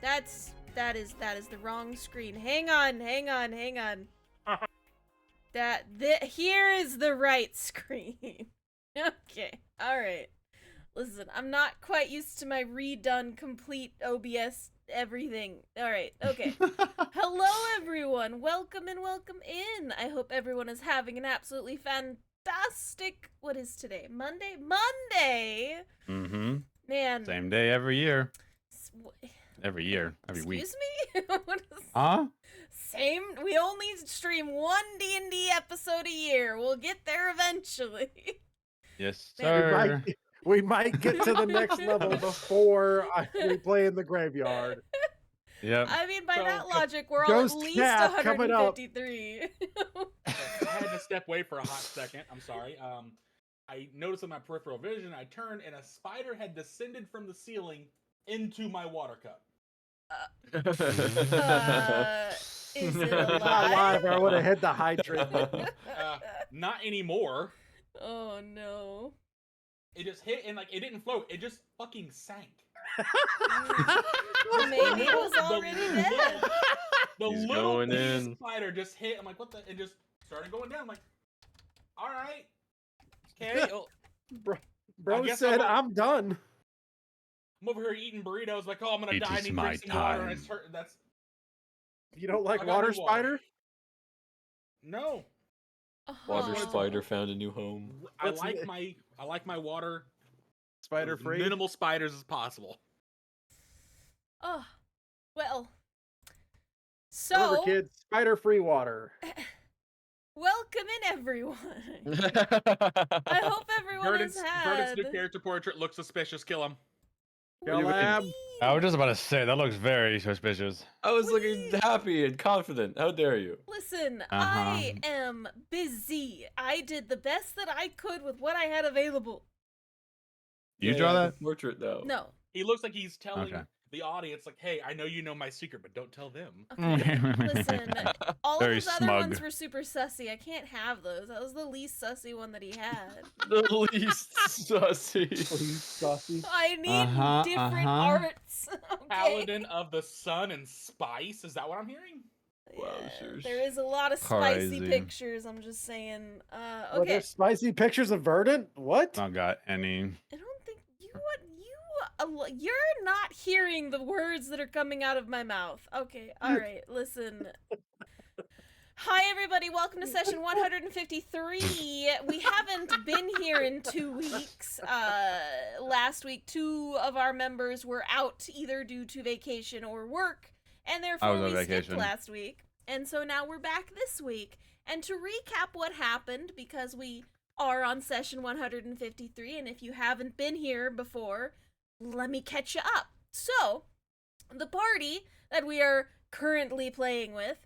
That is the wrong screen. Hang on. Here is the right screen. Okay, alright. Listen, I'm not quite used to my redone complete OBS everything. Alright, okay. Hello everyone, welcome in. I hope everyone is having an absolutely fantastic, what is today? Monday? Mm-hmm. Man. Same day every year. Every year, every week. Excuse me? What is... Huh? Same. We only stream one D&D episode a year. We'll get there eventually. Yes, Man. sir. We might get to the next level before we play in the graveyard. Yep. I mean, by that logic, we're all at least 153. I had to step away for a hot second. I'm sorry. I noticed in my peripheral vision, I turned and a spider had descended from the ceiling into my water cup. Is it Not live, or I would have hit the hydrant. Not anymore. Oh no. It just hit and it didn't float. It just fucking sank. Maybe it was already dead. The little spider just hit. I'm like, what the? It just started going down. I'm like, all right. Okay. Bro said, I'm done. I'm over here eating burritos. Like, oh, I'm gonna die. I need to drink some water. And that's. You don't like water spider? No. Water spider found a new home. I like my water spider free. Minimal spiders as possible. Oh, well. So, remember, kids, spider free water. Welcome in, everyone. I hope everyone has had. Verdant's new character portrait looks suspicious. Kill him. I was just about to say, that looks very suspicious. I was looking happy and confident. How dare you? Listen, I am busy. I did the best that I could with what I had available. You draw that portrait, though? No. He looks like he's telling the audience, like, hey, I know you know my secret, but don't tell them. Okay. Listen, all very of those other smug. ones were super sussy. I can't have those. That was the least sussy one that he had. The least sussy. I need different arts. Okay? Paladin of the Sun and Spice. Is that what I'm hearing? Yeah, there is a lot of spicy pictures. I'm just saying. Okay. Were there spicy pictures of Verdant? What? I got any. I don't think you're not hearing the words that are coming out of my mouth. Okay, all right, listen. Hi, everybody. Welcome to session 153. We haven't been here in 2 weeks. Last week, 2 of our members were out either due to vacation or work, and therefore we skipped last week. And so now we're back this week. And to recap what happened, because we are on session 153, and if you haven't been here before, let me catch you up. So, the party that we are currently playing with,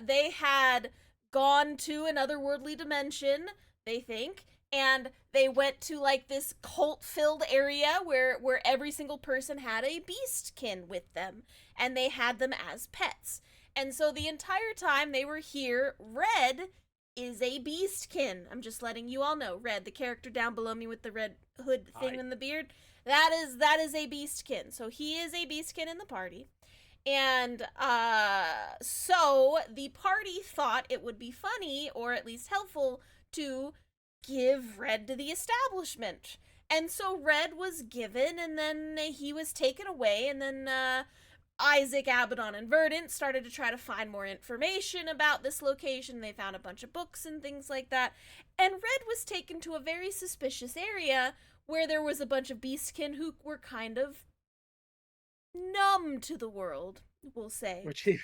they had gone to another worldly dimension, they think, and they went to this cult-filled area where every single person had a beastkin with them, and they had them as pets. And so the entire time they were here, Red is a beastkin. I'm just letting you all know. Red, the character down below me with the red hood thing and the beard, that is a beastkin. So he is a beastkin in the party. And so the party thought it would be funny, or at least helpful, to give Red to the establishment. And so Red was given, and then he was taken away, and then Isaac, Abaddon, and Verdant started to try to find more information about this location. They found a bunch of books and things like that. And Red was taken to a very suspicious area where there was a bunch of beastkin who were kind of numb to the world, we'll say. Which the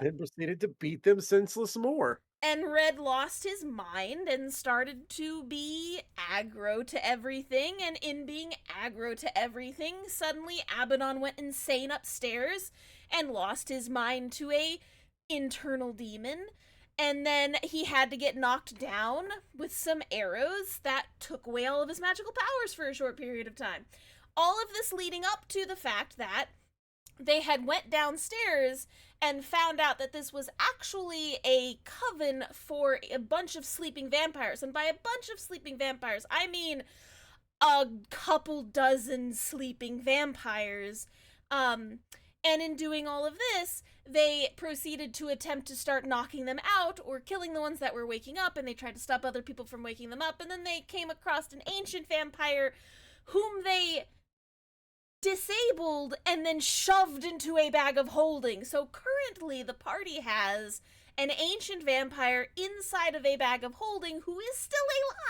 then proceeded to beat them senseless more. And Red lost his mind and started to be aggro to everything, and in being aggro to everything, suddenly Abaddon went insane upstairs and lost his mind to a internal demon, and then he had to get knocked down with some arrows that took away all of his magical powers for a short period of time. All of this leading up to the fact that they had went downstairs and found out that this was actually a coven for a bunch of sleeping vampires. And by a bunch of sleeping vampires, I mean a couple dozen sleeping vampires. And in doing all of this, they proceeded to attempt to start knocking them out or killing the ones that were waking up, and they tried to stop other people from waking them up, and then they came across an ancient vampire whom they disabled and then shoved into a bag of holding. So currently the party has an ancient vampire inside of a bag of holding who is still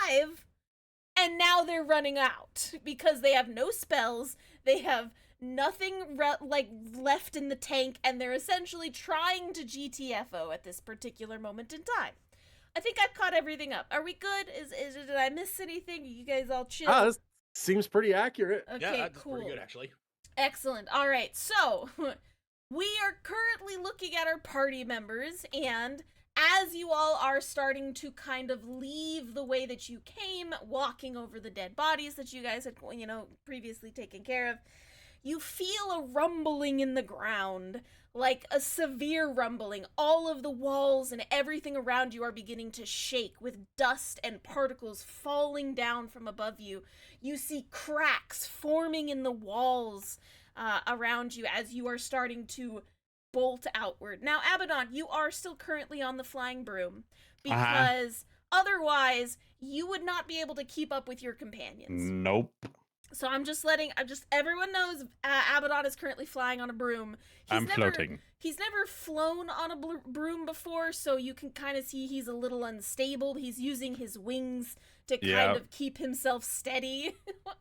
alive, and now they're running out because they have no spells, they have nothing left in the tank, and they're essentially trying to GTFO at this particular moment in time. I think I've caught everything up. Are we good? Did I miss anything? Are you guys all chill? This seems pretty accurate. Okay, Yeah, that's cool. pretty good actually. Excellent. All right, so we are currently looking at our party members, and as you all are starting to kind of leave the way that you came, walking over the dead bodies that you guys had, previously taken care of, you feel a rumbling in the ground, like a severe rumbling. All of the walls and everything around you are beginning to shake with dust and particles falling down from above you. You see cracks forming in the walls around you as you are starting to bolt outward. Now, Abaddon, you are still currently on the flying broom because otherwise you would not be able to keep up with your companions. Nope. So everyone knows Abaddon is currently flying on a broom. I'm floating. He's never flown on a broom before, so you can kind of see he's a little unstable. He's using his wings to kind of keep himself steady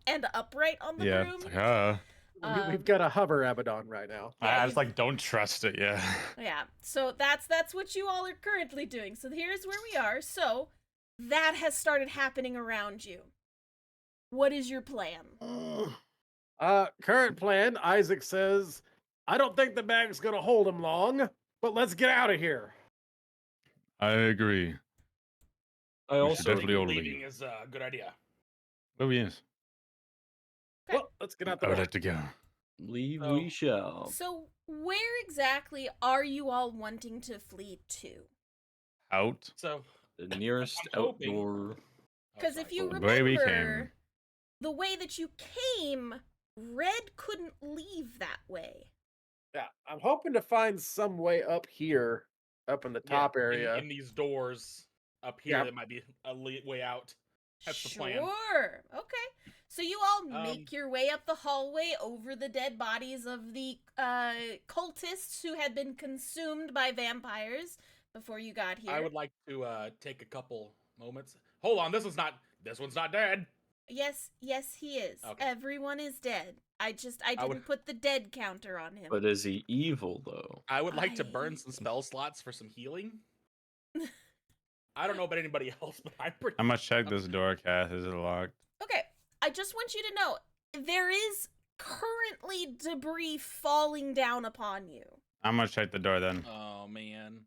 and upright on the broom. We've got a hover Abaddon right now. I just don't trust it. Yeah. Yeah. So that's what you all are currently doing. So here's where we are. So that has started happening around you. What is your plan? Current plan, Isaac says, I don't think the bag's gonna hold him long, but let's get out of here. I agree. I also definitely all leaving leave. is a good idea. Oh yes. Okay. Well, let's get out the I would door. like to go. leave So- we shall. So where exactly are you all wanting to flee to? Out. So The nearest I'm hoping- outdoor. Because if you The way we remember, the way that you came, Red couldn't leave that way. Yeah, I'm hoping to find some way up here, up in the top area. in these doors up here, Yeah. that might be a way out. That's the plan. Sure. Okay. So you all Um, make your way up the hallway over the dead bodies of the cultists who had been consumed by vampires before you got here. I would like to take a couple moments. Hold on, this one's not dead. Yes, he is. Okay. Everyone is dead. I didn't would- put the dead counter on him. But is he evil though? I would like to burn I- some spell slots for some healing. I don't know about anybody else, but I'm pretty. I'm gonna check this door, Kath. Is it locked? Okay, I just want you to know there is currently debris falling down upon you. I'm gonna check the door then. Oh man.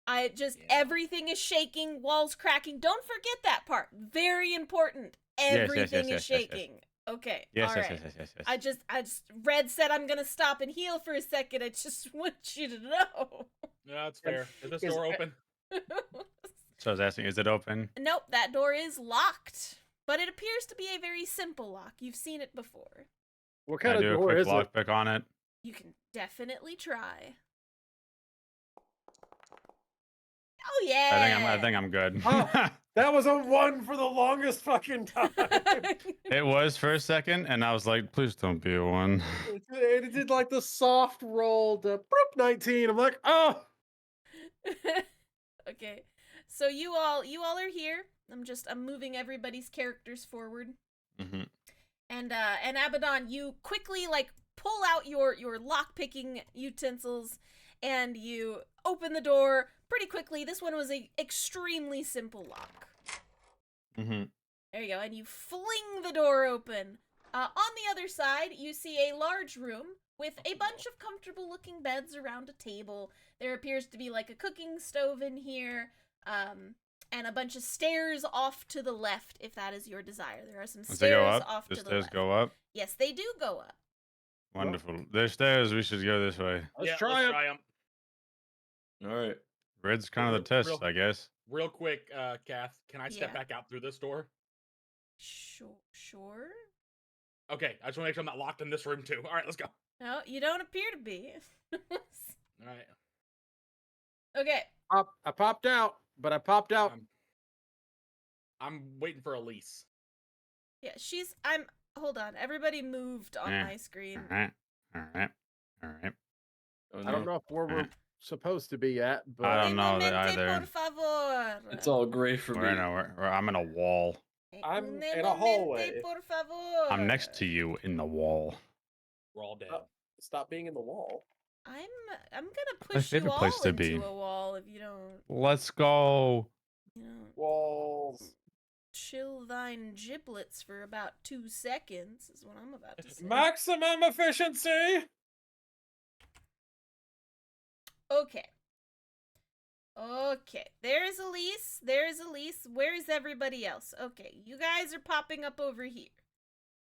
Yeah. Everything is shaking, walls cracking. Don't forget that part. Very important. Everything is shaking. Okay. Yes, all yes, right. yes. I just Red said I'm gonna stop and heal for a second. I just want you to know. Yeah, that's fair. Is this Is- door open? So I was asking, is it open? Nope, that door is locked. But it appears to be a very simple lock. You've seen it before. What Can kind I of do a door quick is it? lockpick on it? You can definitely try. Oh yeah. I think I'm good. Oh. That was a 1 for the longest fucking time. It was for a second, and I was like, please don't be a 1. It did like the soft roll to 19. I'm like, oh. Okay. So you all are here. I'm moving everybody's characters forward. Mm-hmm. And Abaddon, you quickly pull out your lock-picking utensils and you open the door pretty quickly. This one was a extremely simple lock. Mm-hmm. There you go. And you fling the door open. On the other side, you see a large room with a bunch of comfortable-looking beds around a table. There appears to be a cooking stove in here, and a bunch of stairs off to the left, if that is your desire. There are some Does they go stairs up? off The to the stairs left. go up? Yes, they do go up. Wonderful. There's stairs. We should go this way. Let's try it. them. All right. Red's kind of the test, Real- I guess. Real quick, Kath, can I step Yeah. back out through this door? Sure. Okay, I just want to make sure I'm not locked in this room too. All right, let's go. No, you don't appear to be. All right. Okay. I popped out, but I popped out. I'm waiting for Elise. Yeah, hold on. Everybody moved on my screen. Alright. Alright. Alright. Oh, I don't no. know if we're supposed to be yet, but I don't know that Un momente, either. por favor. It's all gray for me. I'm in a wall. I'm Un in a momente, hallway. por favor. I'm next to you in the wall. We're all dead. Stop being in the wall. I'm gonna My push you favorite all place to into be. a wall if you don't, Let's go. Walls. chill thine giblets for about 2 seconds is what I'm about to say. Maximum efficiency. Okay. Okay. There's Elise. There's Elise. Where is everybody else? Okay, you guys are popping up over here.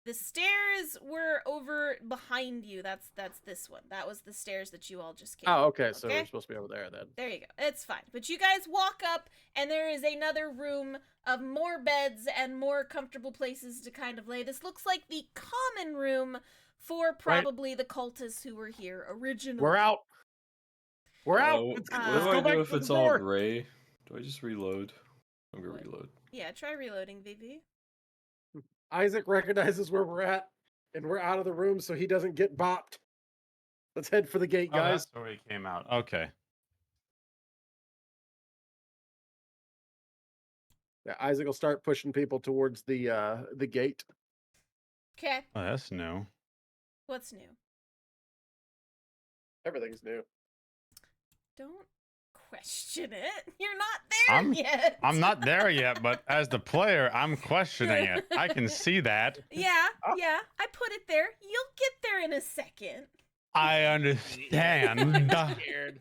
The stairs were over behind you. That's this one. That was the stairs that you all just came. Oh, okay. So Okay? we're supposed to be over there then. There you go. It's fine. But you guys walk up, and there is another room of more beds and more comfortable places to kind of lay. This looks like the common room for probably the cultists who were here originally. We're out. We're out. What Let's do go I back do if to the it's all door. gray? Do I just reload? I'm gonna What? reload. Yeah, try reloading, VV. Isaac recognizes where we're at, and we're out of the room, so he doesn't get bopped. Let's head for the gate, Oh, guys. that's where we came out. Okay. Yeah, Isaac will start pushing people towards the gate. Okay. Oh, that's new. What's new? Everything's new. Don't question it. You're not there yet. I'm not there yet, but as the player, I'm questioning it. I can see that. Yeah, yeah. I put it there. You'll get there in a second. I understand. Scared.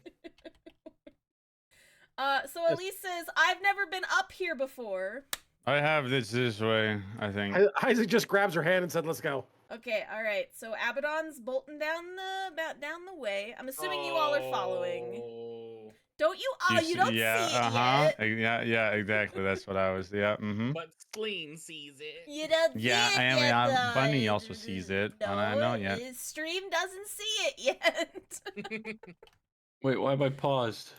So Elise says, I've never been up here before. I have this way, I think. Isaac just grabs her hand and said, "Let's go." Okay, all right. So Abaddon's bolting down the way. I'm assuming you all are following. Oh. Don't you? Oh, you don't see it yet. Yeah, exactly. That's what I was. Yeah. Mm-hmm. But Sleen sees it. You don't Yeah, see it I yet, mean, Bunny though. also sees it, No, and I know yet. his stream doesn't see it yet. Wait, why am I paused?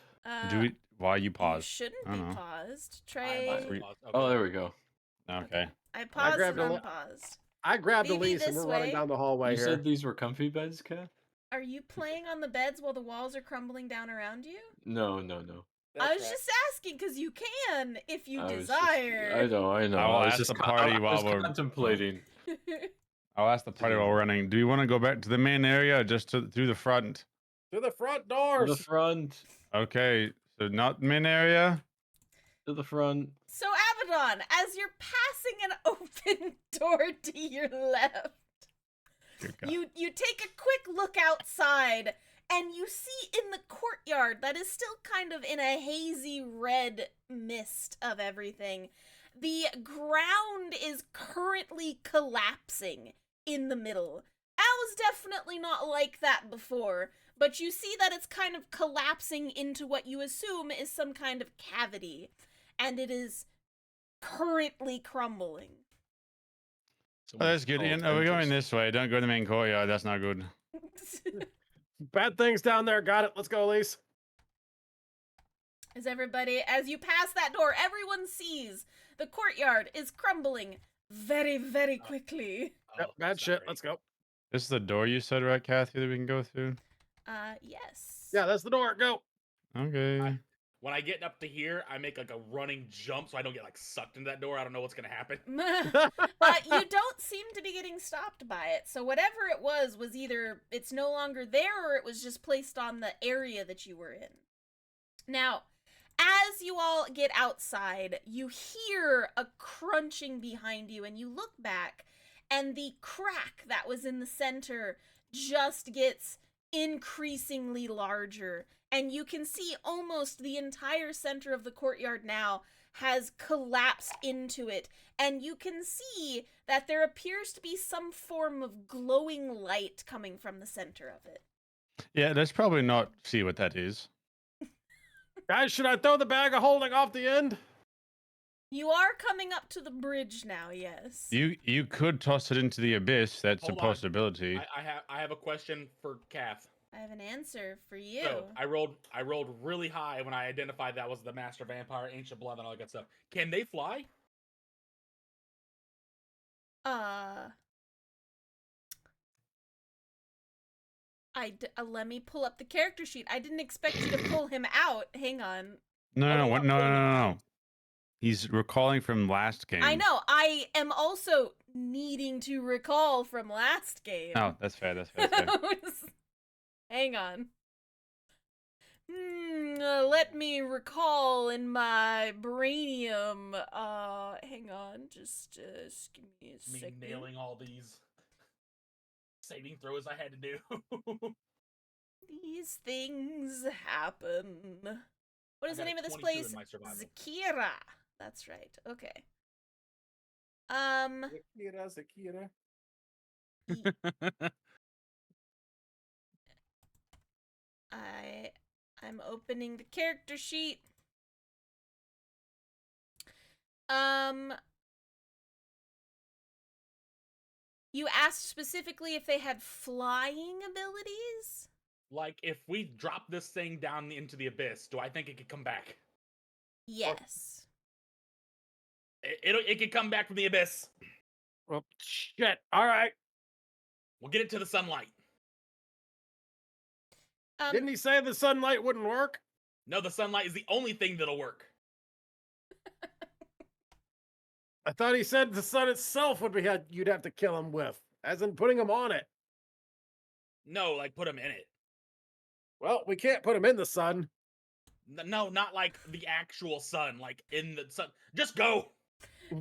Why you You paused? shouldn't I be don't know. paused. I Try. must Re- pause. Oh, Okay. there we go. Okay. I paused grabbed and a li- unpaused. I grabbed Maybe Elise, and this we're running way. down the hallway You here. said these were comfy beds, Kat? Are you playing on the beds while the walls are crumbling down around you? No. I was just asking because you can if you I was desire. I know. I will I was ask just the party I was while we're- contemplating. I'll ask the party while we're running. Do you want to go back to the main area or just through the front? To the front To doors. the front. Okay, so not main area? To the front. So Abaddon, as you're passing an open door to your left, Good God. you take a quick look outside and you see in the courtyard that is still kind of in a hazy red mist of everything. The ground is currently collapsing in the middle. That was definitely not like that before, but you see that it's kind of collapsing into what you assume is some kind of cavity, and it is currently crumbling. Oh, that's good. Ian, we're going this way. Don't go to the main courtyard. That's not good. Bad things down there. Got it. Let's go, Elise. As you pass that door, everyone sees the courtyard is crumbling very, very quickly. Yep, bad it's shit. not great. Let's go. This is the door you said, right, Kathy, that we can go through? Yes. Yeah, that's the door. Go. Okay. When I get up to here, I make like a running jump so I don't get like sucked into that door. I don't know what's gonna happen. You don't seem to be getting stopped by it. So whatever it was either it's no longer there or it was just placed on the area that you were in. Now, as you all get outside, you hear a crunching behind you and you look back and the crack that was in the center just gets increasingly larger. And you can see almost the entire center of the courtyard now has collapsed into it. And you can see that there appears to be some form of glowing light coming from the center of it. Yeah, let's probably not see what that is. Guys, should I throw the bag of holding off the end? You are coming up to the bridge now, yes. You could toss it into the abyss. That's Hold a on. possibility. I have a question for Kath. I have an answer for you. So I rolled really high when I identified that was the Master Vampire, Ancient Blood, and all that good stuff. Can they fly? Let me pull up the character sheet. I didn't expect you to pull him out. Hang on. No, Oh, no, no, what? I'm No, no, pulling him no, no. out. He's recalling from last game. I know. I am also needing to recall from last game. Oh, that's fair. That's fair. That's fair. Hang on. Let me recall in my brainium. Hang on. Just give me a Me second. nailing all these saving throws I had to do. These things happen. What is the got a name of this 22 in place? my survival. Zakira. That's right. Okay. Zakira. I'm opening the character sheet. You asked specifically if they had flying abilities? Like, if we drop this thing down into the abyss, do I think it could come back? Yes. It could come back from the abyss. Well, shit. All right. We'll get it to the sunlight. Didn't he say the sunlight wouldn't work? No, the sunlight is the only thing that'll work. I thought he said the sun itself would be you'd have to kill him with, as in putting him on it. No, like put him in it. Well, we can't put him in the sun. No, not like the actual sun, like in the sun. Just go.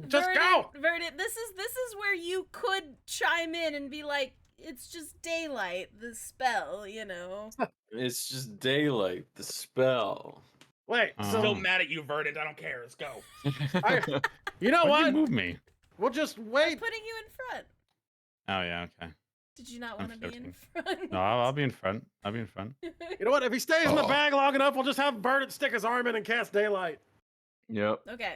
Just go. Verdant, this is where you could chime in and be like, it's just daylight, the spell, you know. It's just daylight, the spell. Wait, Still mad at you, Verdant. I don't care. Let's go. You know Why'd what? you move me? We'll just I'm wait. putting you in front. Oh yeah, okay. Did you not I'm want to be in joking. front? No, I'll be in front. I'll be in front. You know what? If he stays in the bag long enough, we'll just have Bernard stick his arm in and cast daylight. Yep. Okay.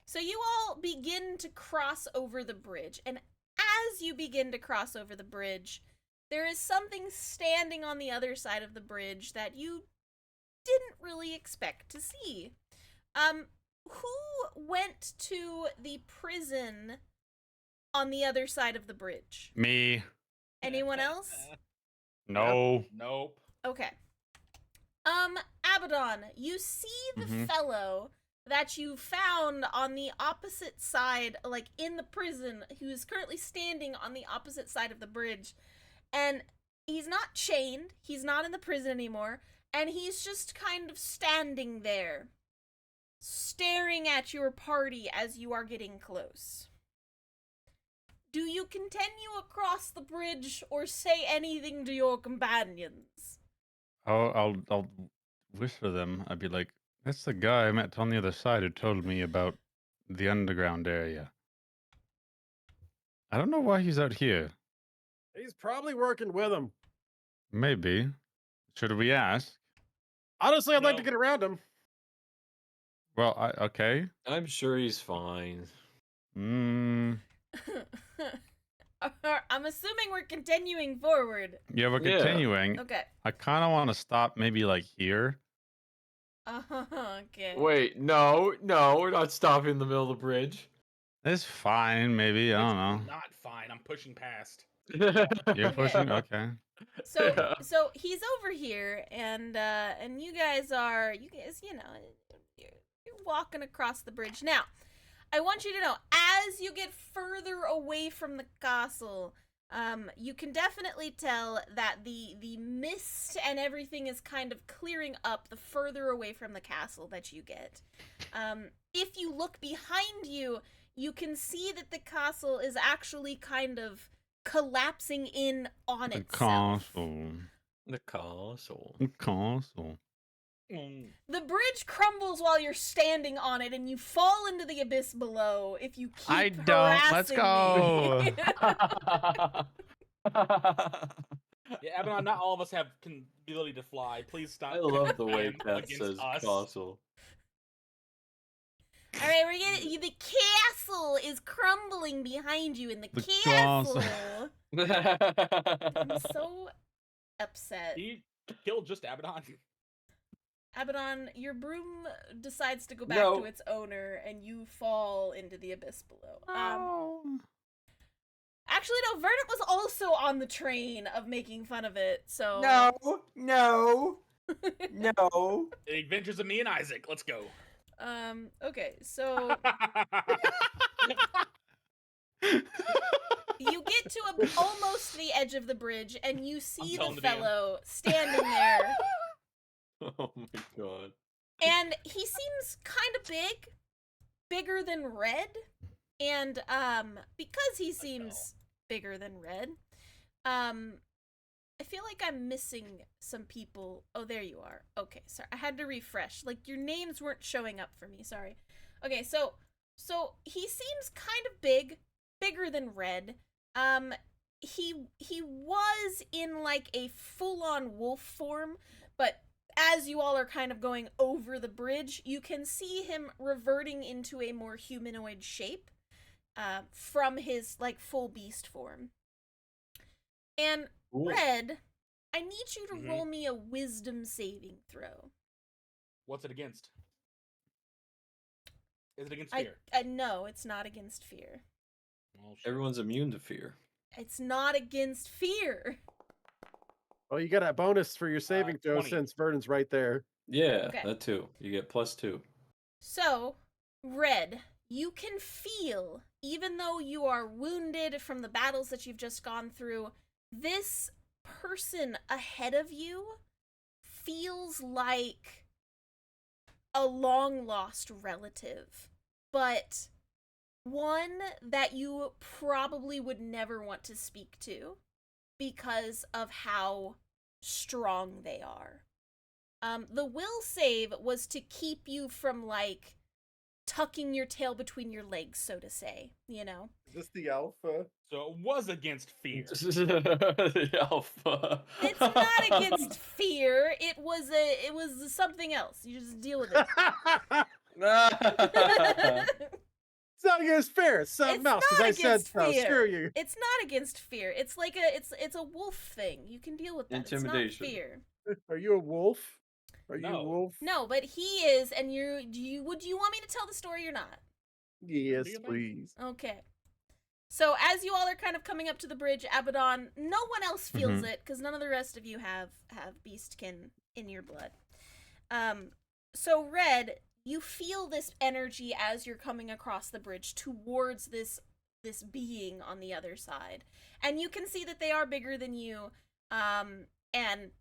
So you all begin to cross over the bridge, and as you begin to cross over the bridge, there is something standing on the other side of the bridge that you didn't really expect to see. Who went to the prison on the other side of the bridge? Me. Anyone else? No. Nope. Okay. Abaddon, you see the fellow that you found on the opposite side, like in the prison, who is currently standing on the opposite side of the bridge. And he's not chained, he's not in the prison anymore, and he's just kind of standing there, staring at your party as you are getting close. Do you continue across the bridge or say anything to your companions? I'll whisper them. I'd be like, "That's the guy I met on the other side who told me about the underground area. I don't know why he's out here. He's probably working with him. Maybe. Should we ask? Honestly, I'd like to No. get around him. Well, okay. I'm sure he's fine. I'm assuming we're continuing forward. Yeah, we're Yeah. continuing. Okay. I kind of want to stop maybe like here. Okay. Wait, no, we're not stopping in the middle of the bridge. It's fine, maybe. I don't know. Not fine. I'm pushing past. You're pushing? Okay. So he's over here, and you guys, you know, you're walking across the bridge. Now, I want you to know, as you get further away from the castle, you can definitely tell that the mist and everything is kind of clearing up the further away from the castle that you get. If you look behind you, you can see that the castle is actually kind of collapsing in on The itself. castle. The castle. The castle. The bridge crumbles while you're standing on it, and you fall into the abyss below if you keep I don't. Let's harassing me. Yeah, Abaddon, not all of us have the ability to fly. Please stop. I love the way him Beth against says us. castle. All right, we're getting the castle is crumbling behind you in the The castle. castle. I'm so upset. He killed just Abaddon. Abaddon, your broom decides to go back No. to its owner, and you fall into the abyss below. Oh. Actually, no. Verdant was also on the train of making fun of it. So No. The Adventures of Me and Isaac. Let's go. Okay, so you get to almost the edge of the bridge, and you see the telling the DM. fellow standing there, Oh my god. and he seems kind of big, bigger than Red, and because he seems bigger than Red, I feel like I'm missing some people. Oh, there you are. Okay, sorry. I had to refresh. Like, your names weren't showing up for me. Sorry. Okay, so he seems kind of big, bigger than Red. He was in like a full-on wolf form, but as you all are kind of going over the bridge, you can see him reverting into a more humanoid shape, from his like full beast form. And Ooh. Red, I need you to Mhm. roll me a wisdom saving throw. What's it against? Is it against fear? No, it's not against fear. Well, shit. Everyone's immune to fear. It's not against fear. Well, you got a bonus for your saving throw 20. since Verdant's right there. Yeah, Okay. that too. You get +2. So, Red, you can feel, even though you are wounded from the battles that you've just gone through, this person ahead of you feels like a long-lost relative, but one that you probably would never want to speak to because of how strong they are. The will save was to keep you from, like, tucking your tail between your legs, so to say, you know? Is this the alpha? So it was against fear. The alpha. It's not against fear. It was something else. You just deal with it. It's not against fear. It's something It's else. Because not I said against so. fear. Screw you. It's not against fear. It's like it's a wolf thing. You can deal with that. Intimidation. It's not fear. Are you a wolf? Are you No. a wolf? No, but he is, and would you want me to tell the story or not? Yes, Do you think? please. Okay. So as you all are kind of coming up to the bridge, Abaddon, no one else feels it because none of the rest of you have beastkin in your blood. So Red, you feel this energy as you're coming across the bridge towards this being on the other side, and you can see that they are bigger than you, and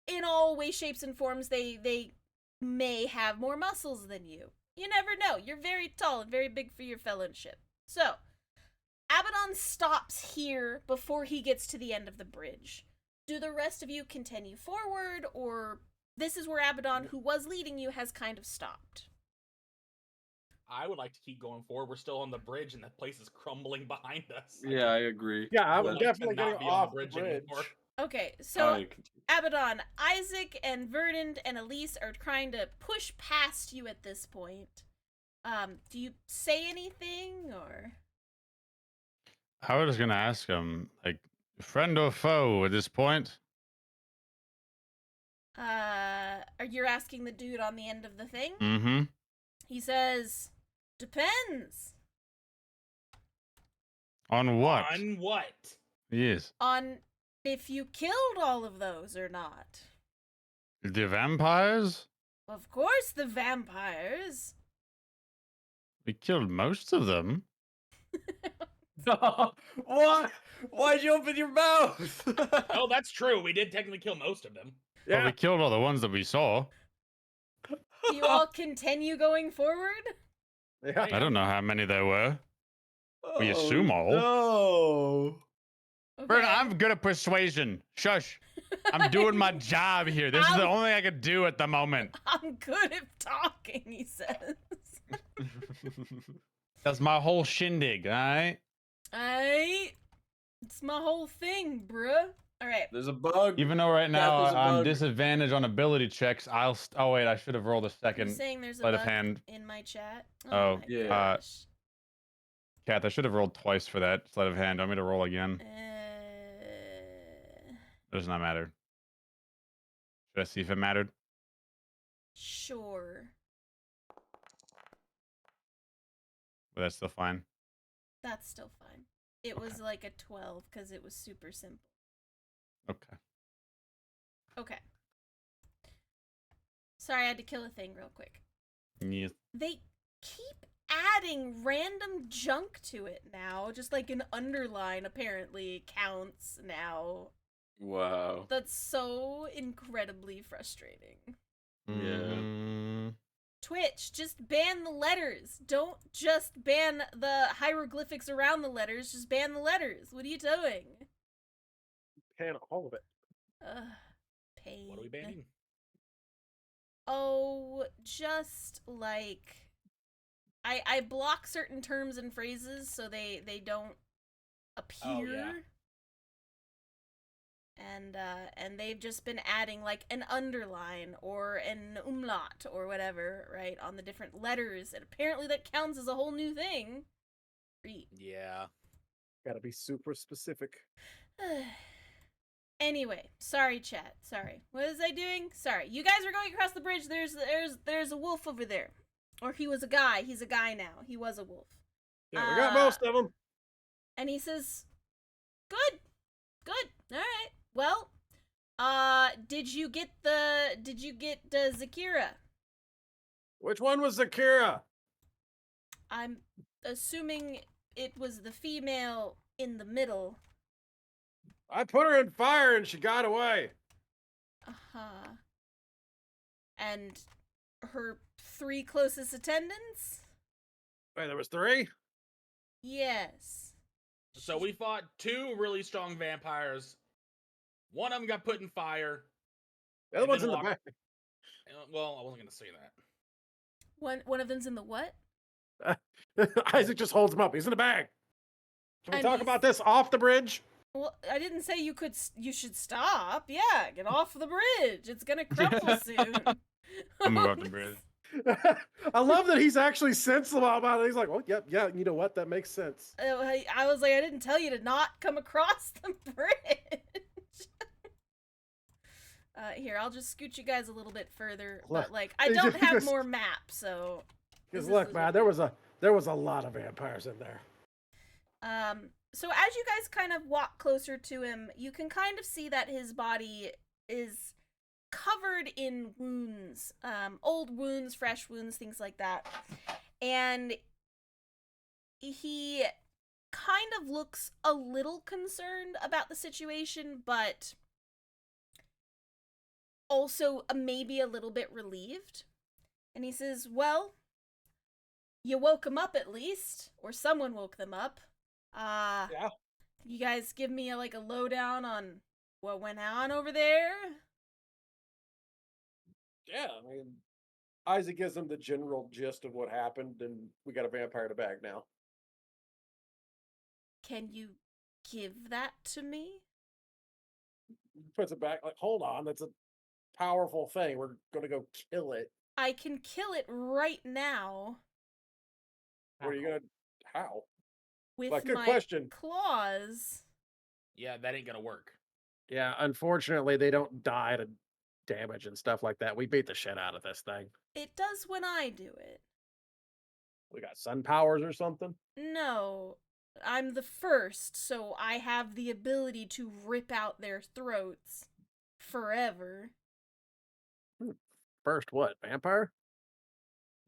in all ways, shapes, and forms, they may have more muscles than you. You never know. You're very tall and very big for your fellowship. So, Abaddon stops here before he gets to the end of the bridge. Do the rest of you continue forward, or this is where Abaddon, who was leading you, has kind of stopped? I would like to keep going forward. We're still on the bridge, and the place is crumbling behind us. Yeah, I agree. Yeah, I I'm would like definitely to not getting be on off the bridge anymore. Okay, so I continue. Abaddon, Isaac and Verdant and Elise are trying to push past you at this point. Do you say anything, or? I was gonna ask him, like, friend or foe at this point? Are you asking the dude on the end of the thing? Mm-hmm. He says, depends On what? On what? Yes. on if you killed all of those or not. The vampires? Of course, the vampires. We killed most of them. What? Why'd you open your mouth? Oh, that's true. We did technically kill most of them. Well, Yeah. we killed all the ones that we saw. Do you all continue going forward? Yeah. I don't know how many there were. We assume all. No. Okay. Bert, I'm good at persuasion. Shush. I'm doing my job here. This is the only I could do at the moment. I'm good at talking, he says. That's my whole shindig, alright? It's my whole thing, bruh. All right. There's a bug. Even though right now there's a I'm bug. disadvantaged on ability checks, oh wait, I should have rolled a You're second saying there's a sleight of bug hand. in my chat? Oh, my yeah. gosh. Kath, I should have rolled twice for that sleight of hand. Do you want me to roll again? Does not matter. Should I see if it mattered? Sure. But that's still fine. That's still fine. It was like a 12 because it was super simple. Okay. Okay. Sorry, I had to kill a thing real quick. Yes. They keep adding random junk to it now. Just like an underline apparently counts now. Wow. That's so incredibly frustrating. Mm, Twitch, just ban the letters. Don't just ban the hieroglyphics around the letters. Just ban the letters. What are you doing? Pan all of it. Ugh, pain. What are we banning? Oh, just like I block certain terms and phrases so they don't appear. Oh, yeah. And they've just been adding like an underline or an umlaut or whatever, right, on the different letters, and apparently that counts as a whole new thing. Great. Yeah. Gotta be super specific. Anyway, sorry chat. Sorry. What was I doing? Sorry. You guys were going across the bridge. There's a wolf over there. Or he was a guy. He's a guy now. He was a wolf. Yeah, we got most of them. And he says, "Good. Good. All right. Well, did you get Zakira?" Which one was Zakira? I'm assuming it was the female in the middle. I put her in fire and she got away. Uh-huh. And her 3 closest attendants? Wait, there was 3? Yes. So we fought 2 really strong vampires. One of them got put in fire. The other And one's then in the back. Well, I wasn't going to say that. One of them's in the what? Isaac just holds him up. He's in the bag. Can we And talk he's- about this off the bridge? Well, I didn't say you should stop. Yeah, get off the bridge. It's gonna crumble soon. I'll move off the bridge. I love that he's actually sensible about it. He's like, well, yep, yeah, you know what? That makes sense. I was like, I didn't tell you to not come across the bridge. Here, I'll just scoot you guys a little bit further. But like, I don't have more maps, so. Because this look, is man, what- there was a lot of vampires in there. So as you guys kind of walk closer to him, you can kind of see that his body is covered in wounds, old wounds, fresh wounds, things like that. And he kind of looks a little concerned about the situation, but also maybe a little bit relieved. And he says, "Well, you woke him up at least, or someone woke them up. Yeah. You guys give me a lowdown on what went on over there?" Yeah, I mean, Isaac gives him the general gist of what happened, and we got a vampire in a bag now. Can you give that to me? Puts it back, like, hold on, that's a powerful thing. We're gonna go kill it. I can kill it right now What are you gonna? How? with Like, good my question. claws. Yeah, that ain't going to work. Yeah, unfortunately, they don't die to damage and stuff like that. We beat the shit out of this thing. It does when I do it. We got sun powers or something. No, I'm the first, so I have the ability to rip out their throats forever. First, what? Vampire?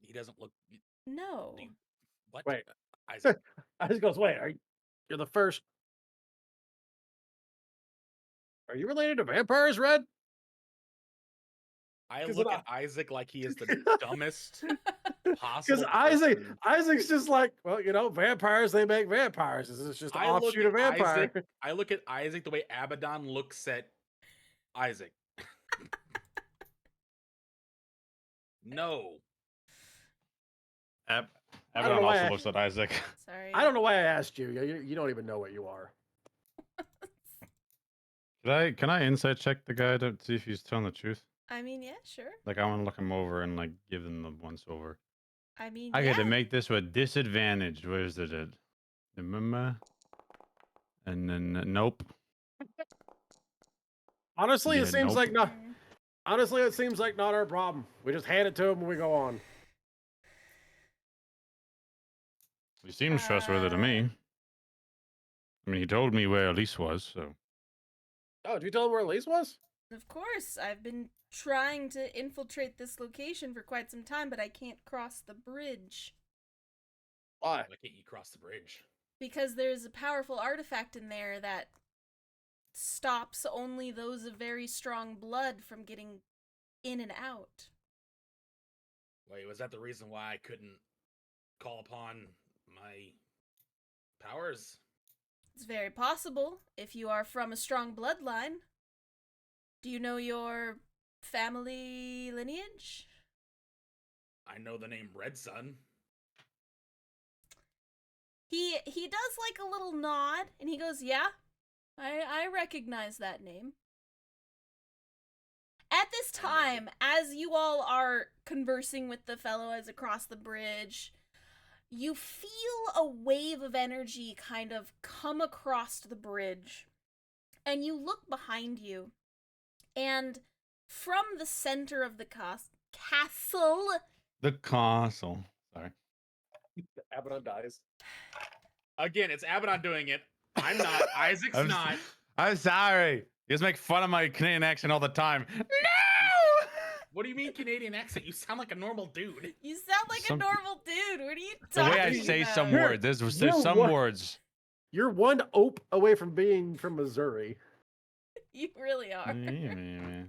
He doesn't look. No. What? Wait. Isaac. Isaac goes, wait, you're the first. Are you related to vampires, Red? I 'Cause look it- at Isaac like he is the dumbest possible. Because person. Isaac's just like, well, you know, vampires, they make vampires. This is just an I look offshoot of at vampire. Isaac. I look at Isaac the way Abaddon looks at Isaac. No. don't Abaddon know why also I- looks at Isaac. Sorry. I don't know why I asked you. You don't even know what you are. Can I insight check the guy to see if he's telling the truth? I mean, yeah, sure. Like I want to look him over and like give them the once over. I mean, I yeah. got to make this with disadvantage. Where's it at? Remember? And then nope. Honestly, Yeah, it seems nope. like not. Mm. Honestly, it seems like not our problem. We just hand it to him and we go on. He seems trustworthy to me. Uh, I mean, he told me where Elise was, so. Oh, did you tell him where Elise was? Of course, I've been trying to infiltrate this location for quite some time, but I can't cross the bridge. Why? Why can't you cross the bridge? Because there's a powerful artifact in there that stops only those of very strong blood from getting in and out. Wait, was that the reason why I couldn't call upon my powers? It's very possible if you are from a strong bloodline. Do you know your family lineage? I know the name Red Sun. He does like a little nod and he goes, "Yeah, I recognize that name." At this time, as you all are conversing with the fellow as across the bridge, you feel a wave of energy kind of come across the bridge. And you look behind you. And from the center of the castle, The castle. Sorry. Abaddon dies. Again, it's Abaddon doing it. I'm not. Isaac's I'm, not. I'm sorry. You guys make fun of my Canadian accent all the time. No! What do you mean Canadian accent? You sound like a normal dude. you sound like Some- a normal dude. What are you The talking way about? I say some You're- words. There's you're some what- words. You're one ope away from being from Missouri. You really are. Mm.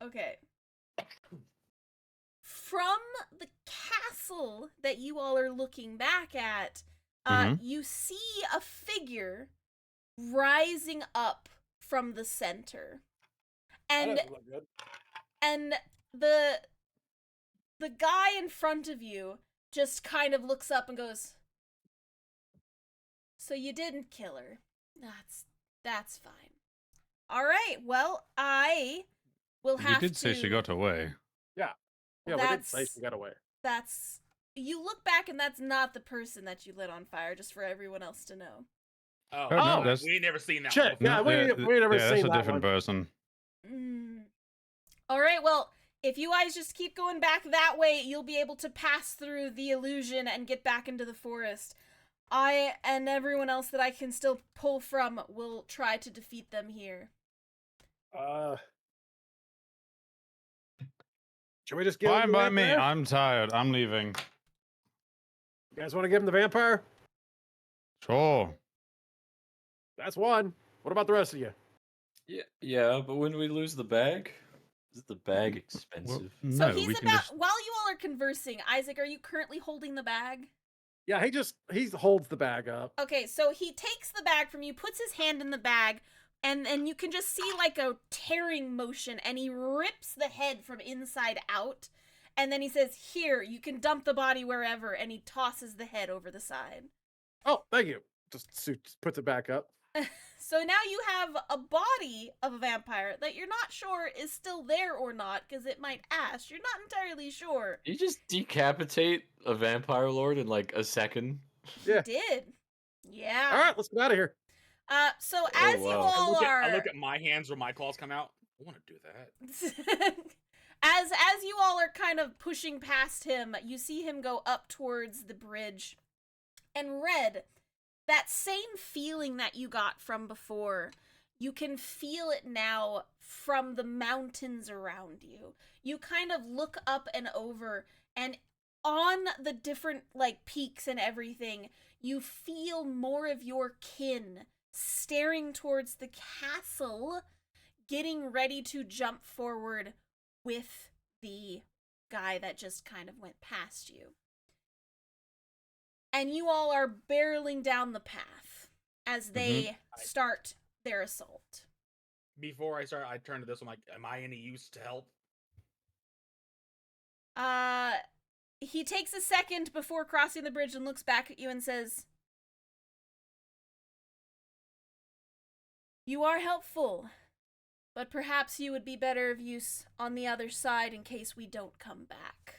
Okay. From the castle that you all are looking back at, Mhm. you see a figure rising up from the center. That And doesn't look good. and the guy in front of you just kind of looks up and goes, "So you didn't kill her. That's fine. All right. Well, I will You have did to say she got away. Yeah, we did say she got away. That's you look back and that's not the person that you lit on fire, just for everyone else to know. Oh, Oh, no, oh, that's- we ain't never seen that Shit, one before. yeah, we never yeah, seen that's a that different one. person. All right, well, if you guys just keep going back that way, you'll be able to pass through the illusion and get back into the forest. I and everyone else that I can still pull from will try to defeat them here. Should we just give him Fine the by me. vampire? I'm tired. I'm leaving. You guys want to give him the vampire? Sure. That's one. What about the rest of you? Yeah, but when we lose the bag, is the bag expensive? So No, he's we can about just. while you all are conversing, Isaac, are you currently holding the bag? Yeah, he holds the bag up. Okay, so he takes the bag from you, puts his hand in the bag, and you can just see like a tearing motion, and he rips the head from inside out, and then he says, "Here, you can dump the body wherever," and he tosses the head over the side. Oh, thank you. Just puts it back up. So now you have a body of a vampire that you're not sure is still there or not, because it might ash. You're not entirely sure. You just decapitate a vampire lord in like a second. Yeah. Did. Yeah. All right, let's get out of here. So as you wow. all are... I look at my hands where my claws come out. I want to do that. as you all are kind of pushing past him, you see him go up towards the bridge. And Red, that same feeling that you got from before, you can feel it now from the mountains around you. You kind of look up and over, and on the different like peaks and everything, you feel more of your kin staring towards the castle, getting ready to jump forward with the guy that just kind of went past you. And you all are barreling down the path as they start their assault. Before I start, I turn to this. I'm like, "Am I any use to help?" He takes a second before crossing the bridge and looks back at you and says, You are helpful, but perhaps you would be better of use on the other side in case we don't come back.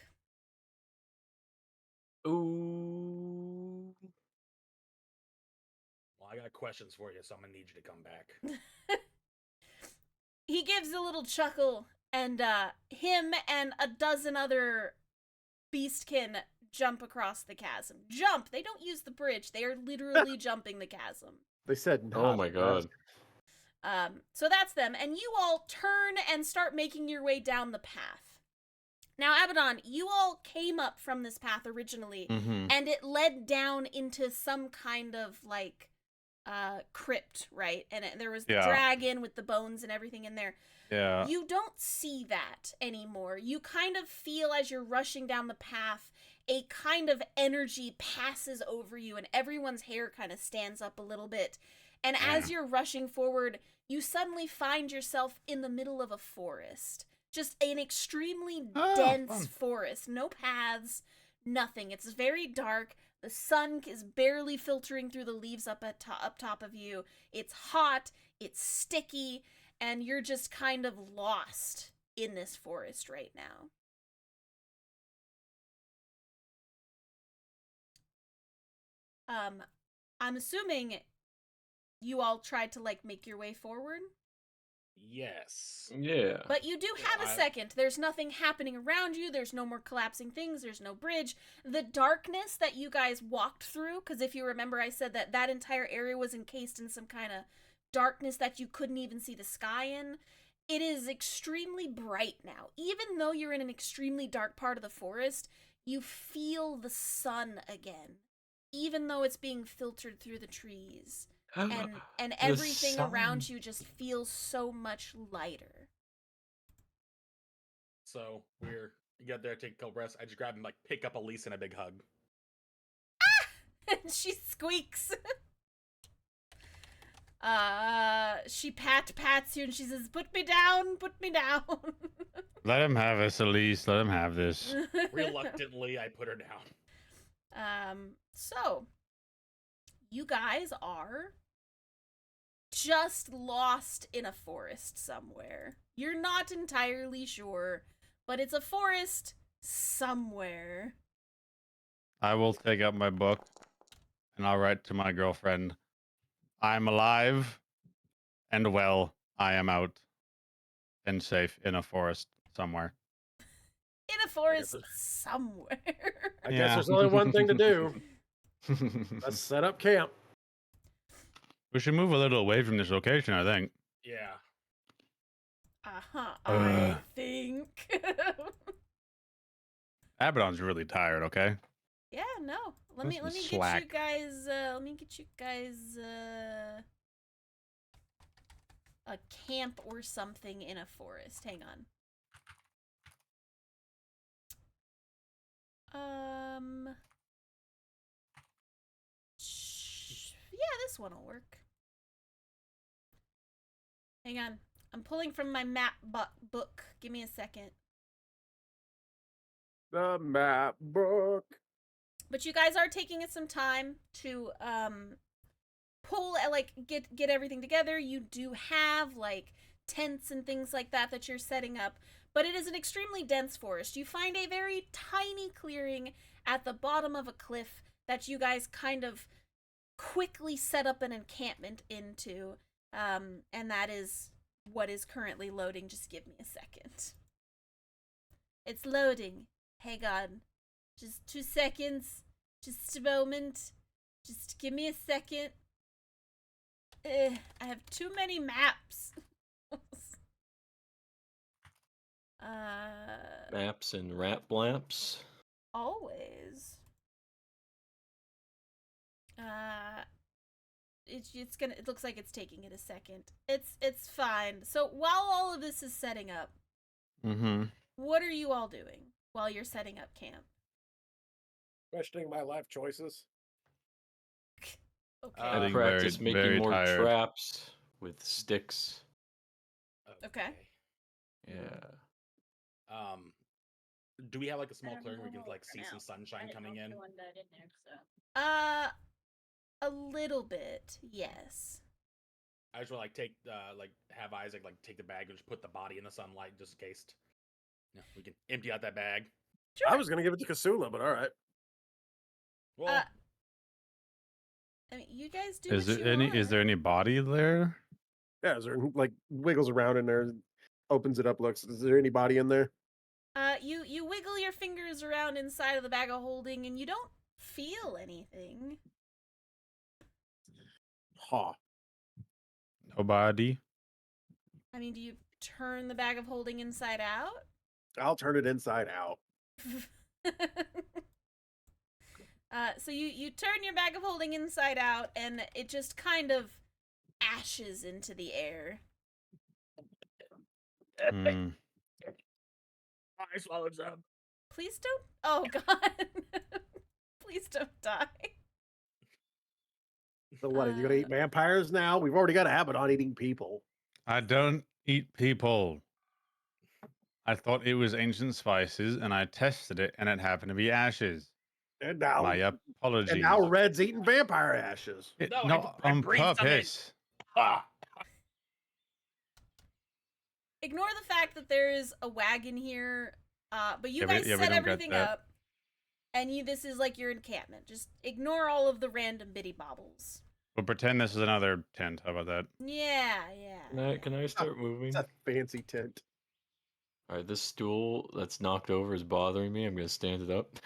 Ooh. Well, I got questions for you, so I'm gonna need you to come back. He gives a little chuckle, and him and a dozen other beastkin jump across the chasm. Jump! They don't use the bridge. They are literally jumping the chasm. They said Oh not. my god. So that's them, and you all turn and start making your way down the path. Now, Abaddon, you all came up from this path originally, and it led down into some kind of, like, crypt, right? And there was the dragon with the bones and everything in there. Yeah. You don't see that anymore. You kind of feel as you're rushing down the path, a kind of energy passes over you, and everyone's hair kind of stands up a little bit. And as you're rushing forward, you suddenly find yourself in the middle of a forest. Just an extremely dense forest. No paths, nothing. It's very dark. The sun is barely filtering through the leaves up top of you. It's hot, it's sticky, and you're just kind of lost in this forest right now. I'm assuming you all tried to, like, make your way forward? Yes. Yeah. But you do have a second. There's nothing happening around you. There's no more collapsing things. There's no bridge. The darkness that you guys walked through, because if you remember, I said that that entire area was encased in some kind of darkness that you couldn't even see the sky in. It is extremely bright now. Even though you're in an extremely dark part of the forest, you feel the sun again, even though it's being filtered through the trees. And everything around you just feels so much lighter. So you get there, take a couple breaths. I just grab and like pick up Elise in a big hug. And she squeaks. She pats you and she says, "Put me down, put me down." Let him have this, Elise. Let him have this. Reluctantly, I put her down. So you guys are just lost in a forest somewhere. You're not entirely sure, but it's a forest somewhere. I will take out my book and I'll write to my girlfriend, I'm alive and well. I am out and safe in a forest somewhere. In a forest somewhere. I guess there's only one thing to do. Let's set up camp. We should move a little away from this location, I think. Yeah. I think. Abaddon's really tired, okay? Yeah, no. Let me get slack. you guys a camp or something in a forest. Hang on. Yeah, this one will work. Hang on. I'm pulling from my map book. Give me a second. The map book. But you guys are taking it some time to pull, like, get everything together. You do have, like, tents and things like that that you're setting up, but it is an extremely dense forest. You find a very tiny clearing at the bottom of a cliff that you guys kind of quickly set up an encampment into, and that is what is currently loading. Just give me a second. It's loading. Hang on. Just 2 seconds. Just a moment. Just give me a second. I have too many maps. Maps and rat blamps. Always. It looks like it's taking it a second. It's fine. So while all of this is setting up, what are you all doing while you're setting up camp? Questioning my life choices. Okay. Practice making more traps with sticks. Okay. Yeah. Do we have like a small clearing where we can like see some sunshine coming in? A little bit, yes. I just want to like take like have Isaac like take the bag and just put the body in the sunlight just in case. We can empty out that bag. Sure. I was gonna give it to Kasula, but all right. Well, I mean, you guys do Is what there you any? want. Is there any body there? Yeah, is there like wiggles around in there, opens it up, looks. Is there any body in there? You wiggle your fingers around inside of the bag of holding, and you don't feel anything. Ha. No body. I mean, do you turn the bag of holding inside out? I'll turn it inside out. So you turn your bag of holding inside out, and it just kind of ashes into the air. Hmm. I swallowed some. Please don't. Oh God! Please don't die. So what? Are you gonna eat vampires now? We've already got a habit on eating people. I don't eat people. I thought it was ancient spices, and I tested it, and it happened to be ashes. And now, My apologies. and now Red's eating vampire ashes. No, not I on breathed some in. purpose. Ha! Ignore the fact that there is a wagon here, but you Yeah, guys we set don't get everything that. up, and this is like your encampment. Just ignore all of the random bitty bobbles. We'll pretend this is another tent. How about that? Yeah. Can I start moving? It's a fancy tent. All right, this stool that's knocked over is bothering me. I'm gonna stand it up.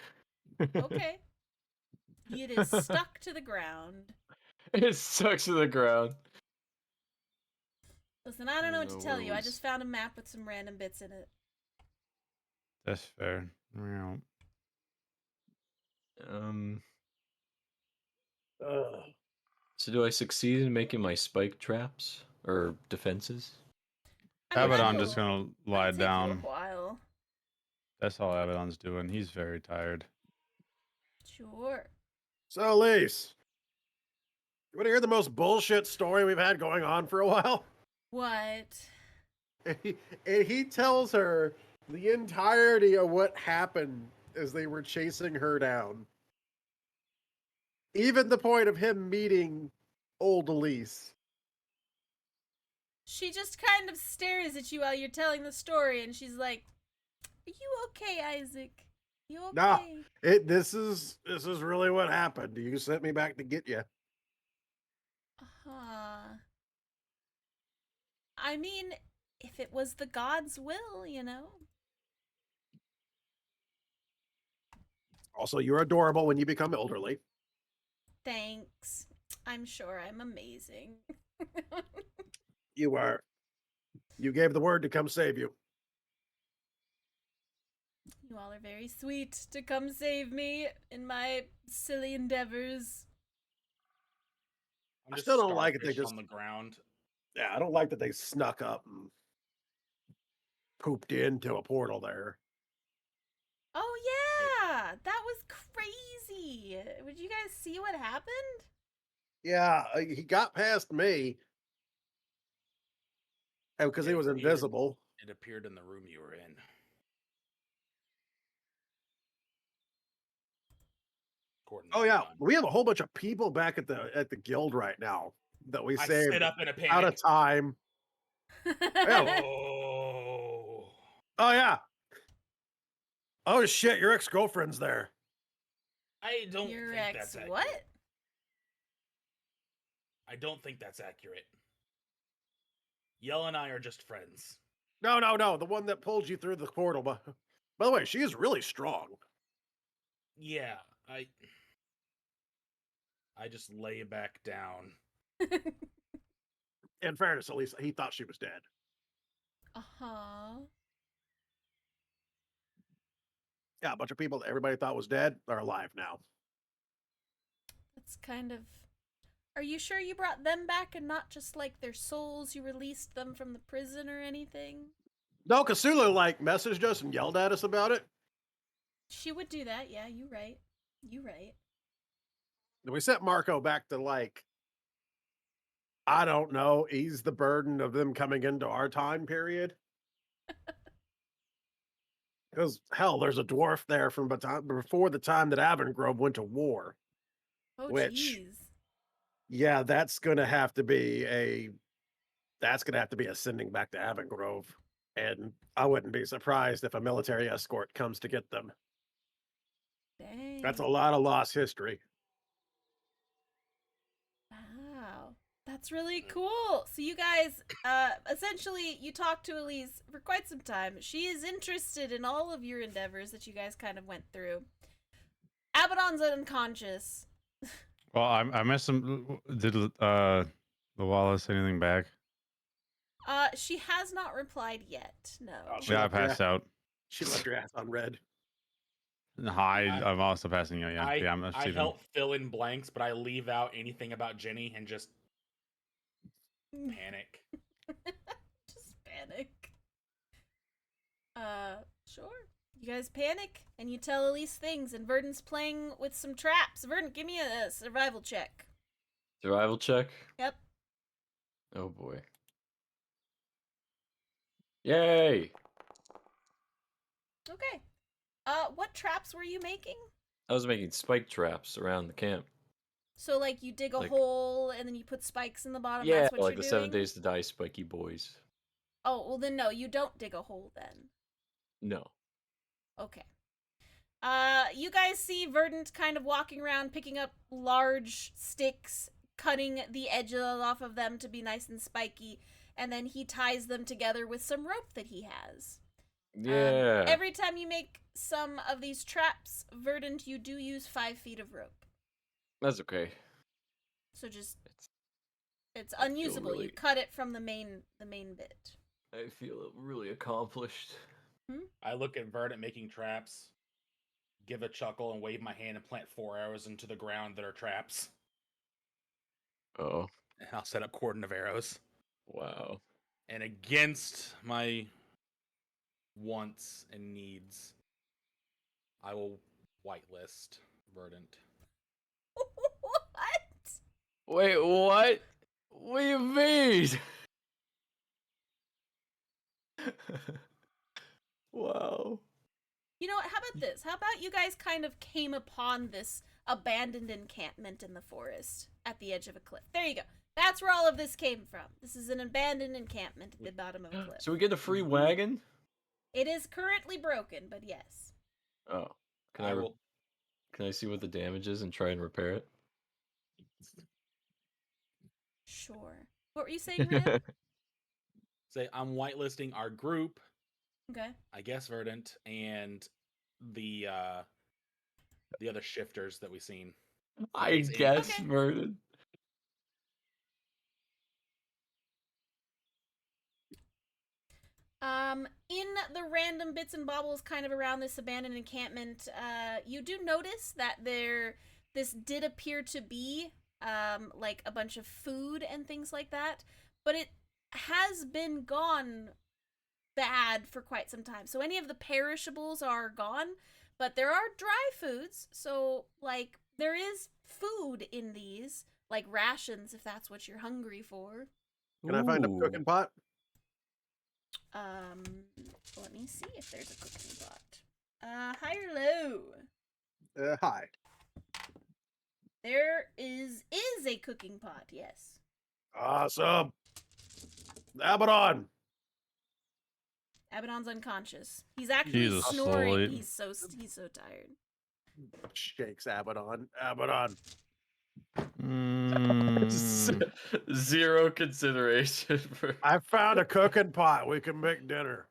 Okay. It is stuck to the ground. It stuck to the ground. Listen, I don't know what to No tell you. I worries. just found a map with some random bits in it. That's fair. Meow. Ugh. So do I succeed in making my spike traps or defenses? I mean, Abaddon that'll- just gonna that'll lie take you a down. while. That's all Abaddon's doing. He's very tired. Sure. So, Lise, you want to hear the most bullshit story we've had going on for a while? What? And he tells her the entirety of what happened as they were chasing her down. Even the point of him meeting old Elise. She just kind of stares at you while you're telling the story, and she's like, "Are you okay, Isaac? You okay?" Nah. This is really what happened. You sent me back to get you. I mean, if it was the God's will, you know. Also, you're adorable when you become elderly. Thanks. I'm sure I'm amazing. You are. You gave the word to come save you. You all are very sweet to come save me in my silly endeavors. I'm I just still don't like it, they starfish just- on the ground. Yeah, I don't like that they snuck up and pooped into a portal there. Oh yeah, that was crazy. Did you guys see what happened? Yeah, he got past me. Because he Yeah, was it appeared- invisible. It appeared in the room you were in. According to Oh yeah, Abaddon. we have a whole bunch of people back at the guild right now that we I saved sit up in a panic. out of time. Yeah. Oh. Oh yeah. Oh shit, your ex-girlfriend's there. I don't Your think ex that's accurate. what? I don't think that's accurate. Yell and I are just friends. No, the one that pulled you through the portal. By the way, she is really strong. Yeah, I just lay back down. In fairness, at least he thought she was dead. Uh-huh. Yeah, a bunch of people that everybody thought was dead are alive now. That's kind of... Are you sure you brought them back and not just like their souls? You released them from the prison or anything? No, Kasula messaged us and yelled at us about it. She would do that, yeah, you right. We sent Marco back to I don't know, ease the burden of them coming into our time period. Because hell, there's a dwarf there from before the time that Avongrove went to war. Oh, Which- jeez. Yeah, that's gonna have to be a that's going to have to be a sending back to Avongrove. And I wouldn't be surprised if a military escort comes to get them. That's a Dang. lot of lost history. Wow. That's really cool. So you guys, essentially, you talked to Elise for quite some time. She is interested in all of your endeavors that you guys kind of went through. Abaddon's unconscious. Well, I missed some. Did the Wallace say anything back? She has not replied yet. No. Oh, she Yeah, I left her passed ass- out. She left her ass on red. I'm also passing out. Yeah, I'm I sleeping. help fill in blanks, but I leave out anything about Jenny and just panic. Just panic. Sure. You guys panic, and you tell Elise things, and Verdant's playing with some traps. Verdant, give me a survival check. Survival check. Yep. Oh boy. Yay! Okay. What traps were you making? I was making spike traps around the camp. So, like, you dig a Like- hole, and then you put spikes in the bottom, Yeah, that's what like you're the doing? 7 Days to Die spiky boys. Oh, well then no, you don't dig a hole then. No. Okay. You guys see Verdant kind of walking around, picking up large sticks, cutting the edges off of them to be nice and spiky, and then he ties them together with some rope that he has. Yeah. Every time you make some of these traps, Verdant, you do use 5 feet of rope. That's okay. So just it's I feel unusable. You really- cut it from the main bit. I feel really accomplished. I look at Verdant making traps, give a chuckle, and wave my hand and plant 4 arrows into the ground that are traps. Oh, And I'll set up cordon of arrows. wow. And against my wants and needs, I will whitelist Verdant. What? Wait, what? What do you mean? Wow. You know what? How about this? How about you guys kind of came upon this abandoned encampment in the forest at the edge of a cliff? There you go. That's where all of this came from. This is an abandoned encampment at the bottom of a cliff. So we get a free wagon? It is currently broken, but yes. Oh. Can I I, will. can I see what the damage is and try and repair it? Sure. What were you saying, Red? Say I'm whitelisting our group, Okay. I guess Verdant, and the other shifters that we've seen. I It's guess, Okay. Vernon. In the random bits and bobbles kind of around this abandoned encampment, you do notice that this did appear to be, like a bunch of food and things like that, but it has been gone bad for quite some time. So any of the perishables are gone, but there are dry foods, so, like, there is food in these, like rations if that's what you're hungry for. Can I find a Ooh. cooking pot? Let me see if there's a cooking pot. High or low? Hi. There is a cooking pot, yes. Awesome. Abaddon. Abaddon's unconscious. He's actually Jesus, snoring. Sully. He's so tired. Shakes Abaddon. Abaddon. Mm, Zero consideration for. I found a cooking pot. We can make dinner.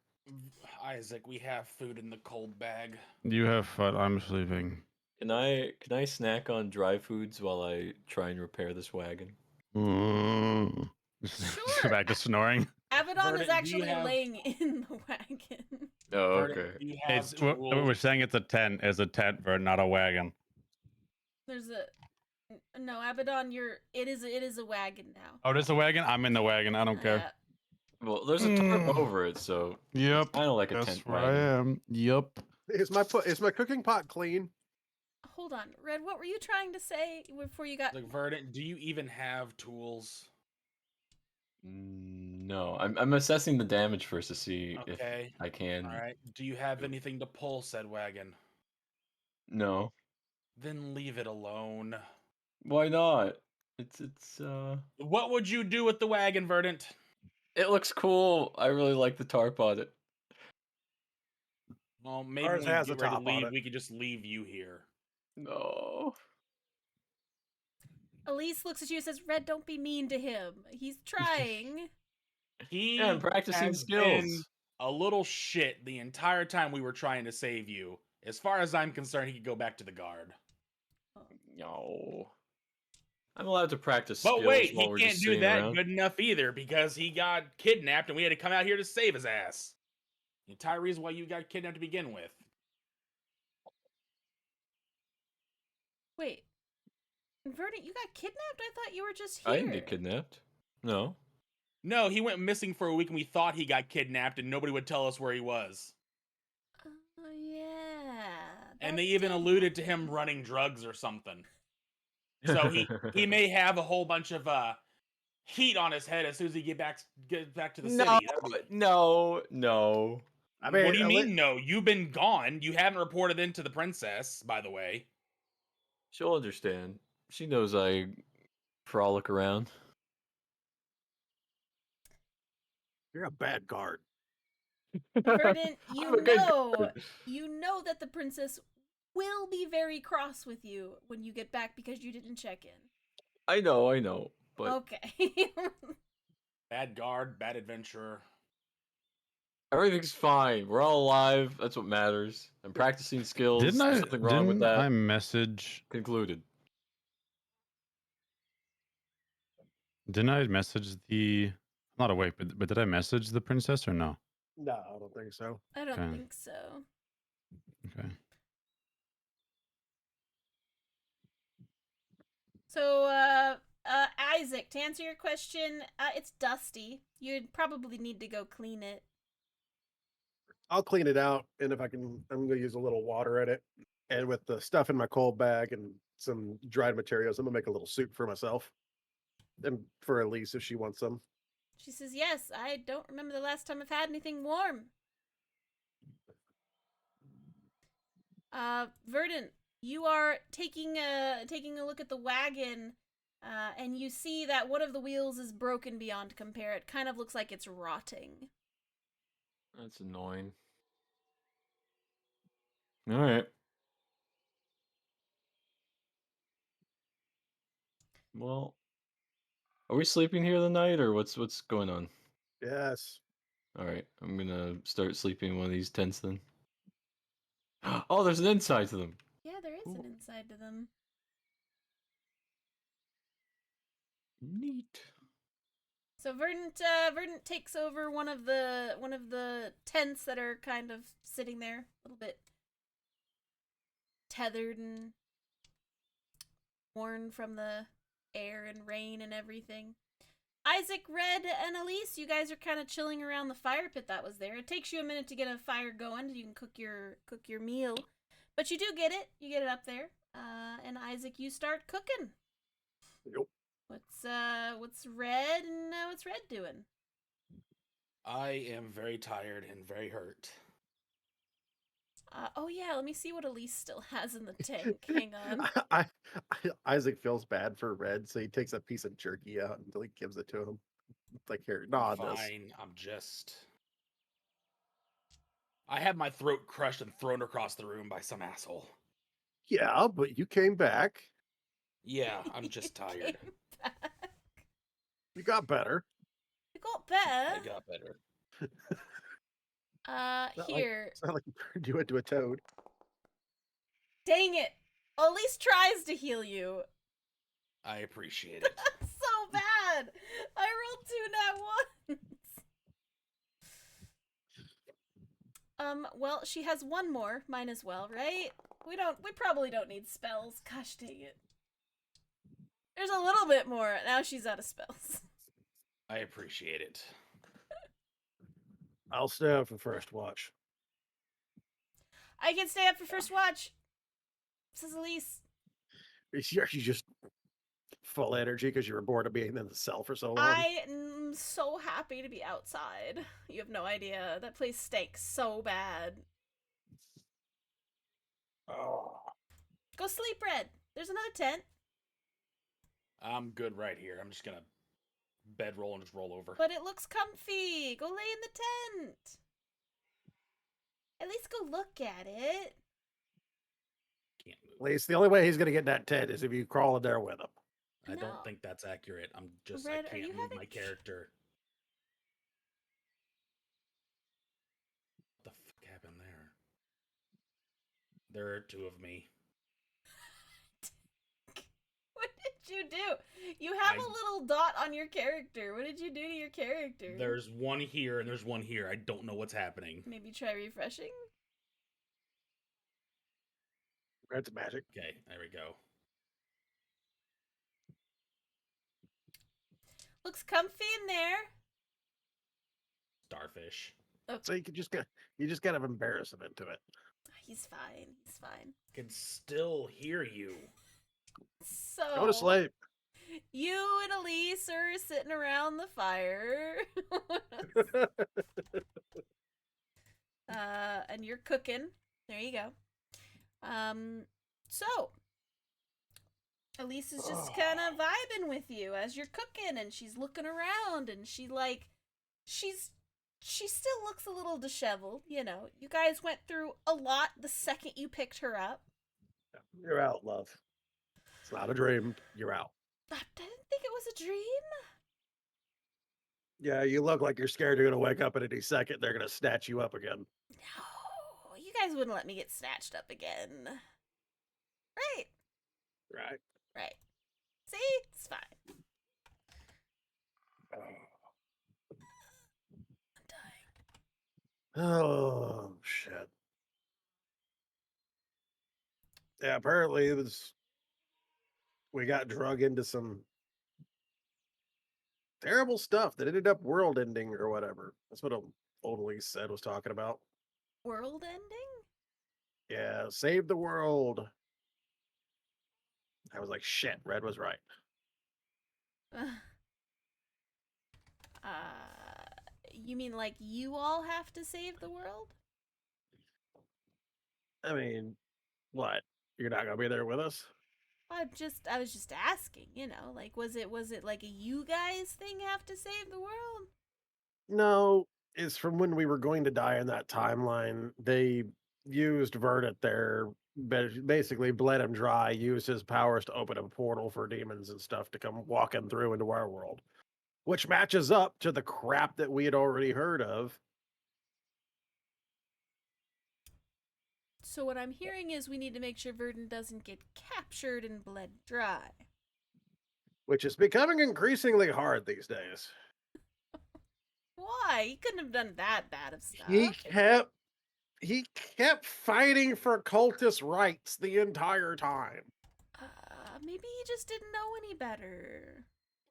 Isaac, we have food in the cold bag. you have fun. I'm sleeping. Can I snack on dry foods while I try and repair this wagon? Mm. Sure. Back to snoring. Abaddon Verdant, is do you actually have- ling in the wagon. Oh, Verdant, okay. do you have It's we're saying it's a tent. It's a tent, Vern, not a wagon. There's a no Abaddon. It is a wagon now. Oh, there's a wagon. I'm in the wagon. I don't care. Well, there's a tarp Mm. over it, so Yep. I don't like a That's tent where wagon. I am. Yep. Is my cooking pot clean? Hold on, Red. What were you trying to say before you got? Like Verdant, do you even have tools? No, I'm assessing the damage first to see Okay. if I can. All right. Do you have anything to pull said wagon? No, Then leave it alone. why not? It's What would you do with the wagon, Verdant? It looks cool. I really like the tarp on it. Well, maybe Ours when we has get a ready to top on leave, it. we could just leave you here. No. Elise looks at you and says, Red, don't be mean to him. He's trying. He Yeah, I'm practicing has skills. been a little shit the entire time we were trying to save you. As far as I'm concerned, he could go back to the guard. No. I'm allowed to practice But skills wait, while he we're can't just do sitting that around. good enough either because he got kidnapped and we had to come out here to save his ass. The entire reason why you got kidnapped to begin with. Wait. Verdant, you got kidnapped? I thought you were just here. I didn't get kidnapped. No. No, he went missing for a week and we thought he got kidnapped and nobody would tell us where he was. Oh, yeah. And that they even did alluded to happen. him running drugs or something. So he may have a whole bunch of heat on his head as soon as he get back to the No, city. no. I What mean, do you mean no? You've been gone. You haven't reported in to the princess, by the way. She'll understand. She knows I frolic around. you're a bad guard. Verdant, I'm a good guard. you know that the princess will be very cross with you when you get back because you didn't check in. I know. But Okay. Bad guard, bad adventurer. everything's fine. We're all alive. That's what matters. I'm practicing skills. Didn't There's I? something wrong with Didn't that. I message? Concluded. Didn't I message the? I'm not awake, but did I message the princess or no? No, I don't think so. I don't Okay. think so. Okay. So, Isaac, to answer your question, it's dusty. You'd probably need to go clean it. I'll clean it out, and if I can, I'm gonna use a little water in it, and with the stuff in my cold bag and some dried materials, I'm gonna make a little soup for myself, and for Elise if she wants some. She says, yes, I don't remember the last time I've had anything warm. Verdant, you are taking a look at the wagon, and you see that one of the wheels is broken beyond compare. It kind of looks like it's rotting. That's annoying. All right. Well, are we sleeping here the night, or what's going on? Yes. All right, I'm gonna start sleeping in one of these tents then. Oh, there's an inside to them. Yeah, there is an Cool. inside to them. Neat. So Verdant takes over one of the tents that are kind of sitting there, a little bit tethered and worn from the air and rain and everything. Isaac, Red, and Elise, you guys are kind of chilling around the fire pit that was there. It takes you a minute to get a fire going so you can cook your meal, but you do get it. You get it up there, and Isaac, you start cooking. Yep. What's Red and what's Red doing? I am very tired and very hurt. Oh yeah, let me see what Elise still has in the tank. Hang on. Isaac feels bad for Red, so he takes a piece of jerky out until he gives it to him. It's like, here, nod this. Fine, I had my throat crushed and thrown across the room by some asshole. Yeah, but you came back. Yeah, I'm just tired. Came back. You got better. You got I better. got better. Not Here. It's not like you turned you into a toad. Dang it. Elise tries to heal you. I appreciate it. So bad. I rolled 2 nat 1s. Well, she has one more, mine as well, right? We probably don't need spells. Gosh dang it. There's a little bit more. Now she's out of spells. I appreciate it. I'll stay up for first watch. I can stay up for first watch, says Elise. You're just full energy because you were bored of being in the cell for so long. I am so happy to be outside. You have no idea. That place stinks so bad. Oh. Go sleep, Red. There's another tent. I'm good right here. I'm just gonna bedroll and just roll over. But it looks comfy. Go lay in the tent. At least go look at it. Can't move. At least the only way he's gonna get in that tent is if you crawl in there with him. I No. don't think that's accurate. I'm just Red, I are can't you move having my character. What the fuck happened there? There are two of me. What did you do? You have I- a little dot on your character. What did you do to your character? There's one here and there's one here. I don't know what's happening. Maybe try refreshing? That's magic. Okay, there we go. Looks comfy in there. Starfish. So you just gotta embarrass him into it. He's fine. He's fine. Can still hear you. So Go to sleep. you and Elise are sitting around the fire. And you're cooking. There you go. So Elise is just kind of vibing with you as you're cooking, and she's looking around, and she still looks a little disheveled. You know, you guys went through a lot the second you picked her up. You're out, love. It's not a dream. You're out. I didn't think it was a dream. Yeah, you look like you're scared you're gonna wake up at any second. They're gonna snatch you up again. No, you guys wouldn't let me get snatched up again. Right, Right. right. See? It's fine. I'm dying. Oh shit. Yeah, apparently it was. We got drug into some terrible stuff that ended up world ending or whatever. That's what old Elise said was talking about. World ending? Yeah, save the world. I was like, shit, Red was right. You mean like you all have to save the world? I mean, what? You're not gonna be there with us? I was just asking, you know, like was it like a you guys thing have to save the world? No, it's from when we were going to die in that timeline. They used Verdant there, basically bled him dry, used his powers to open a portal for demons and stuff to come walking through into our world, which matches up to the crap that we had already heard of. So what I'm hearing is we need to make sure Verdant doesn't get captured and bled dry. Which is becoming increasingly hard these days. Why? He couldn't have done that bad of stuff. He kept fighting for cultist rights the entire time. Maybe he just didn't know any better.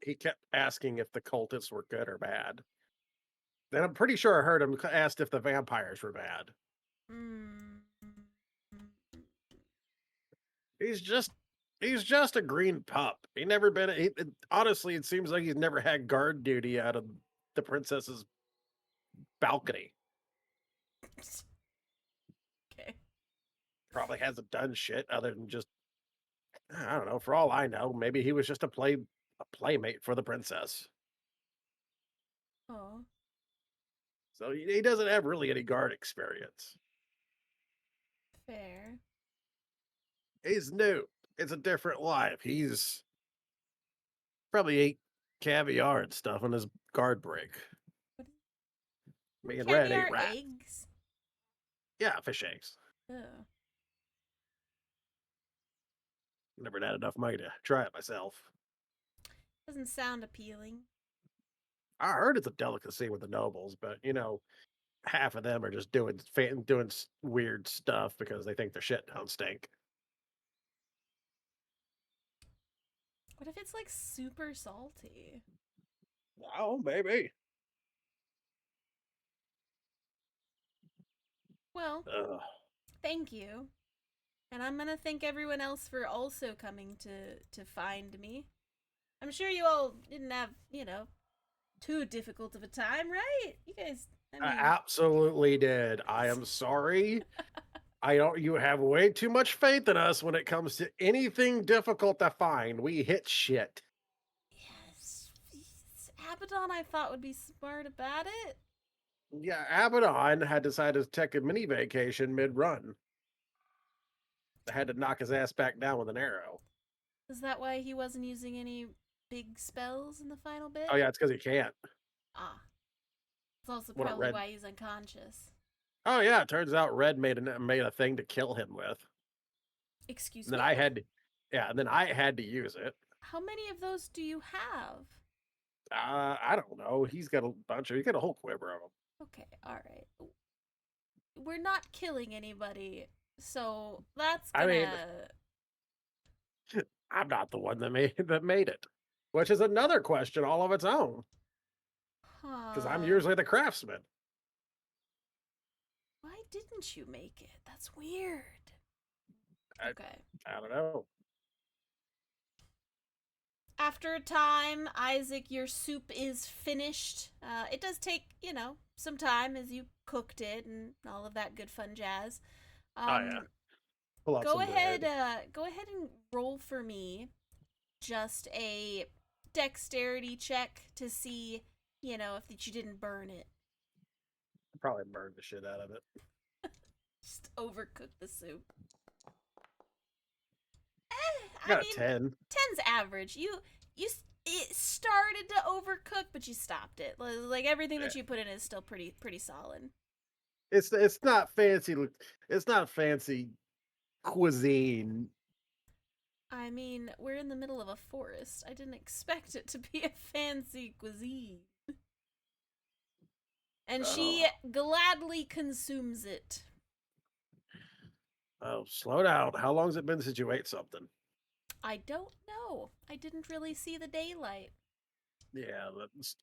He kept asking if the cultists were good or bad. And I'm pretty sure I heard him asked if the vampires were bad. He's just a green pup. He never been. Honestly, it seems like he's never had guard duty out of the princess's balcony. Okay. Probably hasn't done shit other than just, I don't know. For all I know, maybe he was just a playmate for the princess. Oh. So he doesn't have really any guard experience. Fair. He's new. It's a different life. He's probably ate caviar and stuff on his guard break. Me and Red Caviar ate rat. eggs? Yeah, fish eggs. Oh. Never had enough money to try it myself. Doesn't sound appealing. I heard it's a delicacy with the nobles, but half of them are just doing weird stuff because they think their shit don't stink. What if it's like super salty? Oh, maybe. Well, thank you. And I'm gonna thank everyone else for also coming to find me. I'm sure you all didn't have, too difficult of a time, right? You guys, I mean, Absolutely did. I am sorry. You have way too much faith in us when it comes to anything difficult to find. We hit shit. yes, Abaddon I thought would be smart about it. Yeah, Abaddon had decided to take a mini vacation mid-run. I had to knock his ass back down with an arrow. Is that why he wasn't using any big spells in the final bit? Oh yeah, it's because he can't. Ah. It's also What a probably red- why he's unconscious. Oh yeah, it turns out Red made a thing to kill him with. Excuse And then me? and then I had to use it. How many of those do you have? I don't know. He's got a whole quiver of them. Okay, alright. We're not killing anybody, so that's I gonna... mean, I'm not the one that made it, which is another question all of its own. Because I'm usually the craftsman. Why didn't you make it? That's weird. Okay. I don't know. After a time, Isaac, your soup is finished. It does take, some time as you cooked it and all of that good fun jazz. Oh yeah. Pull out Go some ahead. bread. Go ahead and roll for me. Just a dexterity check to see, if you didn't burn it. I probably burned the shit out of it. Just overcook the soup. I got a 10. 10's average. It started to overcook, but you stopped it. Like everything that you put in is still pretty solid. It's not fancy. It's not fancy cuisine. I mean, we're in the middle of a forest. I didn't expect it to be a fancy cuisine. And she gladly consumes it. Oh, slow down. How long has it been since you ate something? I don't know. I didn't really see the daylight. Yeah,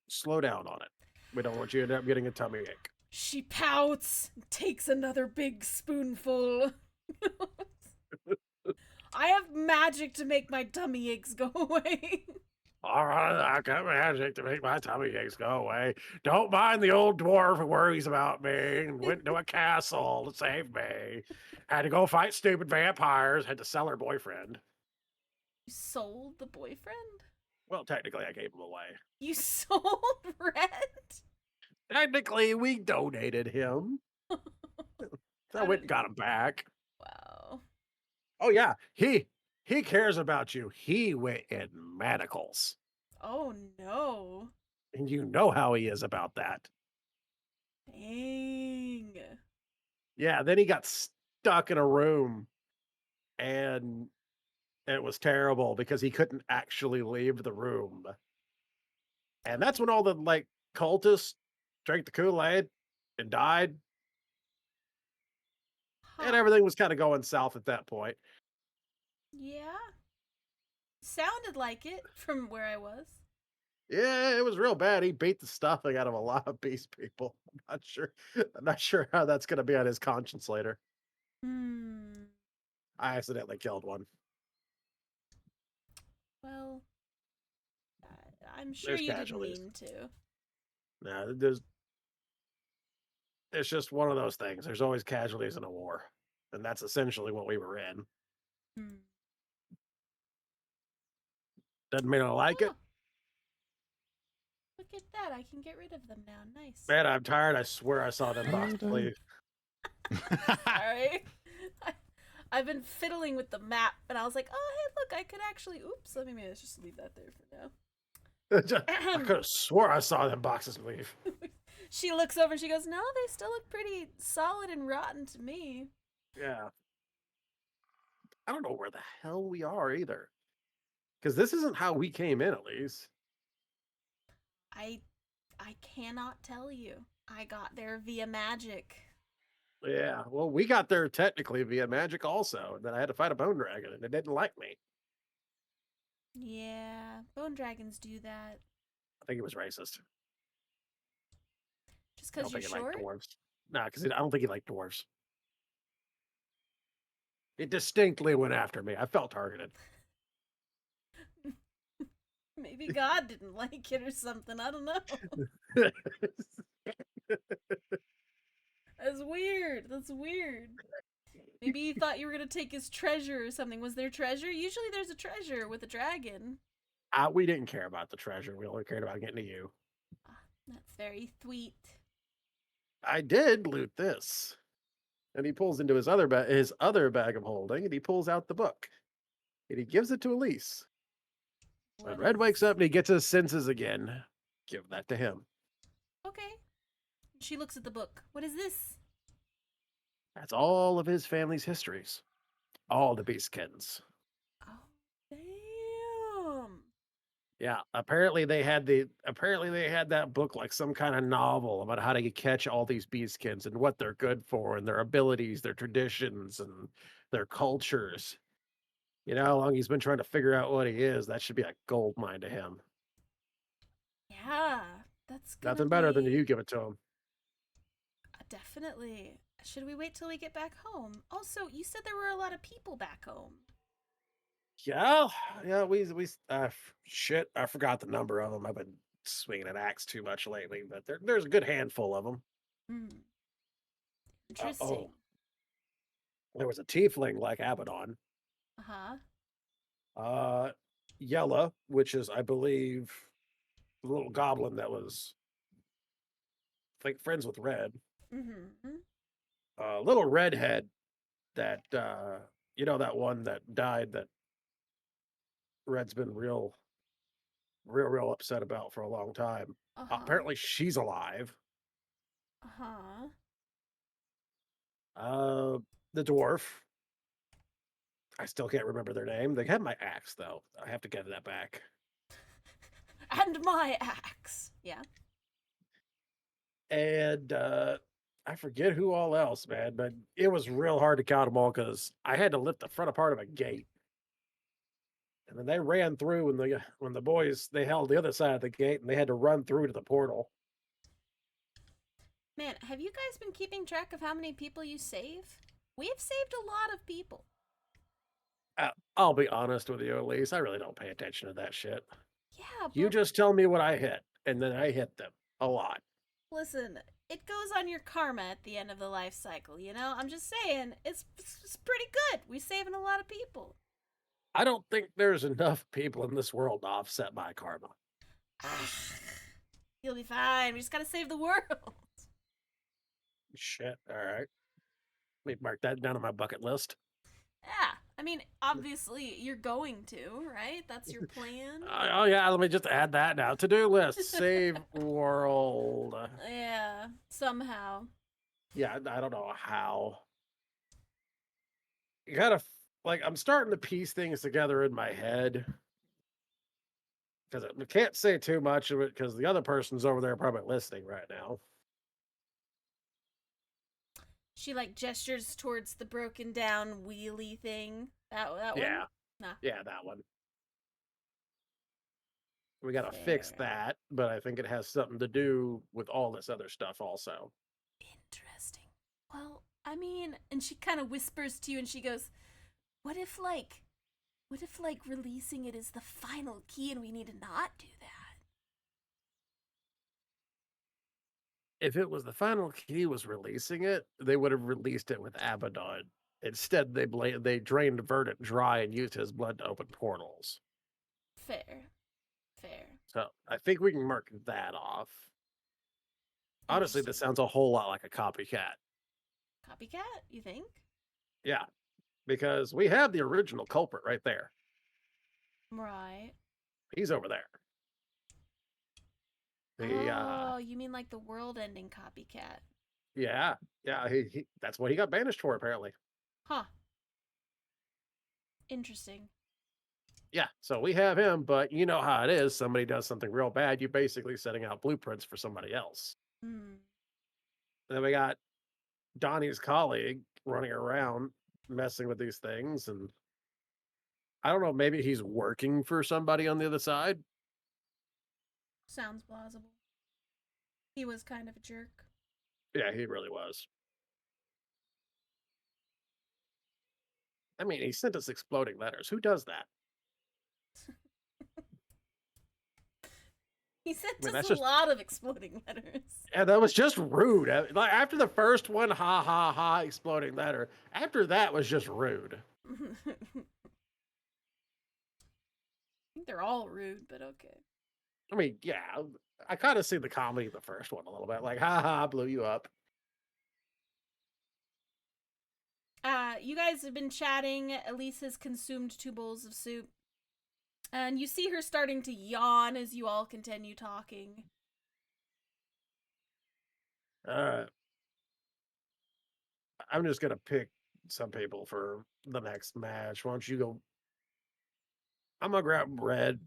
slow down on it. We don't want you to end up getting a tummy ache. She pouts, takes another big spoonful. I have magic to make my tummy aches go away. All right, I got magic to make my tummy aches go away. Don't mind the old dwarf who worries about me and went to a castle to save me. Had to go fight stupid vampires. Had to sell her boyfriend. You sold the boyfriend? Well, technically, I gave him away. You sold Red? Technically, we donated him. So I went and got him back. Wow. Oh yeah, he cares about you. He went in manacles. Oh no. And you know how he is about that. Dang. Yeah, then he got stuck in a room and it was terrible because he couldn't actually leave the room. And that's when all the cultists drank the Kool-Aid and died. And everything was kind of going south at that point. Yeah. Sounded like it from where I was. Yeah, it was real bad. He beat the stuffing out of a lot of beast people. I'm not sure how that's going to be on his conscience later. I accidentally killed one. Well, I'm sure There's you didn't casualties. mean to. No, it's just one of those things. There's always casualties in a war. And that's essentially what we were in. Doesn't mean I like it. Look at that. I can get rid of them now. Nice. Man, I'm tired. I swear I saw them boxes leave. Sorry. I've been fiddling with the map, and I was like, oh, hey, look, I could actually... Oops, let me just leave that there for now. I could have swore I saw them boxes leave. She looks over and she goes, no, they still look pretty solid and rotten to me. Yeah. I don't know where the hell we are either. Because this isn't how we came in, at least. I cannot tell you. I got there via magic. Yeah, well, we got there technically via magic also. And then I had to fight a bone dragon, and it didn't like me. Yeah, bone dragons do that. I think it was racist. Just I don't because you're think he short? liked dwarves. Nah, because I don't think he liked dwarves. It distinctly went after me. I felt targeted. Maybe God didn't like it or something. I don't know. That's weird. That's weird. Maybe he thought you were going to take his treasure or something. Was there treasure? Usually there's a treasure with a dragon. We didn't care about the treasure. We only cared about getting to you. Ah, that's very sweet. I did loot this. And he pulls into his other bag of holding, and he pulls out the book. And he gives it to Elise. When What Red is... wakes up and he gets his senses again, give that to him. Okay. She looks at the book. What is this? That's all of his family's histories. All the Beastkins. Oh, damn. Yeah, apparently they had that book like some kind of novel about how to catch all these Beastkins and what they're good for and their abilities, their traditions, and their cultures. You know how long he's been trying to figure out what he is? That should be a gold mine to him. Yeah, that's gonna Nothing better than be... you give it to him. Definitely. Should we wait till we get back home? Also, you said there were a lot of people back home. Yeah, shit, I forgot the number of them. I've been swinging an axe too much lately, but there's a good handful of them. Hmm. Oh, Interesting. there was a tiefling like Abaddon. Uh-huh. Uh, Yella, which is, I believe, the little goblin that was, I think, friends with Red. Mm-hmm. Little redhead that, that one that died that Red's been real upset about for a long time. Uh-huh. Apparently she's alive. Uh-huh. The dwarf. I still can't remember their name. They have my axe, though. I have to get that back. And my axe. Yeah. And I forget who all else, man, but it was real hard to count them all because I had to lift the front part of a gate. And then they ran through when the boys they held the other side of the gate and they had to run through to the portal. Man, have you guys been keeping track of how many people you save? We've saved a lot of people. I'll be honest with you, Elise. I really don't pay attention to that shit. Yeah, but You just tell me what I hit, and then I hit them a lot. listen, it goes on your karma at the end of the life cycle, you know? I'm just saying, it's pretty good. We're saving a lot of people. I don't think there's enough people in this world to offset my karma. Ah, you'll be fine. We just gotta save the world. Shit. All right. Let me mark that down on my bucket list. Yeah, I mean, obviously you're going to, right? That's your plan. Oh yeah, let me just add that now. To-do list. Save world. Yeah, somehow. Yeah, I don't know how. You gotta like I'm starting to piece things together in my head. Because I can't say too much of it because the other person's over there probably listening right now. She like gestures towards the broken down wheelie thing. That Yeah. one? Nah. Yeah, that one. We gotta fix Fair. that, but I think it has something to do with all this other stuff also. Interesting. Well, I mean, and she kind of whispers to you and she goes, what if like releasing it is the final key and we need to not do that? If it was the final key was releasing it, they would have released it with Abaddon. Instead, they drained Verdant dry and used his blood to open portals. Fair. Fair. So I think we can mark that off. Honestly, this sounds a whole lot like a copycat. Copycat, you think? Yeah, because we have the original culprit right there. Right. He's over there. Oh, you mean like the world-ending copycat? Yeah, he that's what he got banished for apparently. Huh. Interesting. Yeah, so we have him, but you know how it is. Somebody does something real bad, you're basically setting out blueprints for somebody else. Hmm. Then we got Donnie's colleague running around messing with these things, and I don't know, maybe he's working for somebody on the other side. Sounds plausible. He was kind of a jerk. Yeah, he really was. I mean, he sent us exploding letters. Who does that? He sent I mean, us that's a just lot of exploding letters. Yeah, that was just rude. Like after the first one, ha ha ha, exploding letter. After that was just rude. I think they're all rude, but okay. I mean, yeah, I kind of see the comedy of the first one a little bit. Like, ha, blew you up. You guys have been chatting. Elise has consumed 2 bowls of soup. And you see her starting to yawn as you all continue talking. I'm just gonna pick some people for the next match. Why don't you go? I'm gonna grab Red,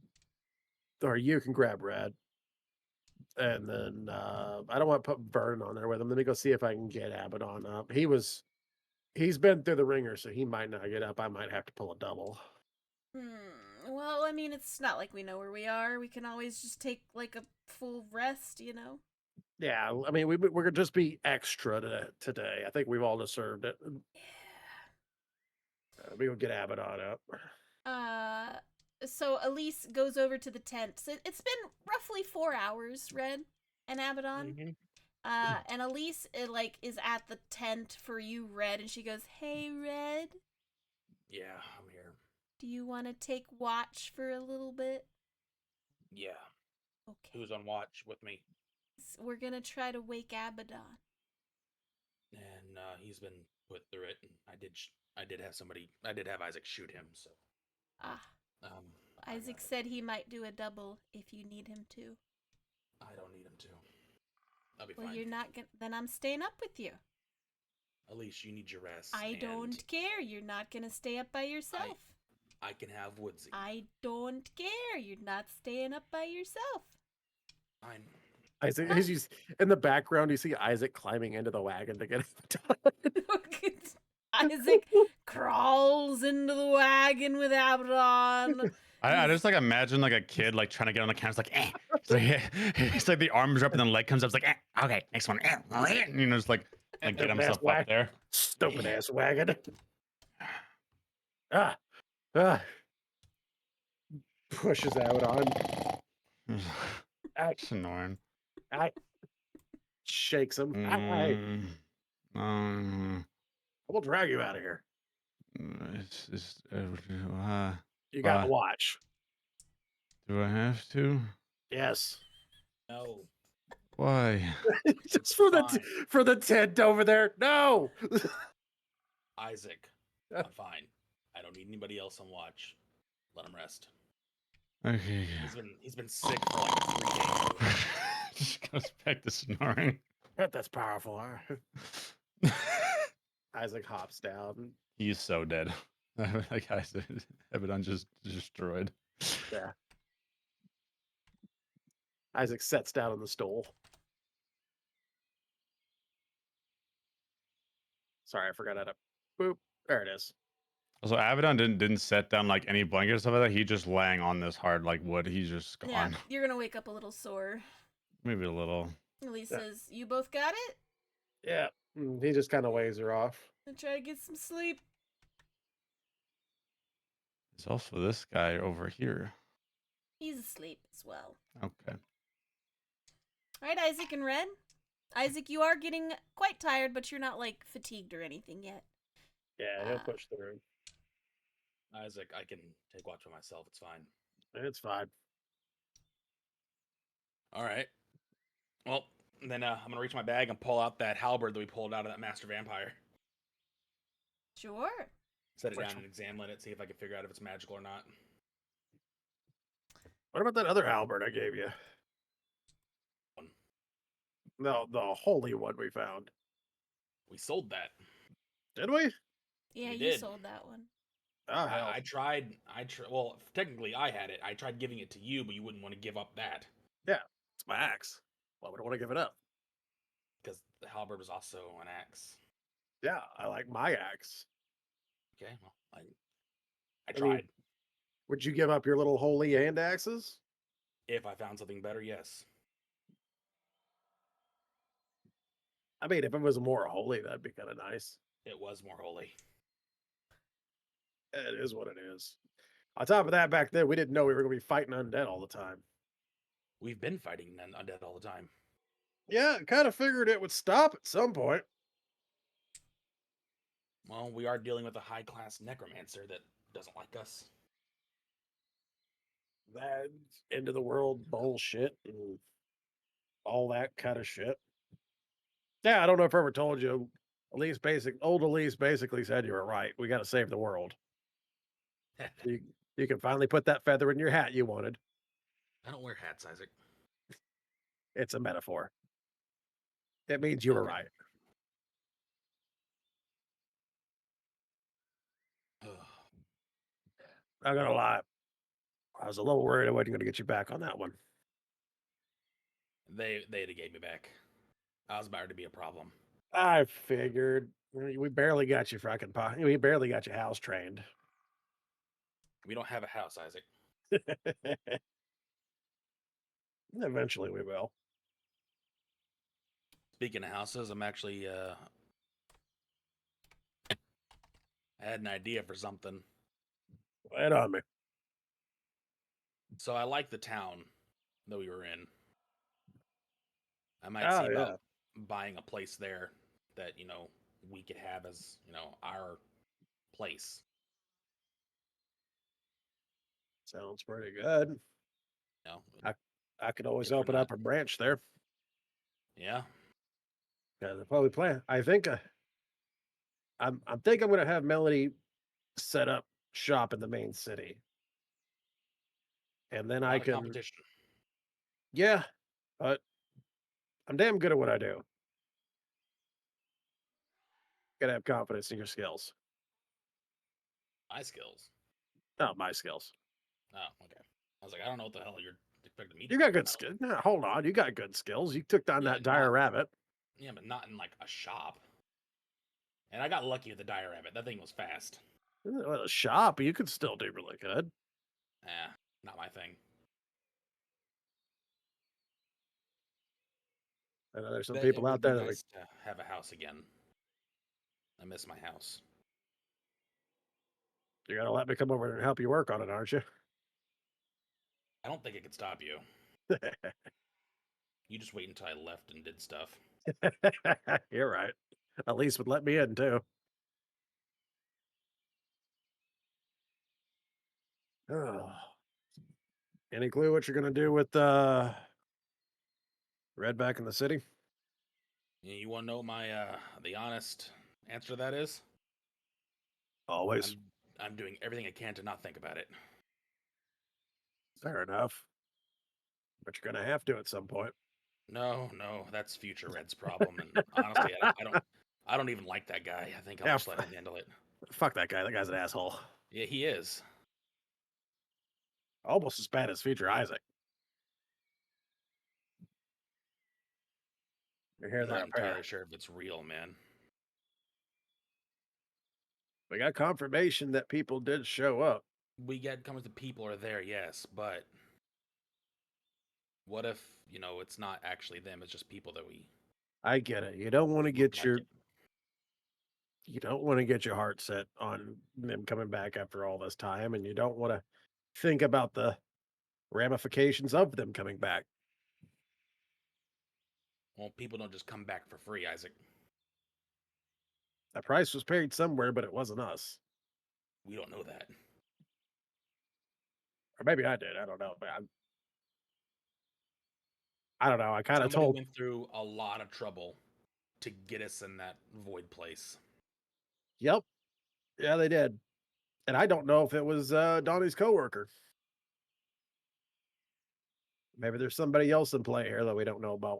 or you can grab Red, and then I don't want to put Vern on there with him. Let me go see if I can get Abaddon up. He's been through the ringer, so he might not get up. I might have to pull a double. Well, I mean, it's not like we know where we are. We can always just take, like, a full rest, you know? Yeah, I mean, we're gonna just be extra today. I think we've all deserved it. We will get Abaddon up. So Elise goes over to the tent. So it's been roughly 4 hours, Red and Abaddon. Mhm. And Elise, is at the tent for you, Red, and she goes, "Hey, Red, Yeah, I'm here. do you want to take watch for a little bit?" Yeah. Okay. Who's on watch with me? We're gonna try to wake Abaddon. And he's been put through it. And I did have Isaac shoot him. So Ah, I Isaac got it. said he might do a double if you need him to. I don't need him to. I'll be Well, fine. you're not gonna. Then I'm staying up with you. Elise, you need your rest. I and don't care. You're not gonna stay up by yourself. I can have Woodsy. I don't care. You're not staying up by yourself. Fine. Isaac, as you in the background, you see Isaac climbing into the wagon to get Abaddon. Isaac crawls into the wagon with Abaddon. I just like imagine like a kid like trying to get on the counter. It's like, eh. It's like the arms are up and then the leg comes up. It's like, eh, okay, next one. You know, just like get himself up there. Stupid ass wagon. Ah. Pushes Abaddon. It's annoying. Shakes him. I will drag you out of here. You got to watch. Do I have to? Yes. No. Why? Just for the tent over there. No. Isaac, I'm fine. I don't need anybody else on watch. Let him rest. Okay. He's been sick for like 3 days. Just goes back to snoring. That's powerful. Huh? Isaac hops down. He's so dead. Like Isaac, Abaddon just destroyed. Yeah. Isaac sets down on the stool. Sorry, I forgot how to. Boop. There it is. So Abaddon didn't set down like any blankets or stuff like that. He just laying on this hard like wood. He's just gone. Yeah, you're gonna wake up a little sore. Maybe a little. Elise says, "You both got it?" Yeah. He just kind of waves her off. And try to get some sleep. There's also this guy over here. He's asleep as well. Okay. All right, Isaac and Red. Isaac, you are getting quite tired, but you're not like fatigued or anything yet. Yeah, he'll push through. Isaac, I can take watch by myself. It's fine. It's fine. All right. Well, then I'm gonna reach my bag and pull out that halberd that we pulled out of that master vampire. Sure. Set it down and examine it, see if I can figure out if it's magical or not. What about that other halberd I gave you? No, the holy one we found. We sold that. Did we? Yeah, We you did. sold that one. Oh, hell. I tried. Well, technically, I had it. I tried giving it to you, but you wouldn't want to give up that Yeah, it's my axe. Why would I want to give it up? because the halberd was also an axe. Yeah, I like my axe. Okay, well, I I tried. mean, would you give up your little holy and axes? If I found something better, yes. I mean, if it was more holy, that'd be kind of nice. It was more holy. It is what it is. On top of that, back then, we didn't know we were going to be fighting undead all the time. We've been fighting undead all the time. Yeah, kind of figured it would stop at some point. Well, we are dealing with a high-class necromancer that doesn't like us. that end of the world bullshit and all that kind of shit. Yeah, I don't know if I ever told you. Old Elise basically said you were right. We got to save the world. You, you can finally put that feather in your hat you wanted. I don't wear hats, Isaac. It's a metaphor. It means you were Okay. right. Not gonna lie. I was a little worried I wasn't gonna get you back on that one. They'd have gave me back. I was about to be a problem. I figured we barely got you we barely got you house trained. We don't have a house, Isaac. Eventually we will. Speaking of houses, I'm actually I had an idea for something. Right on me. So I like the town that we were in. I might Oh see about yeah. buying a place there that, we could have as, our place. Sounds pretty good. You know, I could always if we're open not, up a branch there. yeah. Yeah, the probably plan. I think I'm thinking I'm gonna have Melody set up shop in the main city. And then A I lot of can competition. yeah, but I'm damn good at what I do. Gotta have confidence in your skills. My skills. Not my skills. Oh, okay. I was like, I don't know what the hell you're expecting me to You do. got good skills. No, hold on. You got good skills. You took down Yeah, that dire not rabbit. yeah, but not in like a shop. And I got lucky with the dire rabbit. That thing was fast. Well, a shop, you could still do really good. Not my thing. I know there's some But people it out would be there that nice to have a house again. I miss my house. you're gonna let me come over and help you work on it, aren't you? I don't think it could stop you. You just wait until I left and did stuff. You're right. At least would let me in too. Oh. Any clue what you're gonna do with Red back in the city? You want to know my the honest answer to that is? Always. I'm doing everything I can to not think about it. Fair enough. But you're gonna have to at some point. No, that's future Red's problem. And honestly, I don't even like that guy. I think I'll Yeah, just let him handle it. fuck that guy. That guy's an asshole. Yeah, he is. Almost as bad as future Isaac. You're here I'm there, not apparently. entirely sure if it's real, man. We got confirmation that people did show up. We get comes the people are there, yes, but what if it's not actually them? It's just people that we I get it. You don't want to look get like your it. you don't want to get your heart set on them coming back after all this time, and you don't want to think about the ramifications of them coming back. Well, people don't just come back for free, Isaac. The price was paid somewhere, but it wasn't us. We don't know that. Or maybe I did. I don't know. But I don't know. I kind of Somebody told. went through a lot of trouble to get us in that void place. Yep. Yeah, they did. And I don't know if it was Donnie's coworker. Maybe there's somebody else in play here that we don't know about.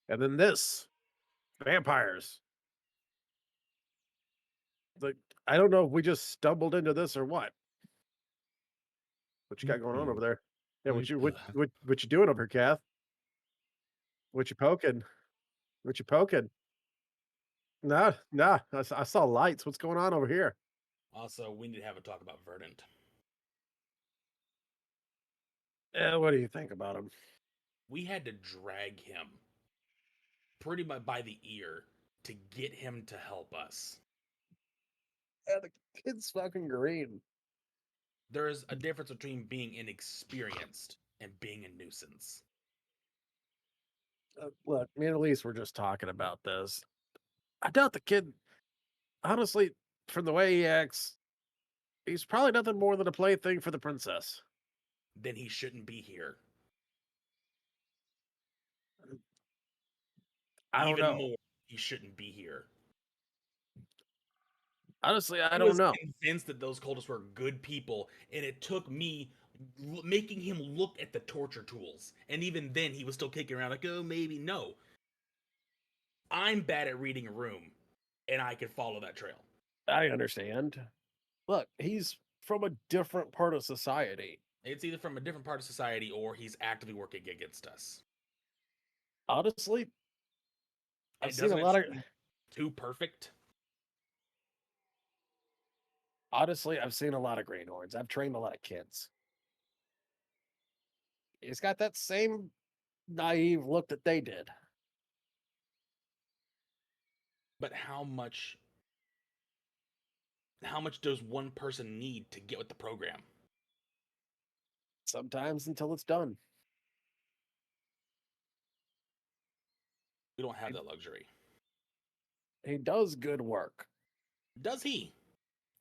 And then this vampires. Like, I don't know if we just stumbled into this or what. What you got going on over there? Yeah, what you doing over here, Kath? What you poking? What you poking? Nah, nah. I saw lights. What's going on over here? Also, we need to have a talk about Verdant. Yeah, what do you think about him? We had to drag him pretty much by the ear to get him to help us. Yeah, the kid's fucking green. There is a difference between being inexperienced and being a nuisance. Look, me and Elise were just talking about this. I doubt the kid, honestly, from the way he acts, He's probably nothing more than a plaything for the princess. Then he shouldn't be here. I don't Even know. more, he shouldn't be here. Honestly, I I don't was know. convinced that those cultists were good people, and it took me making him look at the torture tools. And even then, he was still kicking around like, oh, maybe no. I'm bad at reading a room, and I could follow that trail. I understand. Look, he's from a different part of society. It's either from a different part of society or he's actively working against us. Honestly, And I've seen a doesn't lot it of. seem too perfect? Honestly, I've seen a lot of greenhorns. I've trained a lot of kids. He's got that same naive look that they did. But how much does one person need to get with the program? Sometimes until it's done. We don't have that luxury. He does good work. Does he?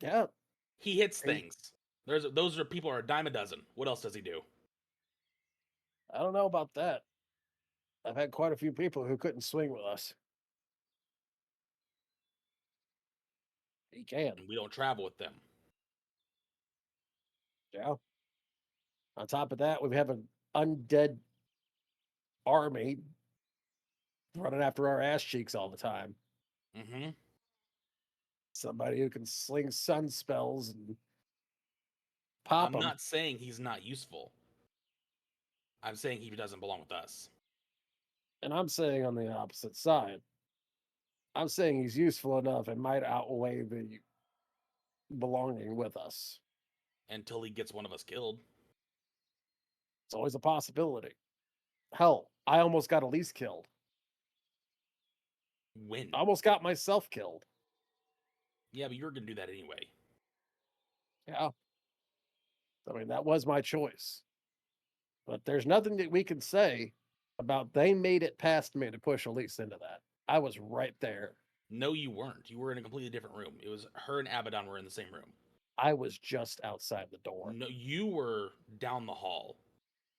Yeah. He hits He- things. Those are people are a dime a dozen. What else does he do? I don't know about that. I've had quite a few people who couldn't swing with us. He can. And we don't travel with them. Yeah. On top of that, we have an undead army running after our ass cheeks all the time. Mm-hmm. Somebody who can sling sun spells and pop I'm them. not saying he's not useful. I'm saying he doesn't belong with us. And I'm saying on the opposite side, I'm saying he's useful enough and might outweigh the belonging with us. Until he gets one of us killed. It's always a possibility. Hell, I almost got Elise killed. When? I almost got myself killed. Yeah, but you're gonna do that anyway. Yeah. I mean, that was my choice. But there's nothing that we can say about they made it past me to push Elise into that. I was right there. No, you weren't. You were in a completely different room. It was her and Abaddon were in the same room. I was just outside the door. No, you were down the hall.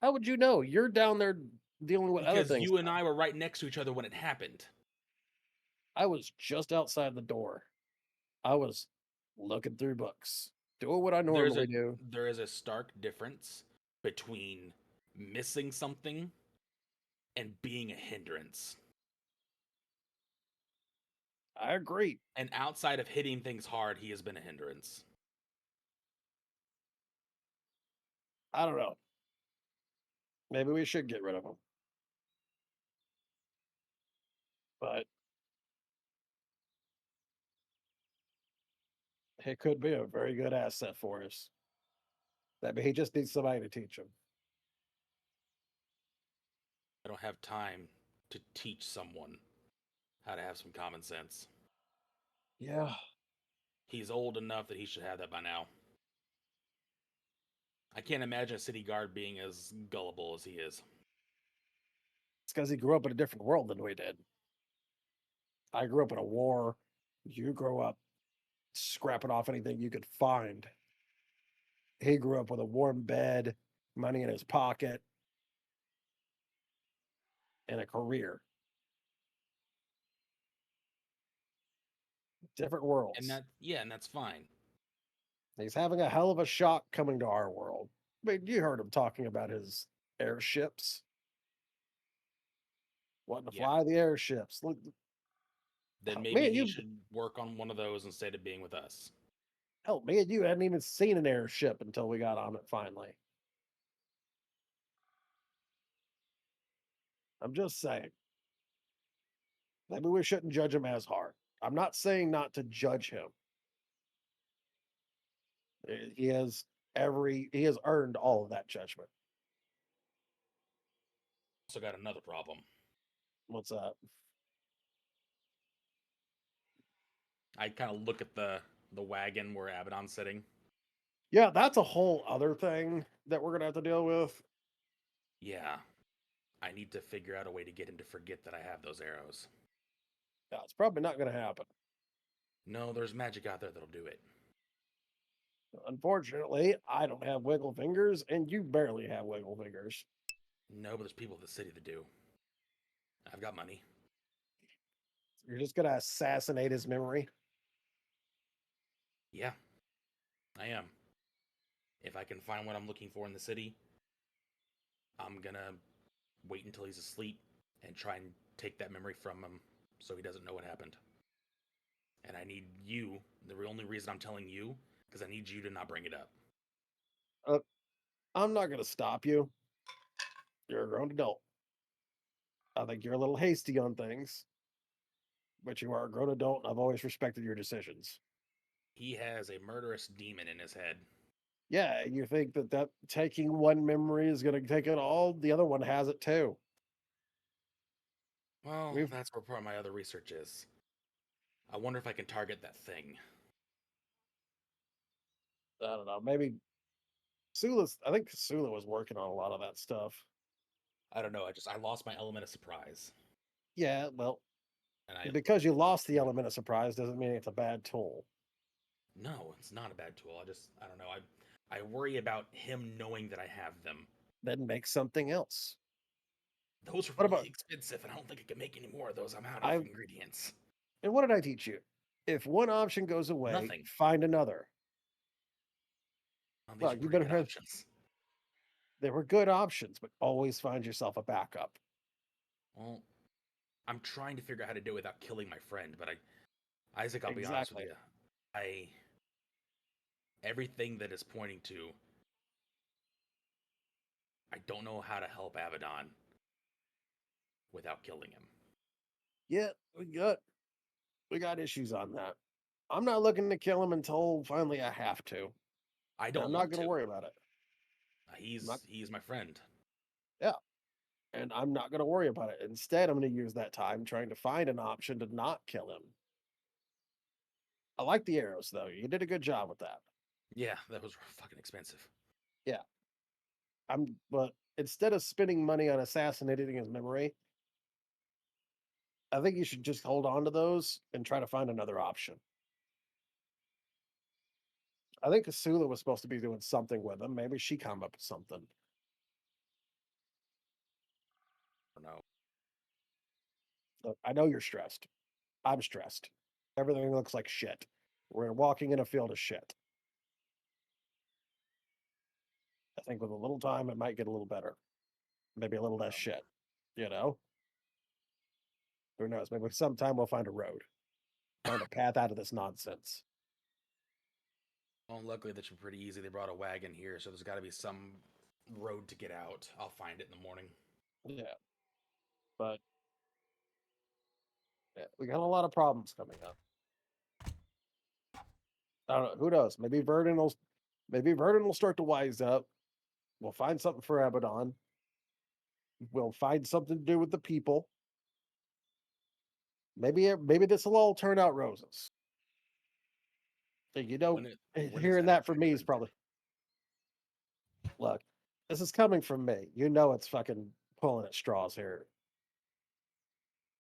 How would you know? You're down there dealing with other Because things. you and I were right next to each other when it happened. I was just outside the door. I was looking through books, doing what I normally do. There is a stark difference between missing something and being a hindrance. I agree. And outside of hitting things hard, he has been a hindrance. I don't know. Maybe we should get rid of him. But he could be a very good asset for us. Maybe he just needs somebody to teach him. I don't have time to teach someone how to have some common sense. Yeah. He's old enough that he should have that by now. I can't imagine a city guard being as gullible as he is. It's because he grew up in a different world than we did. I grew up in a war. You grew up scrapping off anything you could find. He grew up with a warm bed, money in his pocket, and a career. Different worlds. And that's fine. He's having a hell of a shock coming to our world. I mean, you heard him talking about his airships. Wanting to Yeah. fly the airships. Look, Then maybe man, he you should work on one of those instead of being with us. hell, me and you hadn't even seen an airship until we got on it finally. I'm just saying. Maybe we shouldn't judge him as hard. I'm not saying not to judge him. He has earned all of that judgment. Also got another problem. What's up? I kind of look at the wagon where Abaddon's sitting. Yeah, that's a whole other thing that we're gonna have to deal with. Yeah. I need to figure out a way to get him to forget that I have those arrows. Yeah, it's probably not gonna happen. No, there's magic out there that'll do it. Unfortunately, I don't have wiggle fingers, and you barely have wiggle fingers. No, but there's people in the city that do. I've got money. You're just gonna assassinate his memory. Yeah, I am. If I can find what I'm looking for in the city, I'm gonna wait until he's asleep and try and take that memory from him so he doesn't know what happened. And I need you, the only reason I'm telling you, because I need you to not bring it up. I'm not gonna stop you. You're a grown adult. I think you're a little hasty on things, but you are a grown adult, and I've always respected your decisions. He has a murderous demon in his head. Yeah, you think that taking one memory is gonna take it all? The other one has it too. Well, We've that's where part of my other research is. I wonder if I can target that thing. I don't know, maybe Sula's. I think Sula was working on a lot of that stuff. I don't know. I lost my element of surprise, Yeah, well, and I because you lost the element of surprise doesn't mean it's a bad tool. no, it's not a bad tool. I don't know. I worry about him knowing that I have them. Then make something else. Those are What really about expensive, and I don't think I can make any more of those. I'm out of I? ingredients. And what did I teach you? If one option goes away, Nothing. find another. These Well, are you pretty better good have. options. There were good options, but always find yourself a backup. Well, I'm trying to figure out how to do it without killing my friend, but Isaac, I'll be honest with Exactly. you. I everything that is pointing to, I don't know how to help Abaddon without killing him. Yeah, we got issues on that. I'm not looking to kill him until finally I have to. I And I'm don't not want going to to. worry about it. I'm not, He's my friend. yeah, and I'm not going to worry about it. Instead, I'm going to use that time trying to find an option to not kill him. I like the arrows, though. You did a good job with that. Yeah, that was fucking expensive. Yeah, but instead of spending money on assassinating his memory, I think you should just hold on to those and try to find another option. I think Kasula was supposed to be doing something with them. Maybe she come up with something. I don't know. Look, I know you're stressed. I'm stressed. Everything looks like shit. We're walking in a field of shit. I think with a little time, it might get a little better. Maybe a little less shit. You know? Who knows? Maybe sometime we'll find a road, find a path out of this nonsense. Well, luckily that should be pretty easy. They brought a wagon here, so there's got to be some road to get out. I'll find it in the morning. Yeah. But yeah, we got a lot of problems coming up. I don't know. Who knows? Maybe Verdon will start to wise up. We'll find something for Abaddon. We'll find something to do with the people. Maybe this will all turn out roses. So, When is hearing that that from actually me is going to? probably look. This is coming from me. You know it's fucking pulling at straws here.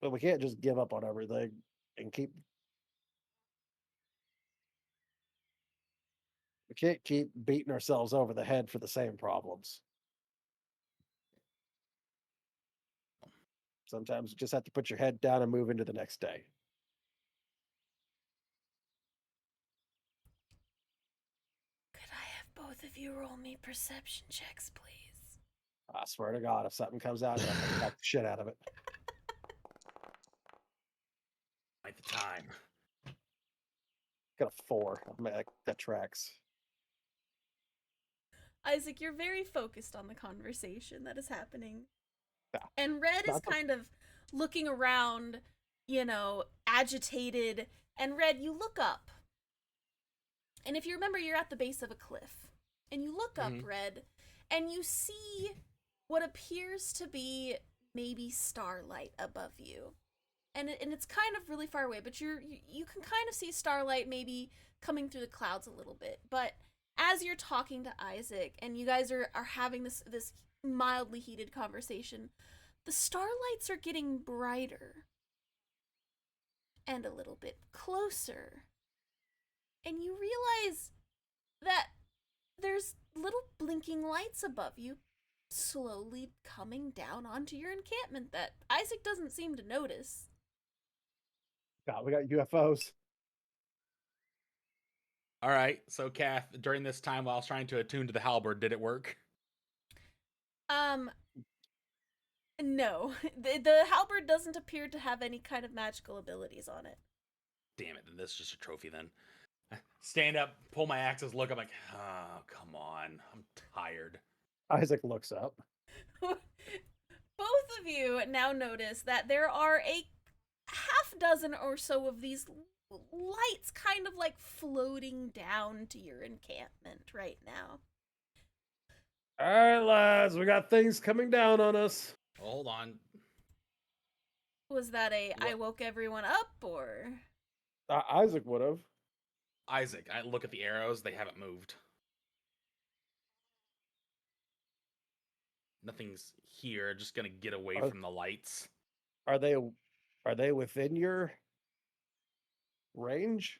But we can't just give up on everything and keep. We can't keep beating ourselves over the head for the same problems. Sometimes you just have to put your head down and move into the next day. Could I have both of you roll me perception checks, please? I swear to God, if something comes out, I'm gonna attack the shit out of it. At the time. Got a 4. I'm like, that tracks. Isaac, you're very focused on the conversation that is happening. Yeah. And Red is Not the- kind of looking around, agitated. And Red, you look up. And if you remember, you're at the base of a cliff. And you look up, Red, and you see what appears to be maybe starlight above you. And it's kind of really far away, but you can kind of see starlight maybe coming through the clouds a little bit. But as you're talking to Isaac and you guys are having this mildly heated conversation, the starlights are getting brighter and a little bit closer. And you realize that there's little blinking lights above you, slowly coming down onto your encampment that Isaac doesn't seem to notice. God, we got UFOs. All right, so Kath, during this time while I was trying to attune to the halberd, did it work? No. The halberd doesn't appear to have any kind of magical abilities on it. Damn it, then this is just a trophy then. Stand up, pull my axes, look, I'm like, oh, come on. I'm tired. Isaac looks up. Both of you now notice that there are a half dozen or so of these lights kind of like floating down to your encampment right now. All right, lads, we got things coming down on us. Hold on. Was that a I What? woke everyone up, or? Isaac would have. Isaac, I look at the arrows, they haven't moved. Nothing's here, just gonna get away from the lights. Are they within your range?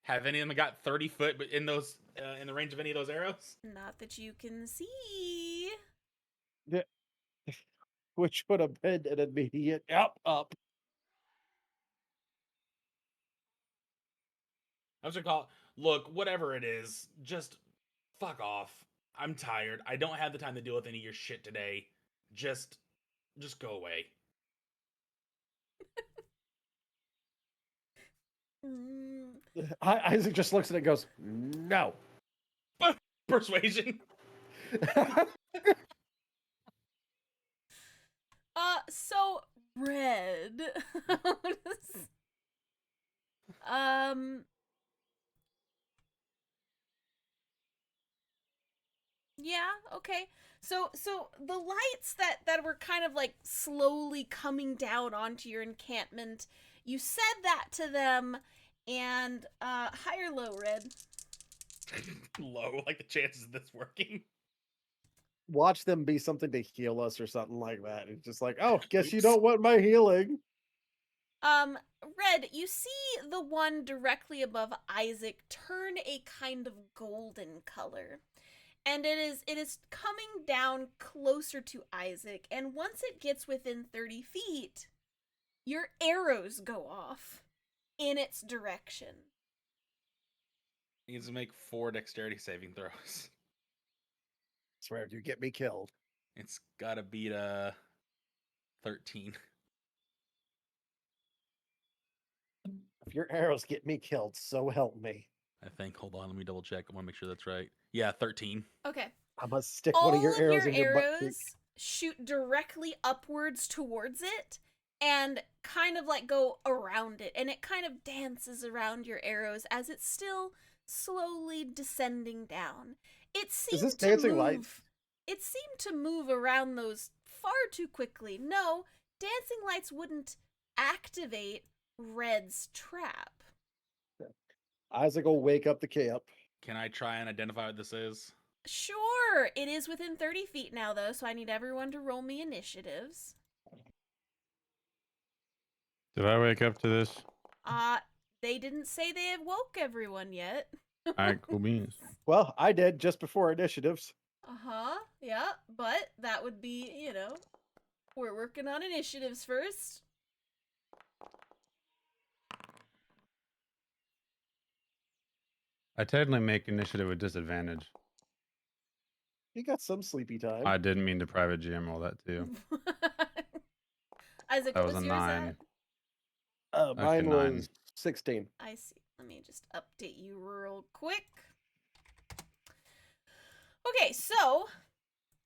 Have any of them got 30 foot in those in the range of any of those arrows? Not that you can see. Which would have been an immediate up. I was gonna call look, whatever it is, just fuck off. I'm tired. I don't have the time to deal with any of your shit today. Just go away. Mm, Isaac just looks at it and goes, no. Persuasion. so red. Yeah, okay. So the lights that were kind of like slowly coming down onto your encampment, you said that to them, and high or low, Red? Low, like the chances of this working. Watch them be something to heal us or something like that. It's just like, oh, guess you Oops. don't want my healing. Red, you see the one directly above Isaac turn a kind of golden color. And it is coming down closer to Isaac, and once it gets within 30 feet, your arrows go off in its direction. He needs to make 4 dexterity saving throws. I swear, if you get me killed. It's gotta beat 13. If your arrows get me killed, so help me. I think. Hold on, let me double check. I want to make sure that's right. Yeah, 13. Okay. I must stick All one of your arrows in your butt cheek. arrows shoot directly upwards towards it and kind of like go around it, and it kind of dances around your arrows as it's still slowly descending down. It seemed this to dancing move. light? It seemed to move around those far too quickly. No, dancing lights wouldn't activate Red's trap. Isaac will wake up the camp. Can I try and identify what this is? Sure, it is within 30 feet now, though, so I need everyone to roll me initiatives. Did I wake up to this? They didn't say they had woke everyone yet. All right, cool beans. Well, I did just before initiatives. Uh-huh, yeah, but that would be, we're working on initiatives first. I technically make initiative with disadvantage. You got some sleepy time. I didn't mean to private GM roll that too. Isaac, That what was was a yours 9. at? Mine nine. was 16. I see. Let me just update you real quick. Okay, so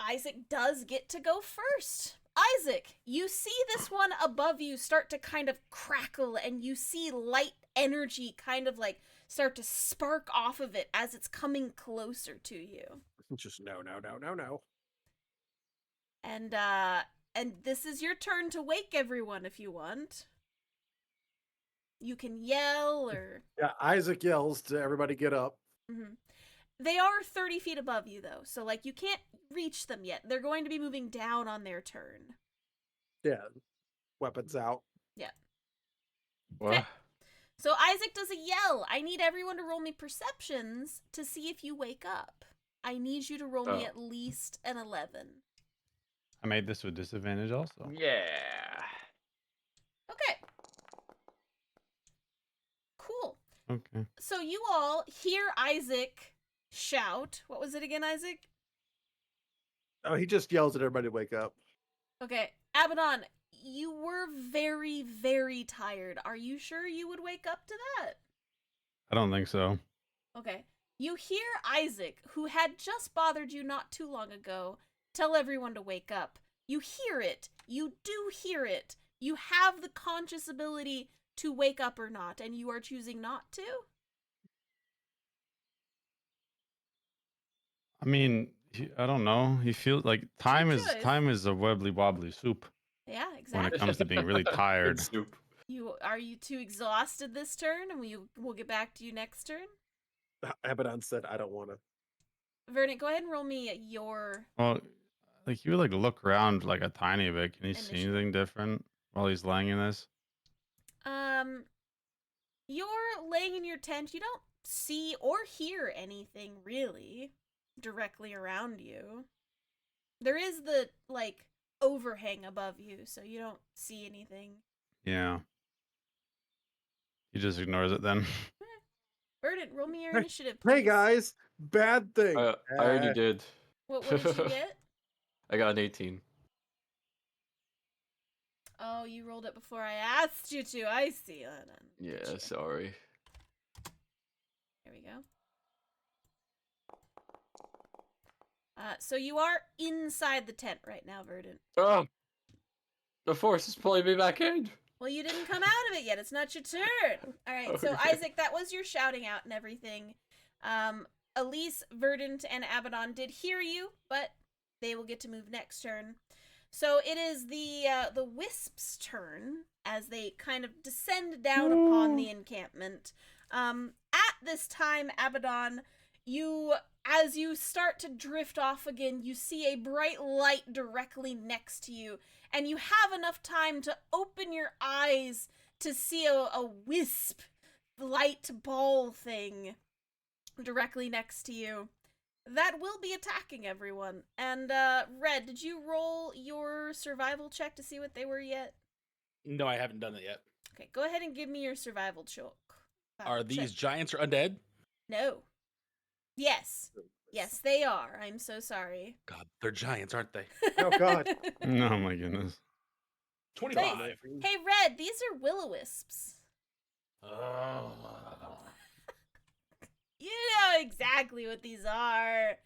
Isaac does get to go first. Isaac, you see this one above you start to kind of crackle, and you see light energy kind of like start to spark off of it as it's coming closer to you. Just no. And this is your turn to wake everyone if you want. You can yell or... Yeah, Isaac yells to everybody get up. Mm-hmm. They are 30 feet above you, though, so, like, you can't reach them yet. They're going to be moving down on their turn. Yeah, weapons out. Yeah. What? So Isaac does a yell. I need everyone to roll me perceptions to see if you wake up. I need you to roll me Oh. at least an 11. I made this with disadvantage also. Yeah. Okay. Cool. Okay. So you all hear Isaac shout. What was it again, Isaac? Oh, he just yells at everybody to wake up. Okay. Abaddon, you were very, very tired. Are you sure you would wake up to that? I don't think so. Okay. You hear Isaac, who had just bothered you not too long ago, tell everyone to wake up. You hear it. You do hear it. You have the conscious ability to wake up or not, and you are choosing not to? I mean, I don't know. He feels like time is choice. time is a wibbly wobbly soup Yeah, when exactly. it comes to being really tired. Good soup. Are you too exhausted this turn, and we'll get back to you next turn? Abaddon said, I don't want to. Vernon, go ahead and roll me your Well, like you would like look around like a tiny bit. Can you see Initiative. anything different while he's laying in this? You're laying in your tent. You don't see or hear anything really directly around you. There is the like overhang above you, so you don't see anything. Yeah. He just ignores it then. Vernon, roll me your Hey- initiative, please. Hey guys, bad thing. I already did. What did you get? I got an 18. Oh, you rolled it before I asked you to. I see. Yeah, Gotcha. sorry. There we go. So you are inside the tent right now, Verdant. Oh! The force is pulling me back in. Well, you didn't come out of it yet. It's not your turn. All right. So Okay. Isaac, that was your shouting out and everything. Elise, Verdant, and Abaddon did hear you, but they will get to move next turn. So it is the Wisp's turn as they kind of descend down upon the encampment. At this time, Abaddon, as you start to drift off again, you see a bright light directly next to you, and you have enough time to open your eyes to see a wisp light ball thing directly next to you. That will be attacking everyone. And, Red, did you roll your survival check to see what they were yet? No, I haven't done it yet. Okay, go ahead and give me your survival check. Are these giants or undead? No. Yes. Yes, they are. I'm so sorry. God, they're giants, aren't they? Oh God. Oh my goodness. 25. Hey, Red, these are will-o-wisps. Oh. You know exactly what these are.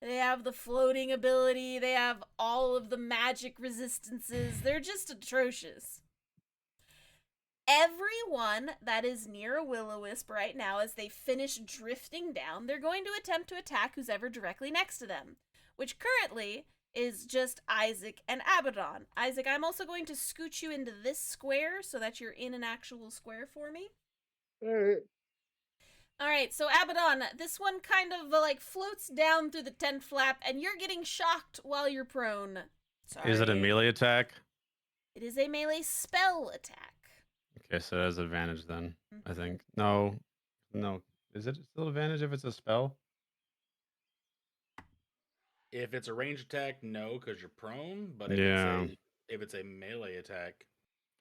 They have the floating ability. They have all of the magic resistances. They're just atrocious. Everyone that is near a will-o-wisp right now, as they finish drifting down, they're going to attempt to attack who's ever directly next to them, which currently is just Isaac and Abaddon. Isaac, I'm also going to scoot you into this square so that you're in an actual square for me. All right. Alright, so Abaddon, this one kind of like floats down through the tent flap, and you're getting shocked while you're prone. Sorry. Is it a melee attack? It is a melee spell attack. Okay, so it has advantage then. I think. No. Is it still advantage if it's a spell? If it's a range attack, no, because you're prone. But Yeah. if it's a melee attack,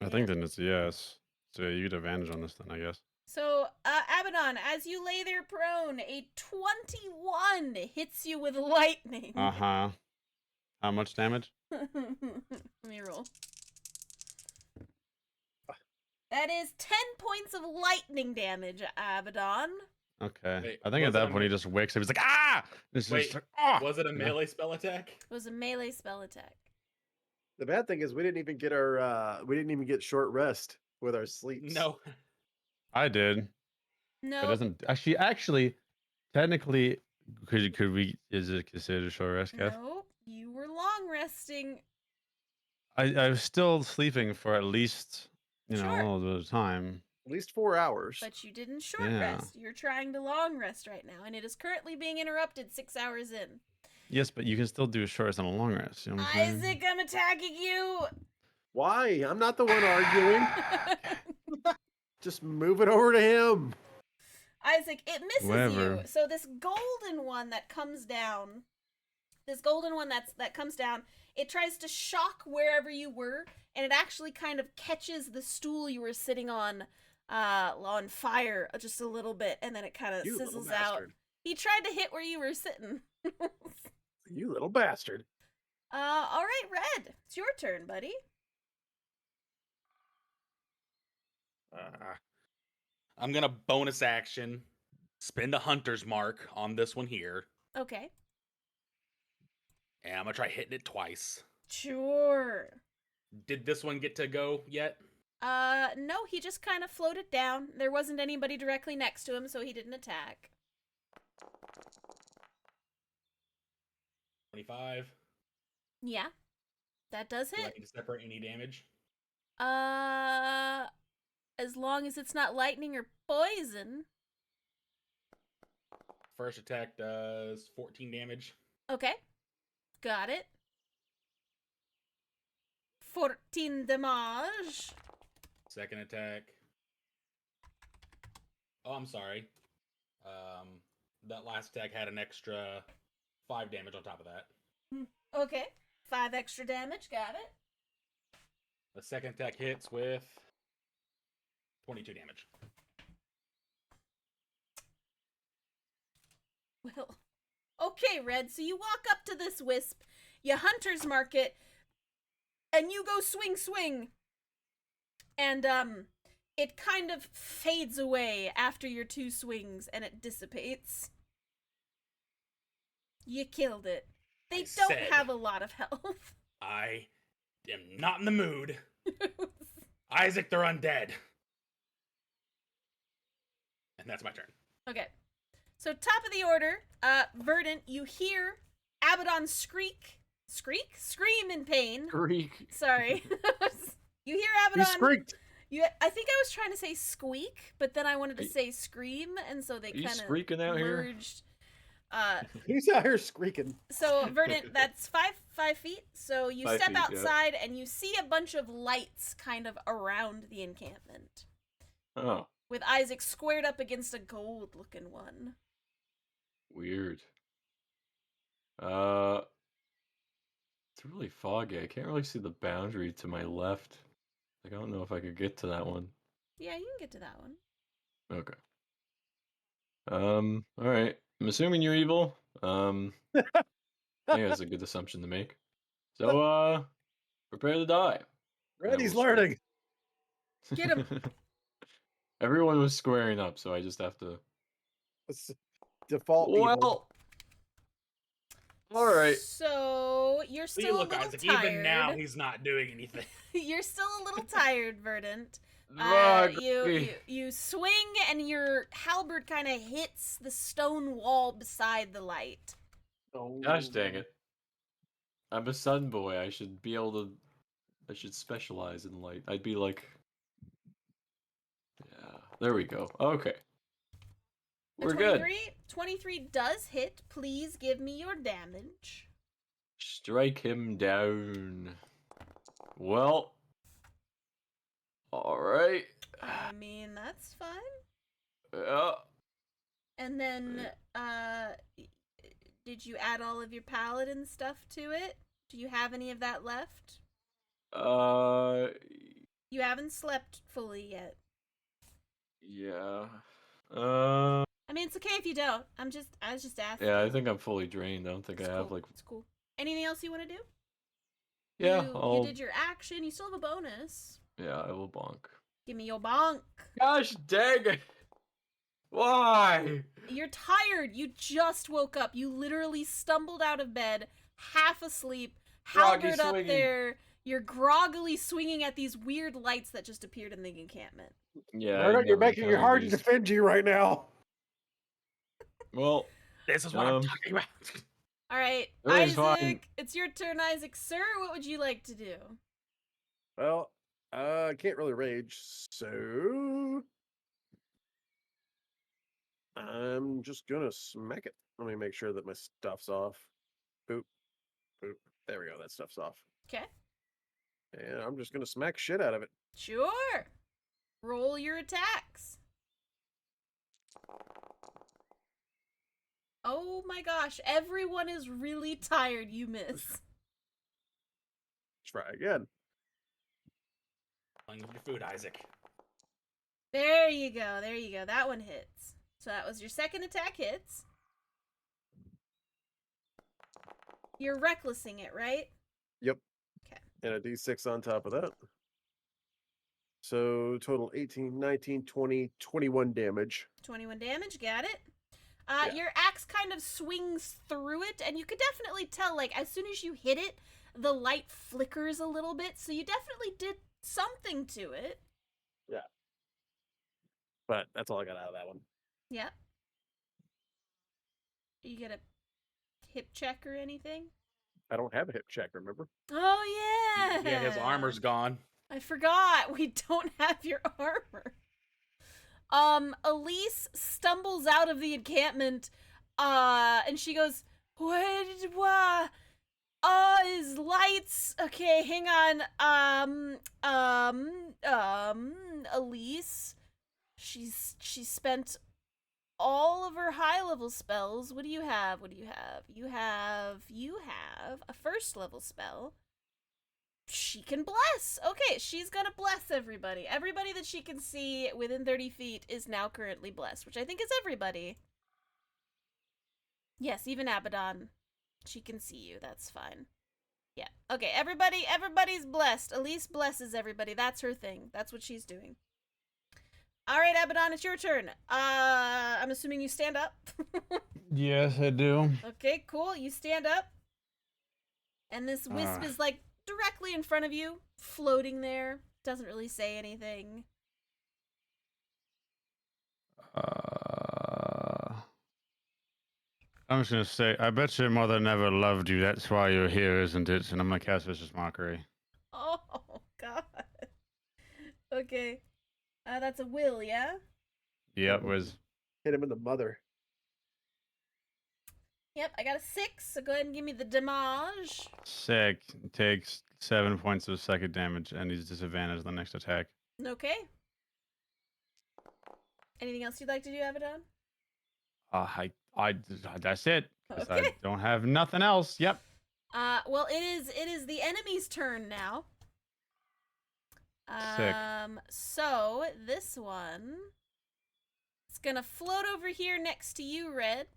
I think then it's yes. So you get advantage on this then, I guess. So, Abaddon, as you lay there prone, a 21 hits you with lightning. Uh-huh. How much damage? Let me roll. That is 10 points of lightning damage, Abaddon. Okay. Wait, I think at was it that a point he just wicks up. He's like, ah! It's Wait, just like, ah! was it a Yeah. melee spell attack? It was a melee spell attack. The bad thing is we didn't even get short rest with our sleeps. No. I did. No. But doesn't actually technically could we is it considered a short rest, Kath? Nope. You were long resting. I was still sleeping for at least a Sure. little bit of time. At least 4 hours. But you didn't short Yeah. rest. You're trying to long rest right now, and it is currently being interrupted 6 hours in. Yes, but you can still do a short rest and a long rest. You know what I'm saying? Isaac, I'm attacking you! Why? I'm not the one arguing. Just move it over to him. Isaac, it misses Whatever. you. So this golden one that comes down, that comes down, it tries to shock wherever you were, and it actually kind of catches the stool you were sitting on fire just a little bit, and then it kind of You little sizzles out. bastard. He tried to hit where you were sitting. You little bastard. All right, Red, it's your turn, buddy. I'm gonna bonus action, spend a hunter's mark on this one here, Okay. and I'm gonna try hitting it twice. Sure. Did this one get to go yet? No, he just kind of floated down. There wasn't anybody directly next to him, so he didn't attack. 25. Yeah, that does Do I hit. need to separate any damage? As long as it's not lightning or poison. First attack does 14 damage. Okay, got it. 14 damage. Second attack. Oh, I'm sorry. That last attack had an extra 5 damage on top of that. Okay, 5 extra damage, got it. The second attack hits with 22 damage. Well, okay, Red, so you walk up to this wisp, you hunter's mark it, and you go swing, swing. And, it kind of fades away after your 2 swings, and it dissipates. You killed it. They I don't said- have a lot of health. I am not in the mood. Isaac, they're undead. And that's my turn. Okay. So top of the order, Verdant, you hear Abaddon scream in pain. Greek. Sorry. You hear He Abaddon. squeaked. I think I was trying to say squeak, but then I wanted to say scream, and so they Are you kind of squeaking out here? merged. He's out here squeaking. So Verdant, that's 5 feet. So you 5 step feet, yeah. outside and you see a bunch of lights kind of around the encampment, Oh, with Isaac squared up against a gold-looking one. weird. It's really foggy. I can't really see the boundary to my left. Like, I don't know if I could get to that one. Yeah, you can get to that one. Okay. All right. I'm assuming you're evil. I think that's a good assumption to make. So, prepare to die. Reddy's we'll see. learning. Get him. Everyone was squaring up, so I just have to. It's default evil. Well, all right. So you're See, still a look, little Isaac, tired. even now he's not doing anything. You're still a little tired, Verdant. Ah, You Greek. you swing and your halberd kind of hits the stone wall beside the light. Oh. Gosh dang it. I'm a sun boy. I should be able to. I should specialize in light. I'd be like. Yeah, there we go. Okay. A We're good. 23 does hit. Please give me your damage. Strike him down. Well. Alright. I mean, that's fine. Yeah. And then, did you add all of your paladin stuff to it? Do you have any of that left? You haven't slept fully yet. Yeah. I mean, it's okay if you don't. I was just asking. Yeah, I think I'm fully drained. I don't think It's I have, cool. like. It's cool. Anything else you want to do? Yeah, You did your action. You still have a bonus. Yeah, I will bonk. Give me your bonk. Gosh dang it! Why? You're tired. You just woke up. You literally stumbled out of bed, half asleep, Groggy halberd up swinging. there. You're groggily swinging at these weird lights that just appeared in the encampment. Yeah. Bernard, you're never making it hard to encountered defend you right now. these. Well, This is what I'm Um, talking about. All right, Everything's Isaac, fine. it's your turn, Isaac. Sir, what would you like to do? Well, I can't really rage, so I'm just gonna smack it. Let me make sure that my stuff's off. Boop, boop. There we go. That stuff's off. Okay, And I'm just gonna smack shit out of it. sure. Roll your attacks. Oh my gosh, everyone is really tired. You miss. Try again. Playing with your food, Isaac. There you go. There you go. That one hits. So that was your second attack hits. You're recklessing it, right? Yep. Okay. And a d6 on top of that. So total 18, 19, 20, 21 damage. 21 damage. Got it. Yeah. Your axe kind of swings through it, and you could definitely tell, like, as soon as you hit it, the light flickers a little bit, so you definitely did something to it. Yeah. But that's all I got out of that one. Yeah. You get a hip check or anything? I don't have a hip check, remember? Oh, yeah! Yeah, his armor's gone. I forgot. We don't have your armor. Elise stumbles out of the encampment, and she goes, what, his lights, okay, hang on, Elise, she spent all of her high-level spells. What do you have? You have a first-level spell. She can bless. Okay, she's gonna bless everybody. Everybody that she can see within 30 feet is now currently blessed, which I think is everybody. Yes, even Abaddon. She can see you. That's fine. Yeah. Okay, everybody's blessed. Elise blesses everybody. That's her thing. That's what she's doing. All right, Abaddon, it's your turn. I'm assuming you stand up. Yes, I do. Okay, cool. You stand up. And this wisp is like directly in front of you, floating there. Doesn't really say anything. I'm just gonna say, I bet your mother never loved you. That's why you're here, isn't it? And I'm gonna cast Vicious Mockery. Oh, God. Okay. That's a will, yeah? Yeah, it was. Hit him in the mother. Yep, I got a 6, so go ahead and give me the damage. Sick. Takes 7 points of psychic damage, and he's disadvantaged on the next attack. Okay. Anything else you'd like to do, Abaddon? That's it. 'Cause Okay. I don't have nothing else. Yep. Well, it is the enemy's turn now. Sick. So this one is gonna float over here next to you, Red.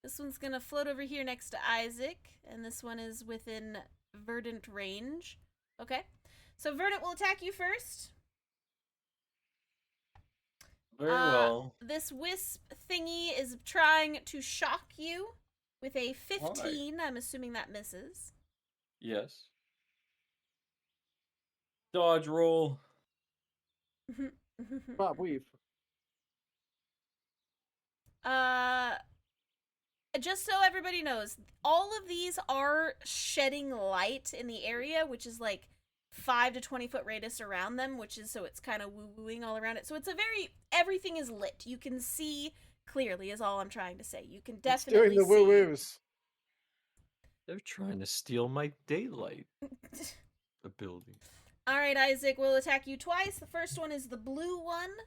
This one's gonna float over here next to Isaac, and this one is within Verdant range. Okay. So Verdant will attack you first. Very well. This wisp thingy is trying to shock you with a 15. I'm assuming that misses. Yes. Dodge roll. Bob Weave. Just so everybody knows, all of these are shedding light in the area, which is like 5 to 20 foot radius around them, which is so it's kind of woo-wooing all around it. So it's everything is lit. You can see clearly is all I'm trying to say. You can definitely It's doing the see. woo-woos. They're trying to steal my daylight ability. All right, Isaac will attack you twice. The first one is the blue one.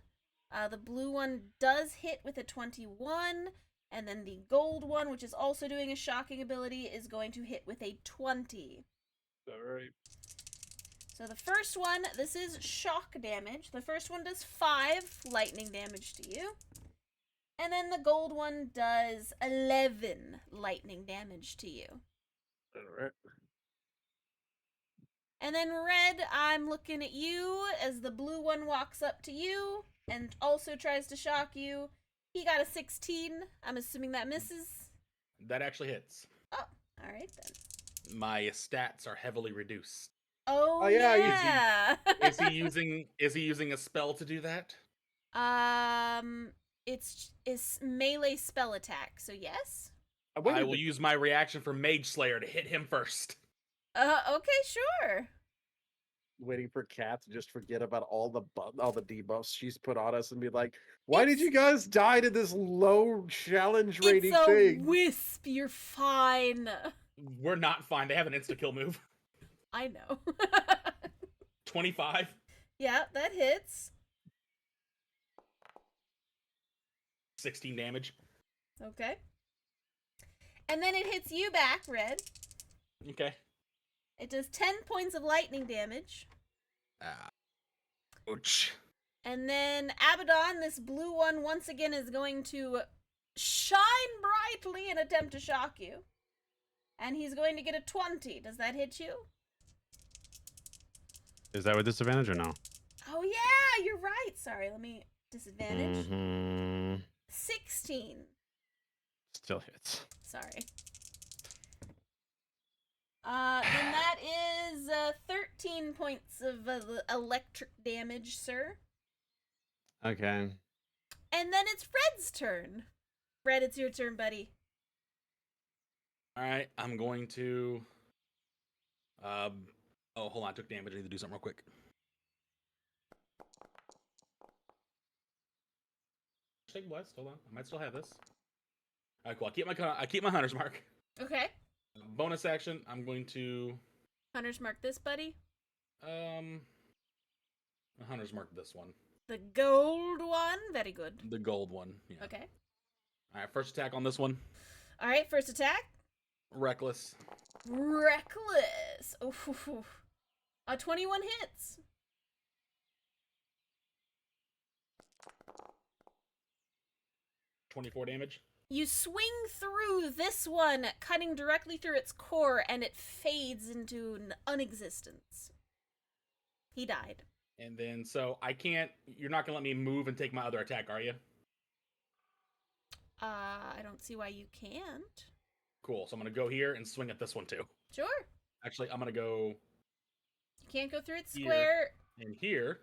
The blue one does hit with a 21. And then the gold one, which is also doing a shocking ability, is going to hit with a 20. Alright. So the first one, this is shock damage. The first one does 5 lightning damage to you. And then the gold one does 11 lightning damage to you. Alright. And then Red, I'm looking at you as the blue one walks up to you and also tries to shock you. He got a 16. I'm assuming that misses. That actually hits. Oh, all right then. My stats are heavily reduced. Oh, yeah, yeah. Is he using a spell to do that? It's melee spell attack. So yes. I will use my reaction for Mage Slayer to hit him first. Okay, sure. Waiting for Kat to just forget about all the debuffs she's put on us and be like, "Why did you guys die to this low challenge rating It's a thing?" wisp. You're fine. We're not fine. They have an insta kill move. I know. 25. Yeah, that hits. 16 damage. Okay. And then it hits you back, Red. Okay. It does 10 points of lightning damage. Ouch. And then Abaddon, this blue one, once again is going to shine brightly and attempt to shock you. And he's going to get a 20. Does that hit you? Is that with disadvantage or no? Oh, yeah, you're right. Sorry, let me... Disadvantage. Mm-hmm. 16. Still hits. Sorry. Then that is 13 points of electric damage, sir. Okay. And then it's Fred's turn. Fred, it's your turn, buddy. All right, I'm going to. Oh, hold on. I took damage. I need to do something real quick. Take blessed. Hold on. I might still have this. All right, cool. I keep my hunter's mark. Okay. Bonus action. I'm going to Hunter's mark this, buddy. hunter's mark this one. The gold one. Very good. The gold one. Yeah. Okay. All right. First attack on this one. All right, first attack. Reckless. Reckless. Ooh. 21 hits. $24 damage. You swing through this one, cutting directly through its core, and it fades into unexistence. He died. And then, so I can't. You're not gonna let me move and take my other attack, are you? I don't see why you can't. Cool. So I'm gonna go here and swing at this one too. Sure. Actually, I'm gonna go You can't go through its Here. square. in here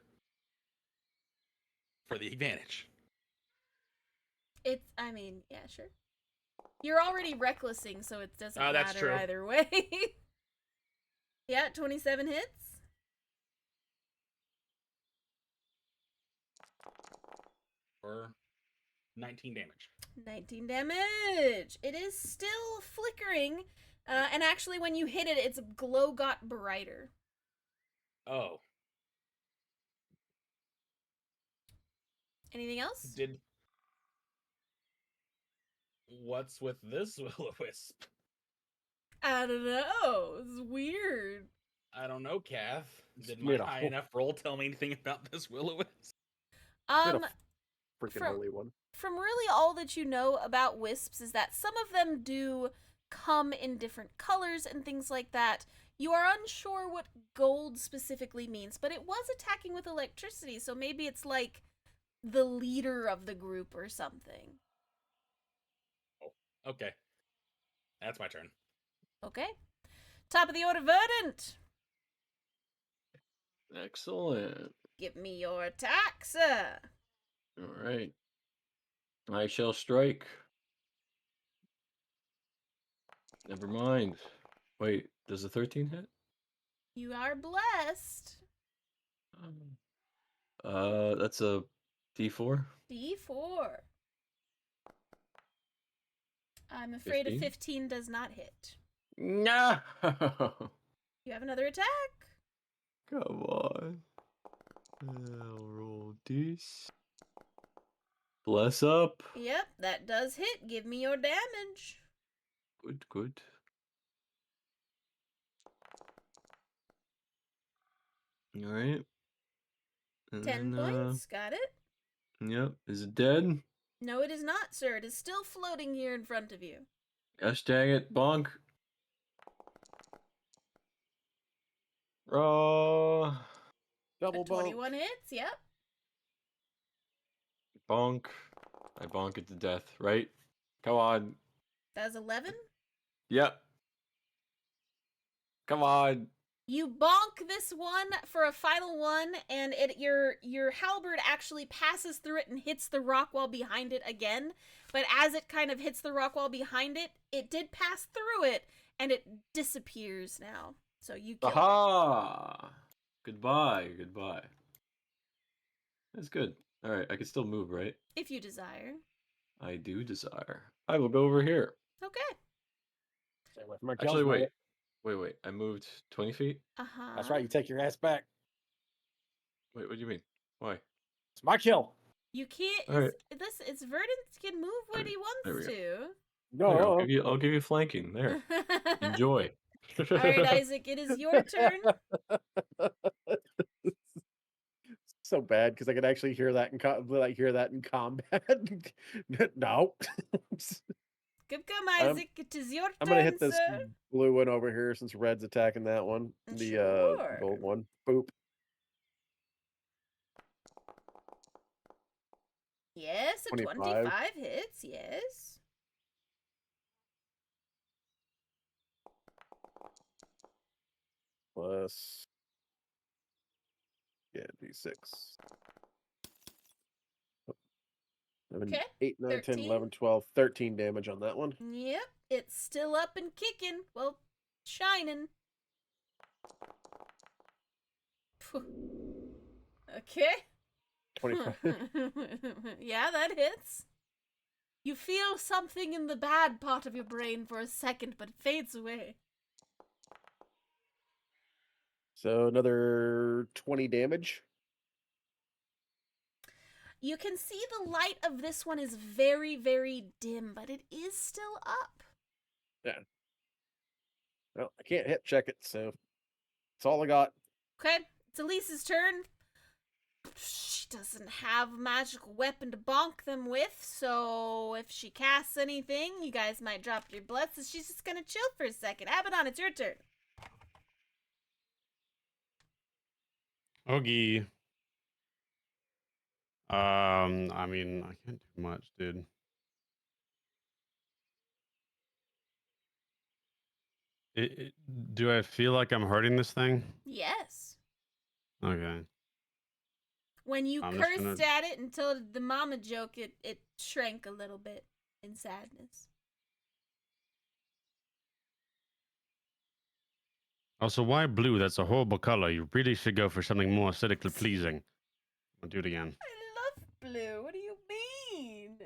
for the advantage. I mean, yeah, sure. You're already recklessing, so it doesn't That's matter true. either way. Yeah, 27 hits. For 19 damage. 19 damage. It is still flickering. And actually, when you hit it, its glow got brighter. Oh, Anything else? did. What's with this will-o-wisp? I don't know. It's weird. I don't know, Kath. Did made my a high whole- enough roll tell me anything about this will-o-wisp? Freaking from- holy one. From really all that you know about wisps is that some of them do come in different colors and things like that. You are unsure what gold specifically means, but it was attacking with electricity, so maybe it's like the leader of the group or something. Okay. That's my turn. Okay. Top of the order, Verdant. Excellent. Give me your attack, sir. All right. I shall strike. Never mind. Wait, does a 13 hit? You are blessed. That's a D4. D4. I'm afraid a 15? 15 does not hit. No. You have another attack. Come on. I'll roll this. Bless up. Yep, that does hit. Give me your damage. Good, good. All right. And 10 then, points. Got it. Yep. Is it dead? No, it is not, sir. It is still floating here in front of you. Gosh dang it. Bonk. Raw. Double A bump. 21 hits. Yep. Bonk. I bonk it to death, right? Come on. That was 11. Yep. Come on. You bonk this one for a final one, and your halberd actually passes through it and hits the rock wall behind it again. But as it kind of hits the rock wall behind it, it did pass through it, and it disappears now. So you kill it. Aha! Goodbye, goodbye. That's good. All right, I can still move, right? If you desire. I do desire. I will go over here. Okay. Stay away from my Actually, kills, wait. I moved 20 feet. Uh-huh. That's right. You take your ass back. Wait, what do you mean? Why? It's my kill. You can't. All right. It's Verdant can move when he There we wants to. There, No. I'll give you flanking. There. Enjoy. All right, Isaac, it is your turn. So bad because I could actually hear that in combat. No. Come, Isaac. It is your turn, I'm gonna hit this sir. blue one over here since red's attacking that one. The Sure. gold one. Boop. Yes, a 25 hits. Yes. Plus. Yeah, D6. 7, Okay, 8, 9, 10, 13. 11, 12, 13 damage on that one. Yep, it's still up and kicking. Well, shining. Phew. Okay. 25. Yeah, that hits. You feel something in the bad part of your brain for a second, but it fades away. So another 20 damage. You can see the light of this one is very, very dim, but it is still up. Yeah. Well, I can't hit check it, so that's all I got. Okay, it's Elise's turn. She doesn't have a magical weapon to bonk them with, so if she casts anything, you guys might drop your blood, so she's just gonna chill for a second. Abaddon, it's your turn. Ogie. I mean, I can't do much, dude. Do I feel like I'm hurting this thing? Yes. Okay. When you I'm just cursed gonna- at it until the mama joke, it shrank a little bit in sadness. Also, why blue? That's a horrible color. You really should go for something more aesthetically pleasing. I'll do it again. I love blue. What do you mean?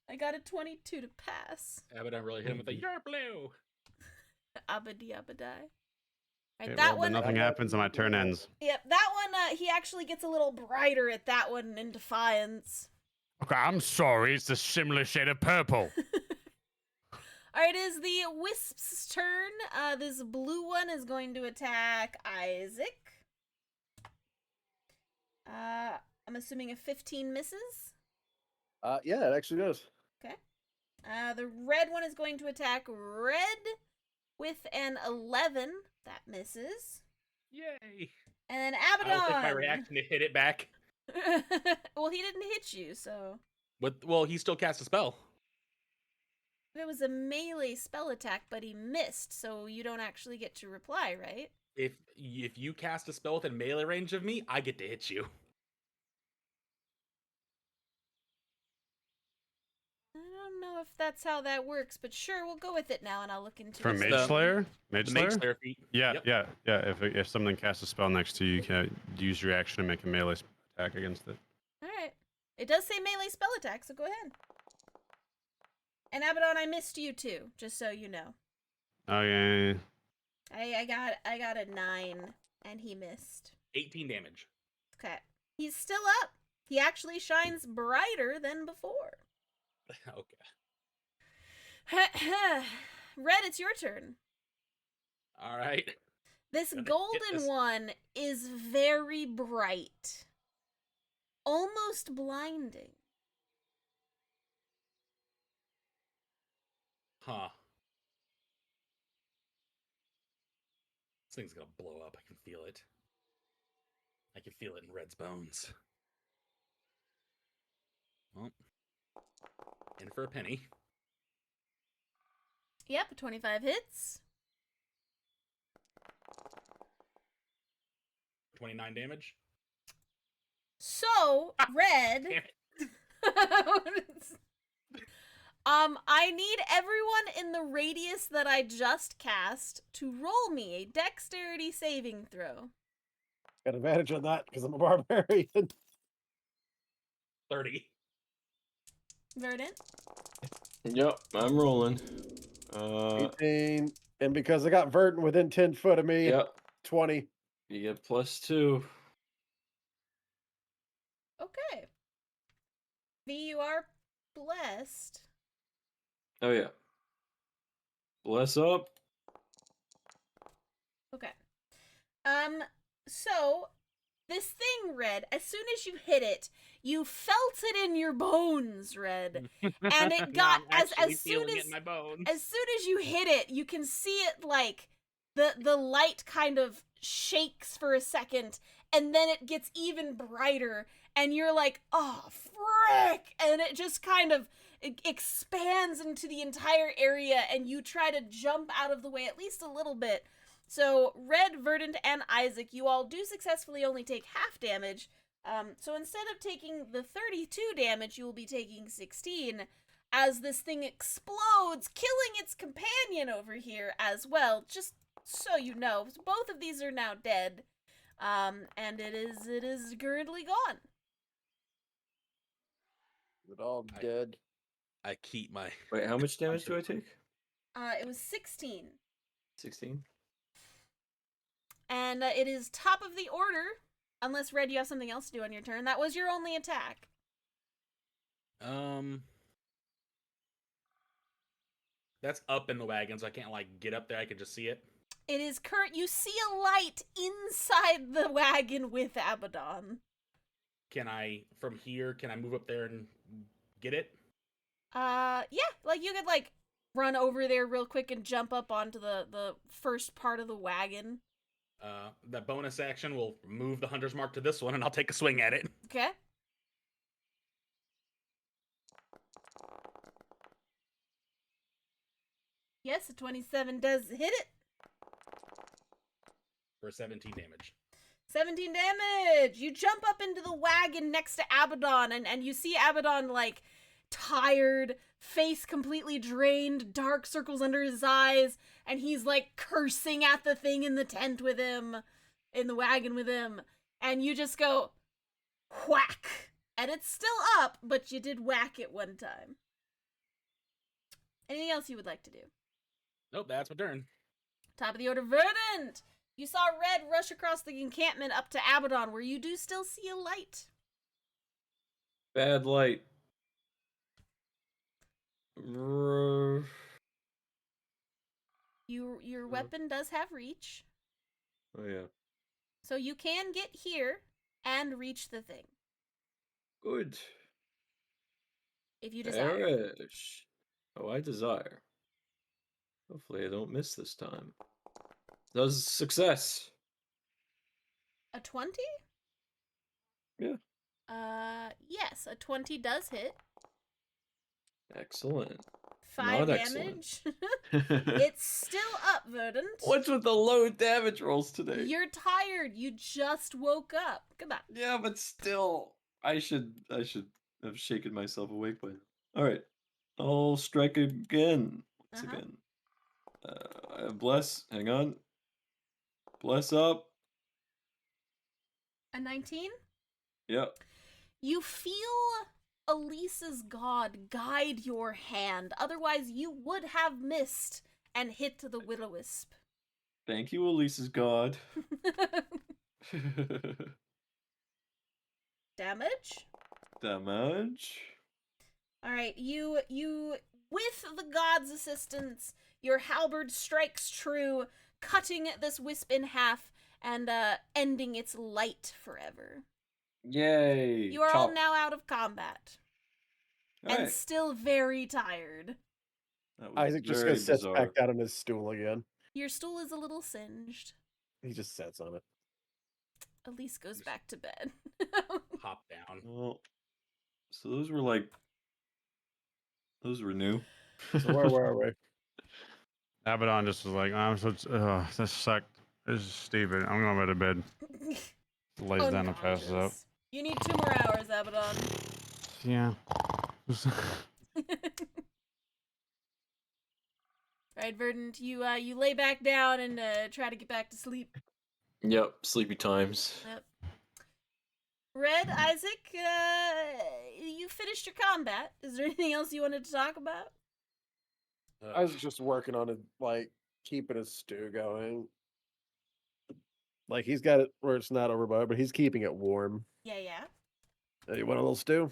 I got a 22 to pass. Abaddon really hit him with a "You're blue." Abadi abadai. Right, Okay, that well, one. then nothing happens and my turn ends. Yep, that one. He actually gets a little brighter at that one in defiance. Okay, I'm sorry. It's a similar shade of purple. All right, it is the Wisp's turn. This blue one is going to attack Isaac. I'm assuming a 15 misses. Yeah, it actually does. Okay. The red one is going to attack Red with an 11. That misses. Yay! And then I will take my Abaddon. reaction to hit it back. Well, he didn't hit you, so. Well, he still cast a spell. It was a melee spell attack, but he missed, so you don't actually get to reply, right? If you cast a spell within melee range of me, I get to hit you. I don't know if that's how that works, but sure, we'll go with it now, and I'll look into For it. Mage Slayer? The Mage Slayer feat. Yeah, Yep. yeah. If something casts a spell next to you, you can use your action to make a melee attack against it. All right. It does say melee spell attack, so go ahead. And Abaddon, I missed you too, just so you know. Okay. I got a 9, and he missed. 18 damage. Okay. He's still up. He actually shines brighter than before. Okay. Red, it's your turn. All right. This Gonna hit golden this. one is very bright. Almost blinding. Huh. This thing's gonna blow up. I can feel it. I can feel it in Red's bones. Well, in for a penny. Yep, 25 hits. 29 damage. So, Red. Damn it. I need everyone in the radius that I just cast to roll me a dexterity saving throw. Got advantage on that because I'm a barbarian. 30. Verdant? Yep, I'm rolling. 18. And because I got Verdant within 10 foot of me, Yep, 20. you get +2. V, you are blessed. Oh yeah. Bless up. Okay. So this thing, Red, as soon as you hit it, you felt it in your bones, Red. And it Now got I'm as actually soon feeling it as in my bones. as soon as you hit it, you can see it like the light kind of shakes for a second, and then it gets even brighter, and you're like, oh frick, and it just kind of expands into the entire area, and you try to jump out of the way at least a little bit. So Red, Verdant, and Isaac, you all do successfully only take half damage. So instead of taking the 32 damage, you will be taking 16 as this thing explodes, killing its companion over here as well. Just so you know, both of these are now dead, and it is currently gone. We're all I- dead. I keep my. Wait, how much damage do I take? It was 16, 16. and it is top of the order. Unless Red, you have something else to do on your turn. That was your only attack. That's up in the wagon, so I can't like get up there. I can just see it. It is current. You see a light inside the wagon with Abaddon. Can I from here? Can I move up there and get it? Yeah, like you could like run over there real quick and jump up onto the first part of the wagon. That bonus action will move the hunter's mark to this one, and I'll take a swing at it. Okay. Yes, a 27 does hit it. For 17 damage. 17 damage! You jump up into the wagon next to Abaddon, and you see Abaddon, like, tired, face completely drained, dark circles under his eyes, and he's, like, cursing at the thing in the tent with him, in the wagon with him. And you just go, whack! And it's still up, but you did whack it one time. Anything else you would like to do? Nope, that's my turn. Top of the order, Verdant! You saw Red rush across the encampment up to Abaddon, where you do still see a light. Bad light. R- Your weapon does have reach, Oh yeah. so you can get here and reach the thing Good. if you desire. Perish. Oh, I desire. Hopefully I don't miss this time. Does success. A 20? Yeah. Yes, a 20 does hit. Excellent. 5 Not excellent. damage. It's still up, Verdant. What's with the low damage rolls today? You're tired. You just woke up. Come on. Yeah, but still, I should have shaken myself awake by now. All right, I'll strike again. Once Uh-huh. again. I have bless. Hang on. Bless up. A 19? Yep. You feel Elisa's god guide your hand. Otherwise, you would have missed and hit the will-o-wisp. Thank you, Elisa's god. Damage? Damage. All right, you with the god's assistance, your halberd strikes true, cutting this wisp in half and ending its light forever. Yay. You are all Chop. now out of combat All and right. still very tired. That was Isaac just very goes sits bizarre. back down on his stool again. Your stool is a little singed. He just sits on it. Elise goes back to bed. Hop down. Well, so those were new. So where were we? Abaddon just was like, I'm so this sucked. This is stupid. I'm going to bed. Lays down and passes out. Unconscious. You need 2 more hours, Abaddon. Yeah. Right, Verdant, you lay back down and try to get back to sleep. Yep, sleepy times. Yep. Red, Isaac, you finished your combat. Is there anything else you wanted to talk about? I was just working on it, like keeping his stew going. Like he's got it where it's not overboard, but he's keeping it warm. Yeah. Hey, you want a little stew?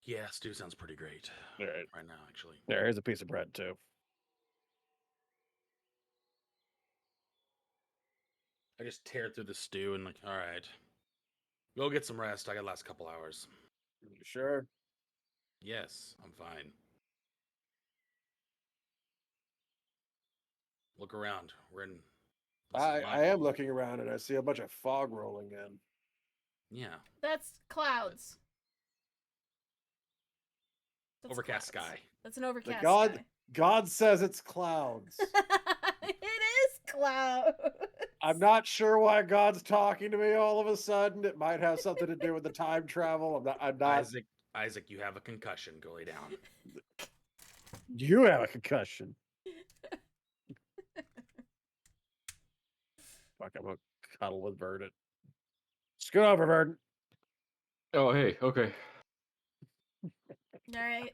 Yeah, stew sounds pretty great All right. right now, actually. Here's a piece of bread too. I just tear through the stew and like, all right, go get some rest. I got the last couple hours. You sure? Yes, I'm fine. Look around. We're in. This is my I am home. looking around and I see a bunch of fog rolling in. Yeah, That's clouds. That's overcast clouds. sky. That's an The overcast God sky. God says it's clouds. It is clouds. I'm not sure why God's talking to me all of a sudden. It might have something to do with the time travel. I'm not. Isaac, you have a concussion. Go lay down. You have a concussion. Fuck, I'm gonna cuddle with Verdant. Scoot over, Verdant. Oh, hey, okay. All right.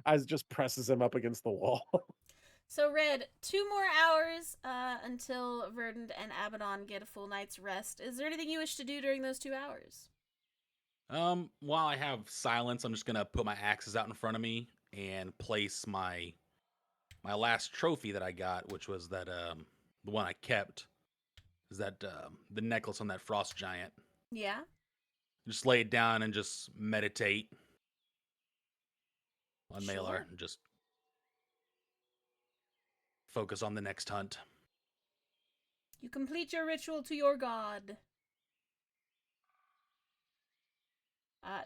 Isaac just presses him up against the wall. So, Red, 2 more hours until Verdant and Abaddon get a full night's rest. Is there anything you wish to do during those 2 hours? While I have silence, I'm just gonna put my axes out in front of me and place my last trophy that I got, which was that the one I kept, is that the necklace on that frost giant. Yeah. Just lay it down and just meditate on Sure. Malar and just focus on the next hunt. You complete your ritual to your god.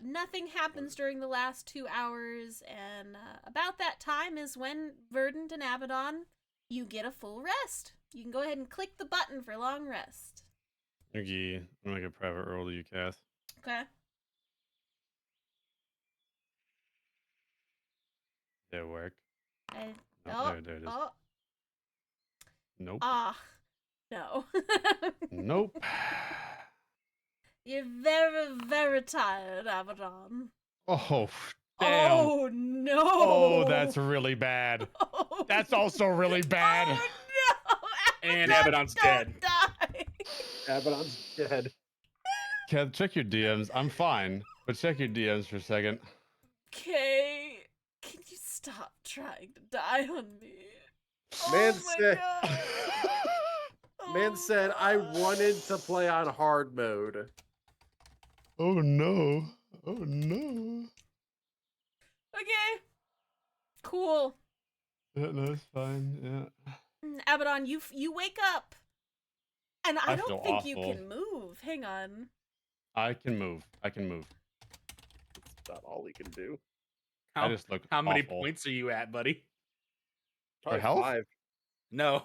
Nothing happens during the last 2 hours, and about that time is when Verdant and Abaddon, you get a full rest. You can go ahead and click the button for long rest. Okay, I'm gonna make a private roll to you, Cass. Okay. Did it work? I, Oh, there it is. Oh, Nope. no. Nope. You're very, very tired, Abaddon. Oh, damn. Oh, no. Oh, that's really bad. Oh, That's also really bad. Oh, no. And Abaddon, Abaddon's don't dead. Die. Abaddon's dead. Kev, check your DMs. I'm fine, but check your DMs for a second. Okay, can you stop trying to die on me? Man Oh my said- god. Man Oh said I God. wanted to play on hard mode. Oh no. Oh no. Okay. Cool. Yeah, no, it's fine. Yeah. Abaddon, you wake up. And I I don't feel think you awful. can move. Hang on. I can move. I can move. That's not all he can do. I just look How many awful. points are you at, buddy? Probably health? 5. No.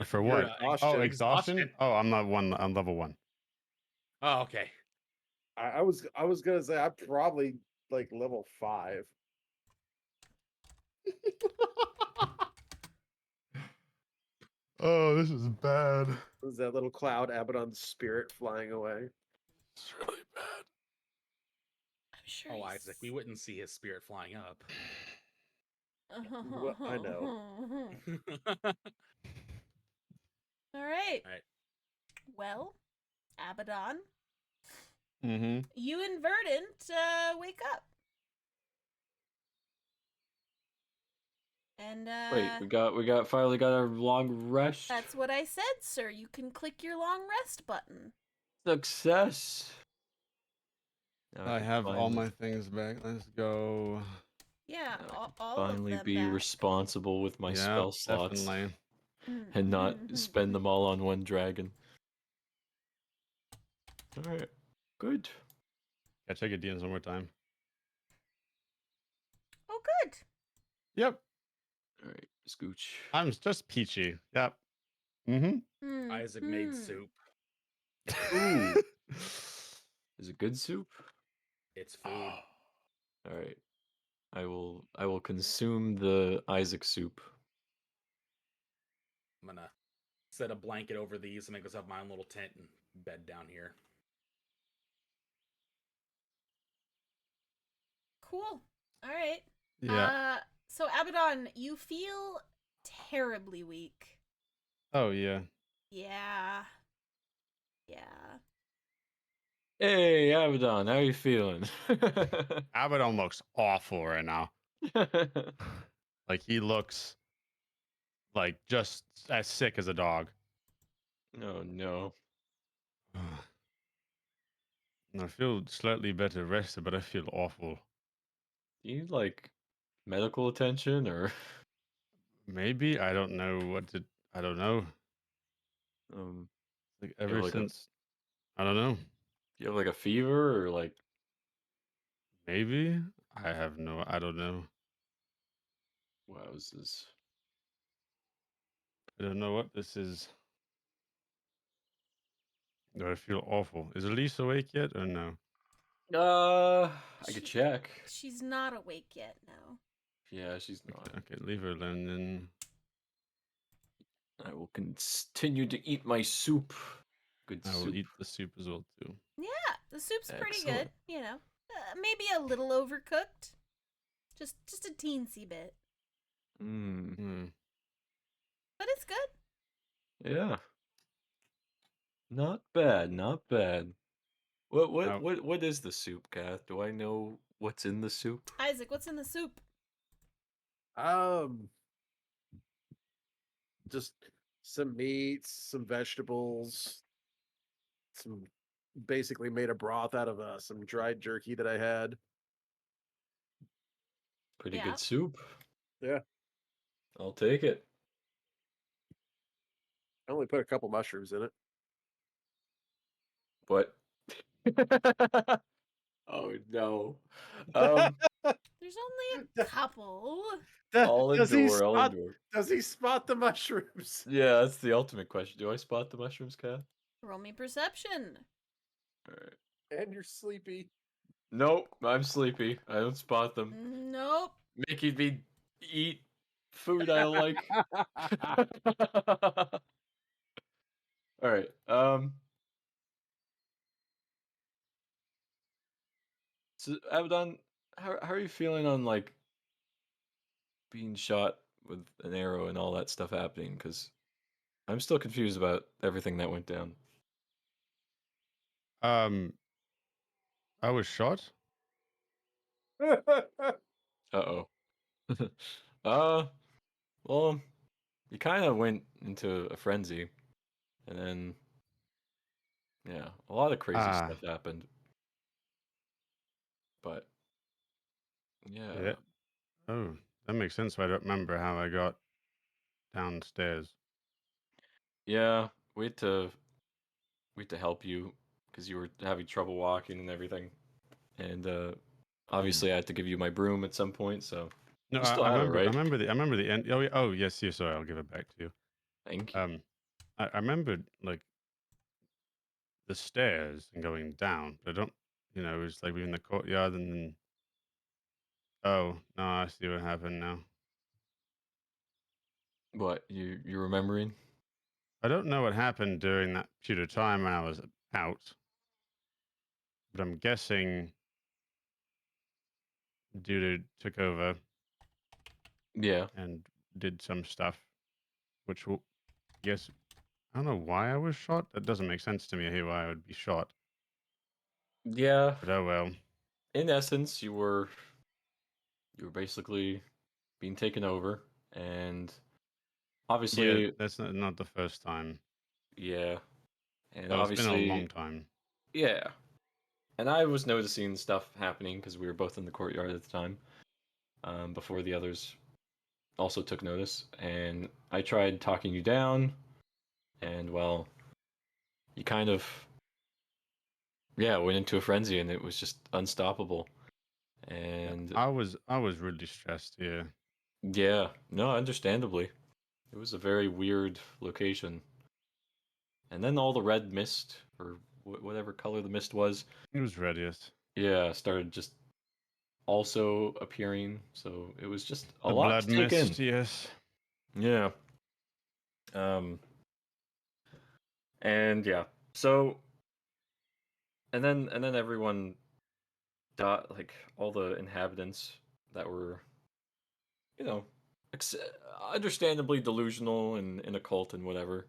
For You're, what? exhaustion. Oh, exhaustion? Oh, I'm not one. I'm level 1. Oh, okay. I was gonna say I'm probably like level 5. Oh, this is bad. Was that little cloud Abaddon's spirit flying away? It's really bad. I'm sure. Oh, Isaac, we wouldn't see his spirit flying up. Well, I know. All right. All right. Well, Abaddon, Mm-hmm. you and Verdant wake up. And Wait, we finally got our long rest. that's what I said, sir. You can click your long rest button. Success. Now I can have all finally- my things back. Let's go. Yeah, now I can all of finally them be back. responsible with my Yeah, spell slots definitely. and not spend them all on one dragon. All right, good. Yeah, check your DMs one more time. Oh, good. Yep. All right, scooch. I'm just peachy. Yep. Mm-hmm. Isaac made soup. Ooh. Is it good soup? It's food. All right, I will consume the Isaac soup. I'm gonna set a blanket over these and make myself my own little tent and bed down here. Cool. All right. Yeah. So Abaddon, you feel terribly weak. Oh yeah. Yeah. Yeah. Hey, Abaddon, how you feeling? Abaddon looks awful right now. Like he looks like just as sick as a dog. Oh no. And I feel slightly better rested, but I feel awful. Do you need like medical attention or Maybe I don't know what to. I don't know. um Like you have ever like a since, I don't know. you have like a fever or like Maybe I have no. I don't know. wowzers. I don't know what this is. Do I feel awful? Is Elise awake yet or no? I could She- check. She's not awake yet, no. Yeah, she's not. Okay, leave her alone then. I will continue to eat my soup. Good I will soup. eat the soup as well too. Yeah, the soup's pretty good, Excellent. you know. Maybe a little overcooked. Just a teensy bit. Mm, Hmm. But it's good. yeah. Not bad, not bad. Now, What is the soup, Kath? Do I know what's in the soup? Isaac, what's in the soup? Um, just some meats, some vegetables, some basically made a broth out of some dried jerky that I had. Pretty Yeah. good soup. Yeah, I'll take it. I only put a couple mushrooms in it. But oh no. Um, There's only a couple. all indoor, all indoor. Does he spot the mushrooms? Yeah, that's the ultimate question. Do I spot the mushrooms, Kath? Roll me perception. All right. And you're sleepy. Nope, I'm sleepy. I don't spot them. Nope. Making me eat food I like. All right. So Abaddon, how are you feeling on like being shot with an arrow and all that stuff happening? Because I'm still confused about everything that went down. I was shot. Uh-oh. uh, well, you kind of went into a frenzy, and then yeah, a lot of crazy Ah, stuff happened. But yeah, yeah. Oh, that makes sense. But I don't remember how I got downstairs. yeah, we had to help you because you were having trouble walking and everything, and obviously I had to give you my broom at some point, so No, you I, still I have it, remember. I right? remember the. I remember the end. Oh, oh, yes, yes. Sorry, I'll give it back to you. Thank you. I remembered like the stairs and going down, but I don't. You know, it was like we were in the courtyard and then. Oh no, I see what happened now. What you remembering? I don't know what happened during that period of time when I was out, but I'm guessing dude took over Yeah, and did some stuff, which will, yes, I don't know why I was shot. That doesn't make sense to me here why I would be shot. yeah. But oh well. In essence, you were basically being taken over, and Yeah, obviously, that's not the first time. yeah, and Well, it's been a obviously, long time. yeah. And I was noticing stuff happening because we were both in the courtyard at the time, before the others also took notice. And I tried talking you down, and well, you kind of, yeah, went into a frenzy, and it was just unstoppable. Yeah, And I was really stressed. Yeah, yeah, no, understandably, it was a very weird location. And then all the red mist, or whatever color the mist was, it was Radius. yeah, started just also appearing. So it was just a The lot blood to take in. mist. Yes. Yeah. Um, and yeah. So and then everyone died, like all the inhabitants that were, you know, ex- understandably delusional and in a cult and whatever.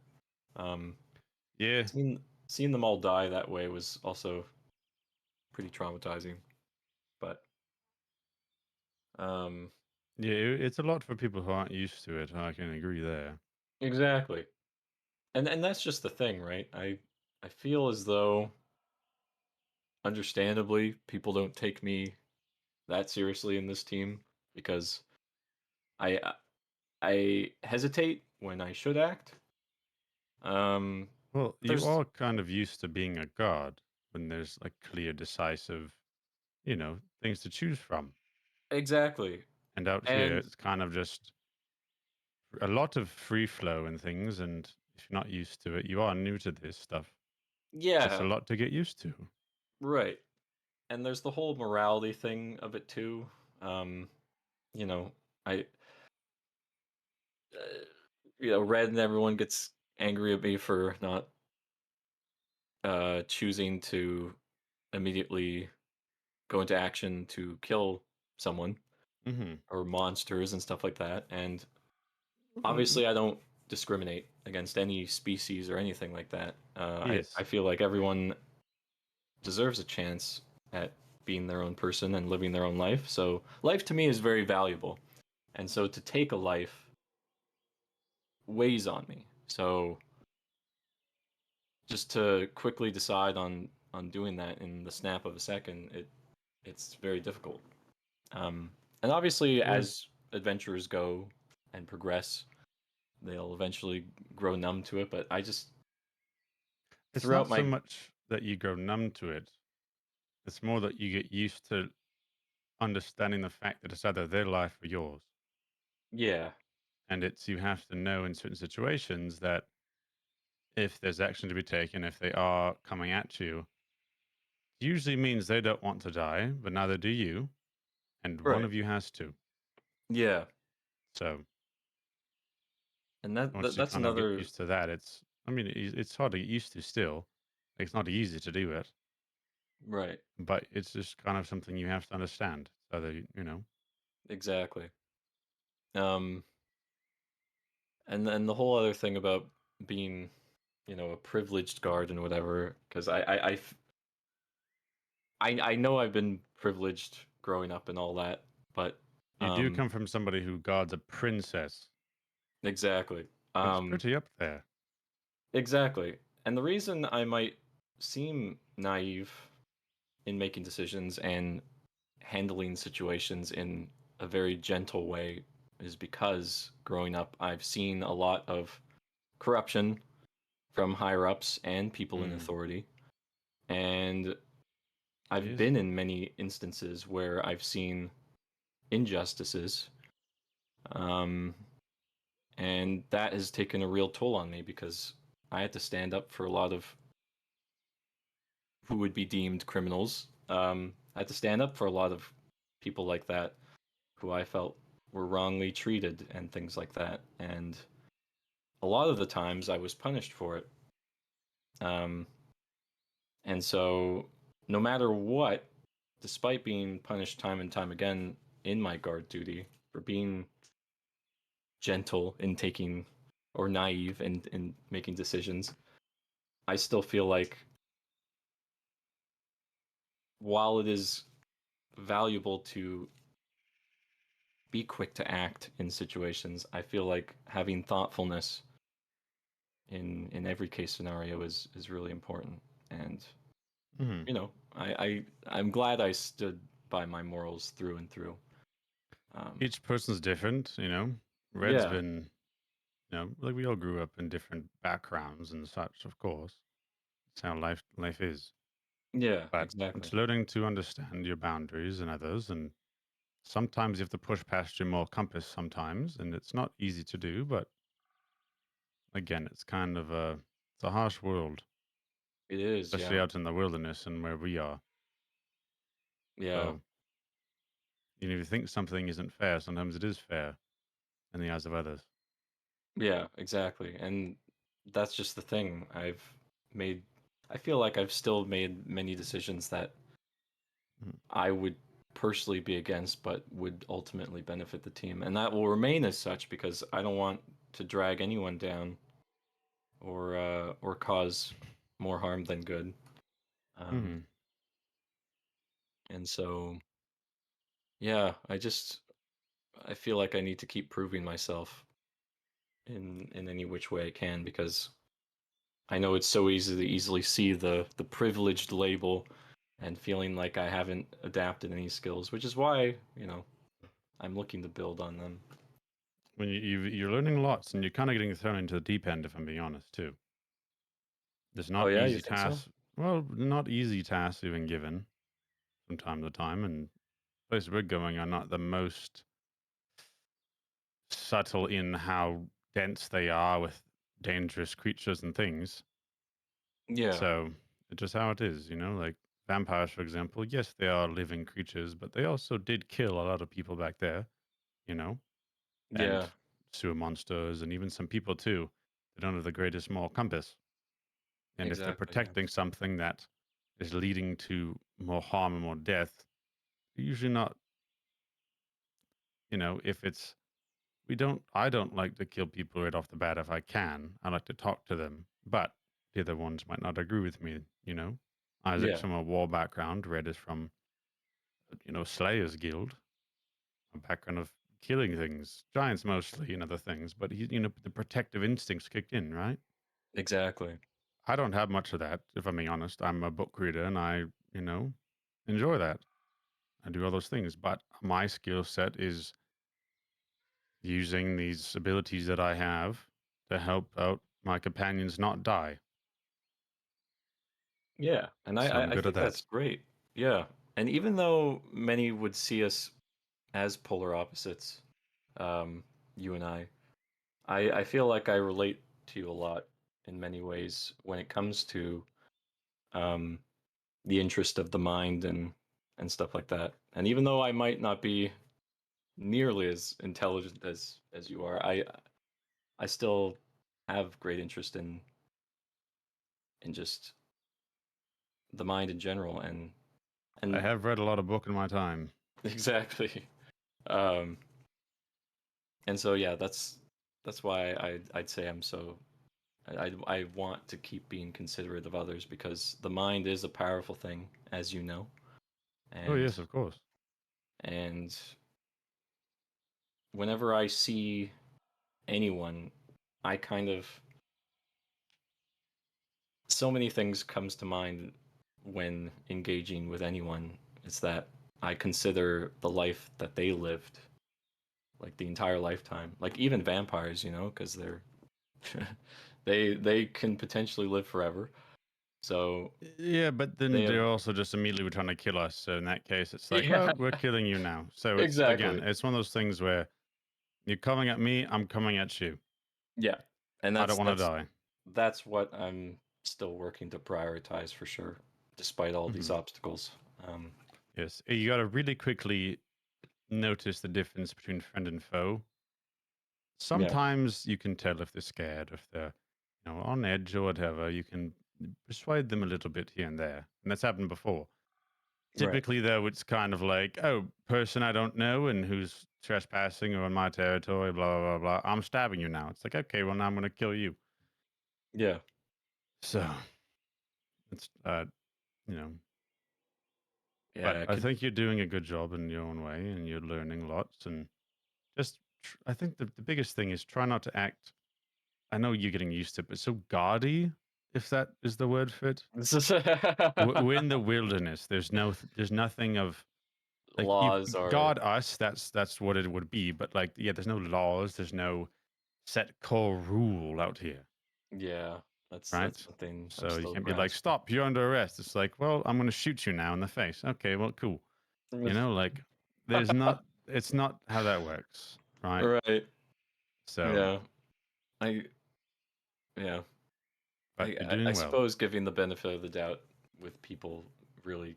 Um, Yeah. seeing them all die that way was also pretty traumatizing. But Yeah, it's a lot for people who aren't used to it. I can agree there. exactly. And that's just the thing, right? I feel as though understandably people don't take me that seriously in this team because I I hesitate when I should act. Well, you There's are kind of used to being a guard when there's like clear, decisive, things to choose from. exactly. And out here, And it's kind of just a lot of free flow and things. And if you're not used to it, you are new to this stuff. It's a yeah, lot to get used to. right. And there's the whole morality thing of it too. You know, I Red and everyone gets angry at me for not choosing to immediately go into action to kill someone Mm-hmm. or monsters and stuff like that. And Well, obviously, I don't discriminate against any species or anything like that. I yes. feel like everyone deserves a chance at being their own person and living their own life. So life to me is very valuable. And so to take a life weighs on me. So just to quickly decide on doing that in the snap of a second, it's very difficult. And obviously, Yeah. as adventurers go and progress, they'll eventually grow numb to it. But I just It's not throughout so my much that you grow numb to it. It's more that you get used to understanding the fact that it's either their life or yours. yeah, And it's you have to know in certain situations that if there's action to be taken, if they are coming at you, usually means they don't want to die, but neither do you, and one right, of you has to. yeah, So and once you that's kind of get another used to that, it's hard to get used to still. It's not easy to do it, right, but it's just kind of something you have to understand. So that exactly. Um, and then the whole other thing about being, a privileged guard and whatever, because I know I've been privileged growing up and all that, but you do come from somebody who guards a princess. exactly. That's Um, pretty up there. exactly. And the reason I might seem naive in making decisions and handling situations in a very gentle way is because growing up, I've seen a lot of corruption from higher ups and people in Mm. authority. And I've Yes. been in many instances where I've seen injustices. Um, and that has taken a real toll on me because I had to stand up for a lot of who would be deemed criminals. I had to stand up for a lot of people like that who I felt were wrongly treated and things like that. And a lot of the times I was punished for it. Um, and so, no matter what, despite being punished time and time again in my guard duty for being gentle in taking or naive in making decisions, I still feel like while it is valuable to be quick to act in situations, I feel like having thoughtfulness in every case scenario is really important. And Mm. I'm glad I stood by my morals through and through. Each person's different. Red's Yeah, been, like we all grew up in different backgrounds and such, of course. It's how life is. yeah, But exactly. it's learning to understand your boundaries and others, and sometimes you have to push past your moral compass sometimes, and it's not easy to do, but again, it's a harsh world, It is, especially yeah, out in the wilderness and where we are. yeah, So, if you think something isn't fair, sometimes it is fair in the eyes of others. yeah, exactly. And that's just the thing. Made, I feel like I've still made many decisions that Mm. I would personally be against, but would ultimately benefit the team. And that will remain as such because I don't want to drag anyone down or cause more harm than good. Um, Mhm. And so, yeah, I feel like I need to keep proving myself in any which way I can, because I know it's so easy to easily see the privileged label and feeling like I haven't adapted any skills, which is why, I'm looking to build on them. When you're learning lots and you're kind of getting thrown into the deep end, if I'm being honest, too. There's Oh not yeah, you easy think so? tasks. Well, not easy tasks even given from time to time, and places we're going are not the most subtle in how dense they are with dangerous creatures and things. Yeah, So it's just how it is, like vampires, for example. Yes, they are living creatures, but they also did kill a lot of people back there, you know, and yeah, sewer monsters and even some people too. They don't have the greatest moral compass. And if they're exactly. Yeah. protecting something that is leading to more harm and more death, they're usually not, if it's, I don't like to kill people right off the bat if I can. I like to talk to them, but the other ones might not agree with me. Isaac's Yeah, from a war background, Red is from, Slayer's Guild, a background of killing things, giants mostly, and other things, but the protective instincts kicked in, right? exactly. I don't have much of that, if I'm being honest. I'm a book reader and I, enjoy that. I do all those things, but my skill set is using these abilities that I have to help out my companions not die. Yeah, and So I'm I good at think that's that. great. Yeah, and even though many would see us as polar opposites, um, you and I feel like I relate to you a lot in many ways when it comes to um, the interest of the mind and stuff like that. And even though I might not be nearly as intelligent as you are, I still have great interest in just the mind in general I and have read a lot of book in my time. exactly. Um, and so yeah, that's why I'd say I'm so I want to keep being considerate of others, because the mind is a powerful thing, as you know, Oh and yes, of course. and whenever I see anyone, I kind of so many things comes to mind when engaging with anyone. It's that I consider the life that they lived, like the entire lifetime, like even vampires, because they're they can potentially live forever. So Yeah, but they then have, they're also just immediately trying to kill us. So in that case, it's like, yeah, well, we're killing you now. So it's again, exactly. it's one of those things where you're coming at me, I'm coming at you. Yeah, and I don't want to die. that's what I'm still working to prioritize for sure, despite all these Hmm. obstacles. Um, Yes, you got to really quickly notice the difference between friend and foe. yeah, Sometimes you can tell if they're scared, if they're, on edge or whatever. You can persuade them a little bit here and there, and that's happened before. right. Typically, though, it's kind of like, oh, person I don't know and who's trespassing or on my territory, blah blah blah blah. I'm stabbing you now. It's like, okay, well now I'm going to kill you. Yeah, So it's you know, but yeah. I I could. think you're doing a good job in your own way, and you're learning lots. And just, I think the biggest thing is try not to act. I know you're getting used to it, but so gaudy, if that is the word for it. This is We're in the wilderness. There's nothing of like you laws are. guard us. That's what it would be. But like, yeah, there's no laws. There's no set core rule out here, Yeah, that's right? something I'm So you still can't be like, grasping. stop, you're under arrest. It's like, well, I'm going to shoot you now in the face. Okay, well, cool. Like, there's not. It's not how that works, right? Right. So, Yeah. I yeah. but you're I doing well. suppose giving the benefit of the doubt with people really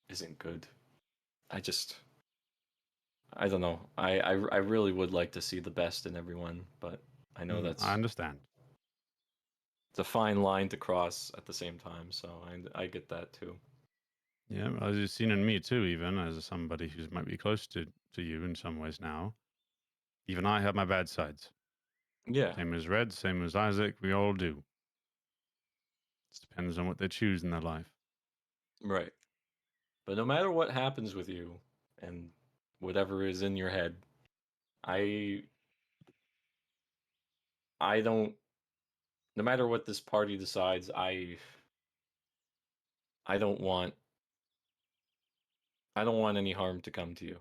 isn't good. I just I don't know. I really would like to see the best in everyone, but I know I that's understand. it's a fine line to cross at the same time. So I get that too. Yeah, as you've seen in me too, even as somebody who's might be close to you in some ways now. Even I have my bad sides. Yeah. Same as Red, same as Isaac. We all do. It depends on what they choose in their life. Right. But no matter what happens with you and whatever is in your head, I don't. No matter what this party decides, I don't want any harm to come to you.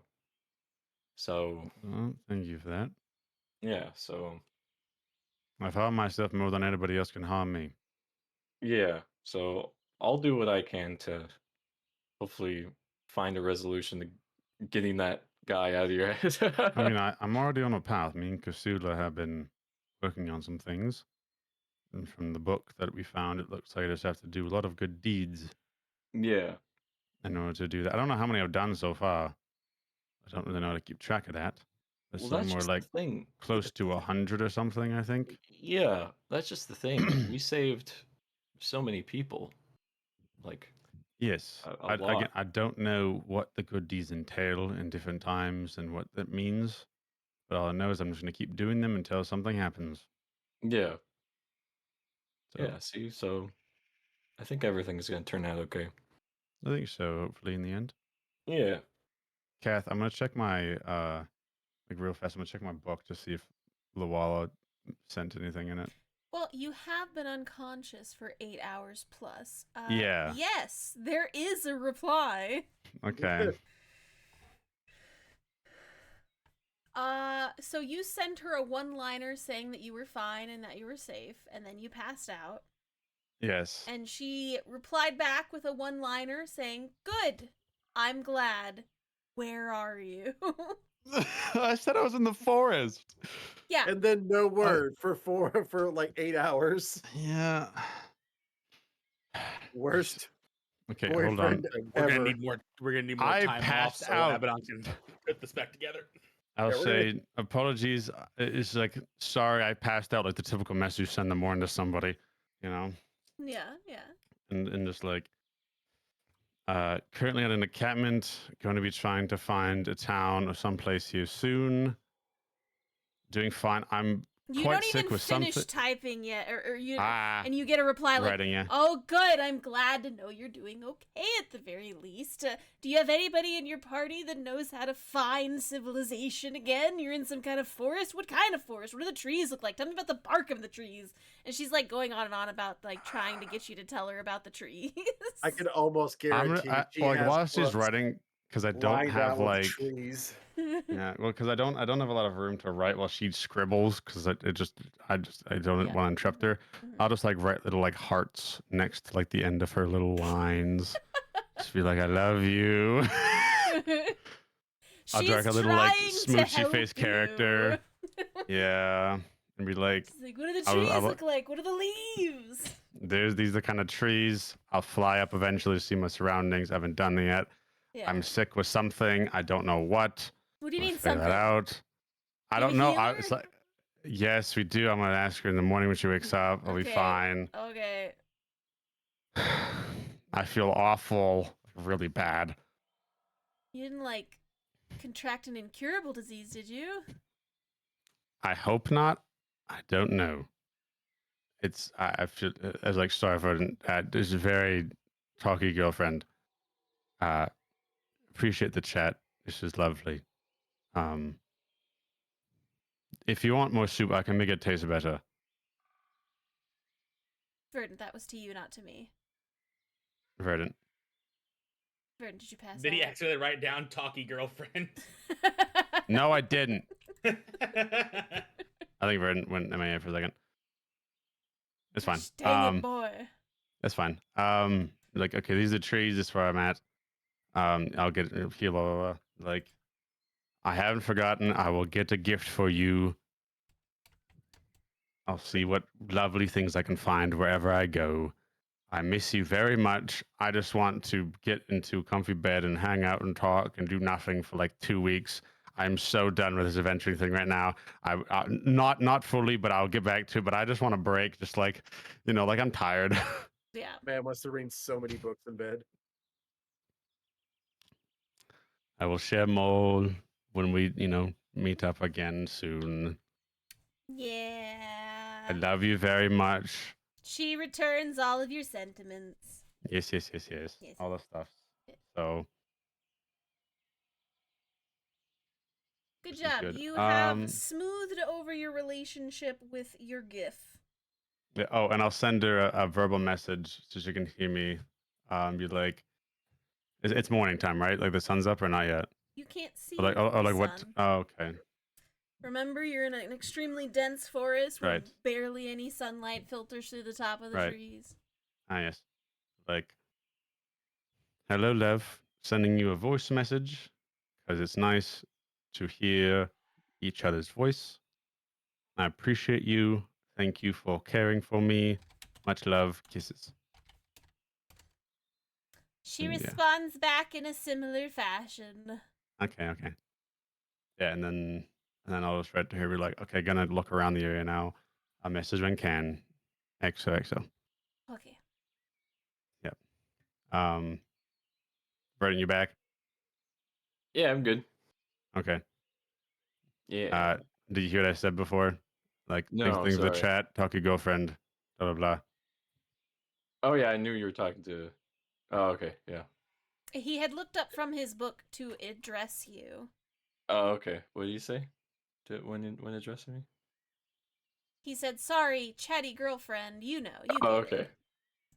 So Well, thank you for that. yeah, so I've harmed myself more than anybody else can harm me. yeah, so I'll do what I can to hopefully find a resolution to getting that guy out of your head. I mean, I'm already on a path. Me and Kasula have been working on some things. And from the book that we found, it looks like I just have to do a lot of good deeds Yeah. in order to do that. I don't know how many I've done so far. I don't really know how to keep track of that. There's Well, some that's more just like the thing. close to 100 or something, I think. Yeah, that's just the thing. We saved so many people. Like Yes. a lot. I don't know what the good deeds entail in different times and what that means. But all I know is I'm just going to keep doing them until something happens. Yeah. So Yeah, see, so I think everything's gonna turn out okay. I think so, hopefully, in the end. Yeah. Kath, I'm going to check my, like real fast, I'm going to check my book to see if Lawala sent anything in it. Well, you have been unconscious for 8 hours plus. Yeah. Yes, there is a reply. Okay. So you sent her a one-liner saying that you were fine and that you were safe, and then you passed out. Yes. And she replied back with a one-liner saying, "Good. I'm glad. Where are you?" I said I was in the forest. Yeah. And then no word for like 8 hours. Yeah. Worst Okay, hold on. boyfriend We're gonna ever. need more. We're gonna need more I time off passed so out. Abaddon can put this back together. I'll Yeah, we're say apologies. It's like, sorry, I passed out, like the typical message you send in the morning to somebody, you know? Yeah, yeah. And just like, currently at an encampment, going to be trying to find a town or someplace here soon. Doing fine. I'm You quite don't sick even with finish something. typing yet, or you, Ah, and you get a reply like, writing, yeah. "Oh, good. I'm glad to know you're doing okay at the very least. Do you have anybody in your party that knows how to find civilization again? You're in some kind of forest. What kind of forest? What do the trees look like? Tell me about the bark of the trees." And she's like going on and on about like trying to get you to tell her about the trees. I can almost guarantee she Like has while she's books writing, because I don't lined have out with like, trees. yeah, well, because I don't have a lot of room to write while she scribbles, because I don't Yeah. want to interrupt her. Mhm. I'll just like write little like hearts next to like the end of her little lines. Just be like, I love you. I'll She's draw like a little like trying to smoochy help face you. character. Yeah, and be like, She's like, "What do the I trees will- look like? What are the leaves?" these are the kind of trees. I'll fly up eventually to see my surroundings. I haven't done it yet. Yeah. I'm sick with something. I don't know what. What do you We'll mean figure something? that out. I You have don't a know. healer? It's like, yes, we do. I'm gonna ask her in the morning when she wakes up. I'll be Okay. fine. Okay. I feel awful, really bad. You didn't like contract an incurable disease, did you? I hope not. I don't know. It's I feel as like sorry for this very talky girlfriend. Uh, appreciate the chat. This is lovely. Um, if you want more soup, I can make it taste better. Verdant, that was to you, not to me. Verdant. Verdant, did you pass Did he out? accidentally write down "talkie girlfriend"? No, I didn't. That's I think Verdant went MIA for a second. It's fine. Gosh, dang it, boy. That's fine. Like, okay, these are trees. This is where I'm at. I'll get here, blah, blah, blah. Like, I haven't forgotten. I will get a gift for you. I'll see what lovely things I can find wherever I go. I miss you very much. I just want to get into a comfy bed and hang out and talk and do nothing for like 2 weeks. I'm so done with this adventuring thing right now. I not fully, but I'll get back to it. But I just want a break. Just like, like I'm tired. Yeah. Man must have read so many books in bed. I will share more when we, meet up again soon. Yeah. I love you very much. She returns all of your sentiments. Yes. Yes. All the stuff. Yes. So Good This is job. good. You have smoothed over your relationship with your GIF. Yeah, oh, and I'll send her a verbal message so she can hear me. Be like, it's morning time, right? Like the sun's up or not yet? You can't see Or like, the like what? sun. Oh, okay. Remember, you're in an extremely dense forest where Right. barely any sunlight filters through the top of the Right. trees. Ah, yes. Like, hello, love. Sending you a voice message because it's nice to hear each other's voice. I appreciate you. Thank you for caring for me. Much love. Kisses. She Yeah. responds back in a similar fashion. Okay. Yeah, and then I'll just write to her, be like, okay, gonna look around the area now. I'll message when can. XOXO. Okay. Yep. Burden, you back? Yeah, I'm good. Okay. Yeah. Did you hear what I said before? Like, No, things in the sorry. chat, talk to your girlfriend, blah, blah, blah. Oh yeah, I knew you were talking to. Oh okay, yeah. He had looked up from his book to address you. Oh okay. What did you say? When addressing me? He said, sorry, chatty girlfriend, you know, you Oh get okay. it.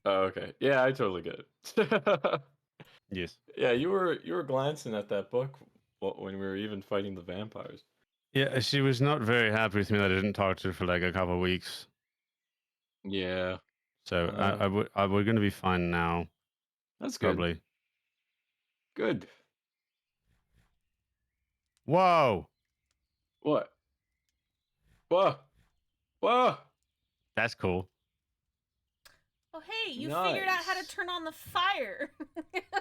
Oh okay. Yeah, I totally get it. Yes. Yeah, you were glancing at that book when we were even fighting the vampires. Yeah, she was not very happy with me that I didn't talk to her for like a couple of weeks. Yeah, So we're gonna be fine now. that's good. Probably. Good. Whoa! What? Whoa! Whoa! That's cool. Oh, hey, you figured out how to Nice. turn on the fire.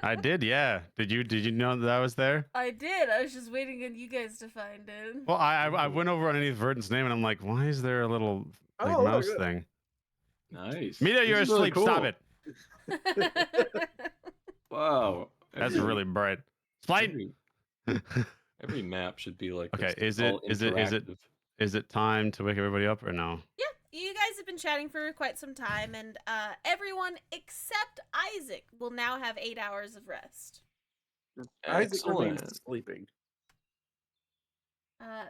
I did, yeah. Did you know that was there? I did. I was just waiting on you guys to find it. Well, I went over underneath Verdon's name and I'm like, why is there a little like Oh, look, mouse look. thing? Nice. Mita, This you're is really asleep. Stop cool. it. Wow. That's really bright. Explain. Every map should be like Okay, this. is All it is it time to wake everybody up or no? Yeah, you guys have been chatting for quite some time, and everyone except Isaac will now have 8 hours of rest. Isaac remains Excellent. sleeping.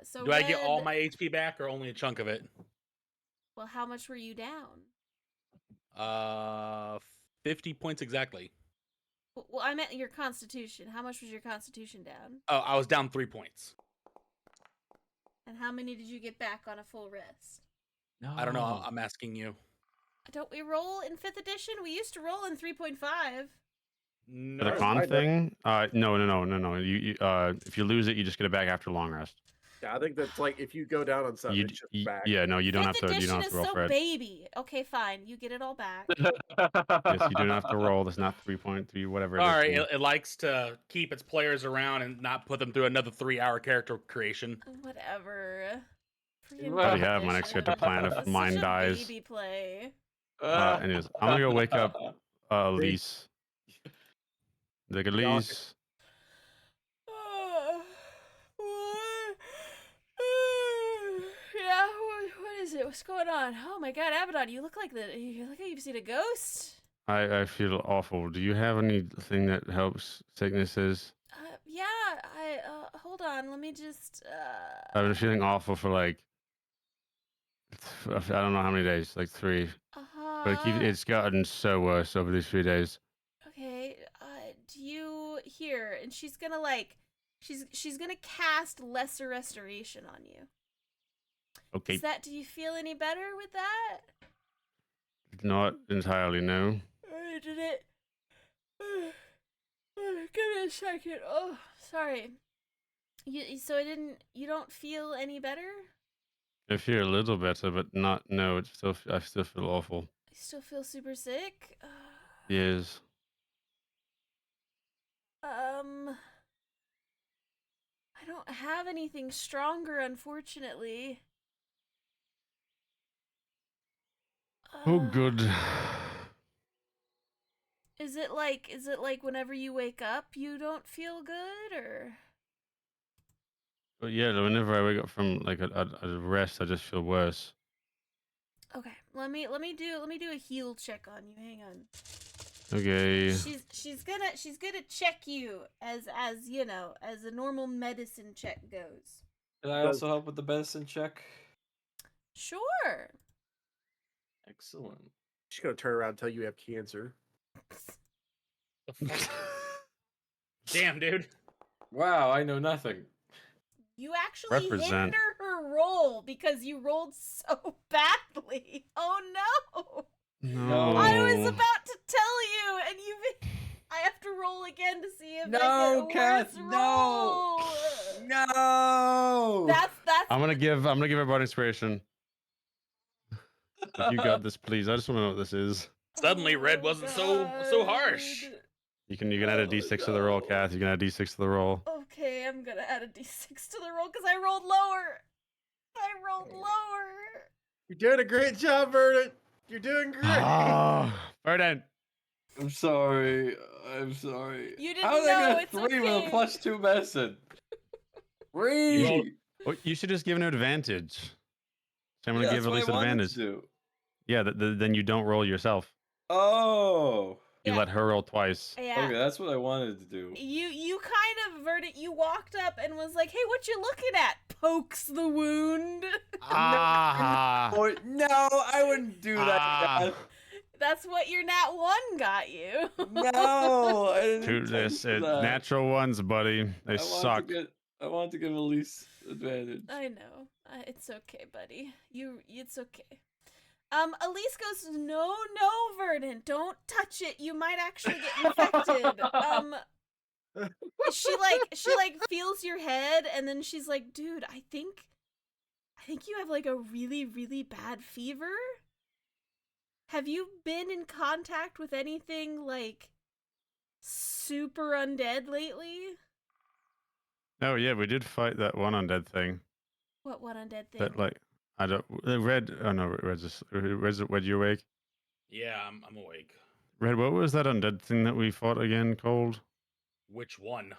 So Do I get all Red- my HP back or only a chunk of it? Well, how much were you down? 50 points exactly. Well, I meant your constitution. How much was your constitution down? Oh, I was down 3 points. And how many did you get back on a full rest? No. I don't know. I'm asking you. Don't we roll in 5th edition? We used to roll in 3.5. No. For the con thing? No. You if you lose it, you just get it back after long rest. Yeah, I think that's like if you go down on something, it's just back. Yeah, no, you don't have 5th to. You edition don't have is to roll so for it. baby. Okay, fine. You get it all back. Yes, you don't have to roll. That's not 3.3, whatever it is. Sorry, it likes to keep its players around and not put them through another 3-hour character creation. Whatever. Probably have my next character plan if It's mine such a dies. baby play. Anyways, I'm gonna go wake up Elise. Like Elise. Yeah, what is it? What's going on? Oh my god, Abaddon, you look like you've seen a ghost. I feel awful. Do you have anything that helps sicknesses? Yeah, hold on, let me just, I've been feeling awful for like, I don't know how many days, like 3. But it's gotten so worse over these 3 days. Okay, do you, here, and she's gonna she's gonna cast Lesser Restoration on you. Okay. Do you feel any better with that? Not entirely, no. Did it? Give me a second. Oh, sorry. You don't feel any better? I feel a little better, but not, no, I still feel awful. You still feel super sick? Yes. I don't have anything stronger, unfortunately. Oh, good. Is it like whenever you wake up you don't feel good, or? But yeah, whenever I wake up from like a rest, I just feel worse. Okay, let me do a heal check on you. Hang on. Okay. She's gonna check you as you know, as a normal medicine check goes. Can I also help with the medicine check? Sure. Excellent. She's gonna turn around and tell you have cancer. The fuck? Damn, dude. Wow, I know nothing. You actually Represent. hinder her roll because you rolled so badly. Oh no! No. I was about to tell you, and I have to roll again to see if I No, get a Kath, worse no! roll. No! That's I'm gonna give everybody inspiration. If you got this, please. I just want to know what this is. Suddenly, Red wasn't so harsh. God. You can add a d6 to the roll, Kath. You can add a d6 to the roll. Okay, I'm gonna add a d6 to the roll because I rolled lower. I rolled lower. You're doing a great job, Verdant. You're doing great. Oh, Verdant. I'm sorry. I'm sorry. You How didn't did I know, get it's a 3 with okay. a +2 medicine? You 3! rolled- Well, you should just give an advantage. So I'm gonna Yeah, give that's at what least I wanted advantage. to do. Yeah, then you don't roll yourself. Oh! You Yeah. let her roll twice. Yeah. Okay, that's what I wanted to do. You kind of Verdant, you walked up and was like, "Hey, what you looking at?" Pokes the wound. Ah. Oh, no, I wouldn't do that, Ah. Kath. That's what your nat 1 got you. No, I didn't Two, intend this for that. natural ones, buddy. They I want suck. I want to give Elise advantage. I know. It's okay, buddy. It's okay. Elise goes, no, Verdant, don't touch it. You might actually get infected. She feels your head, and then she's like, dude, I think you have like a really, really bad fever. Have you been in contact with anything like super undead lately? Oh yeah, we did fight that one undead thing. What undead thing? That like I don't red. Oh no, red's you awake? Yeah, I'm awake. Red, what was that undead thing that we fought again called? Which one?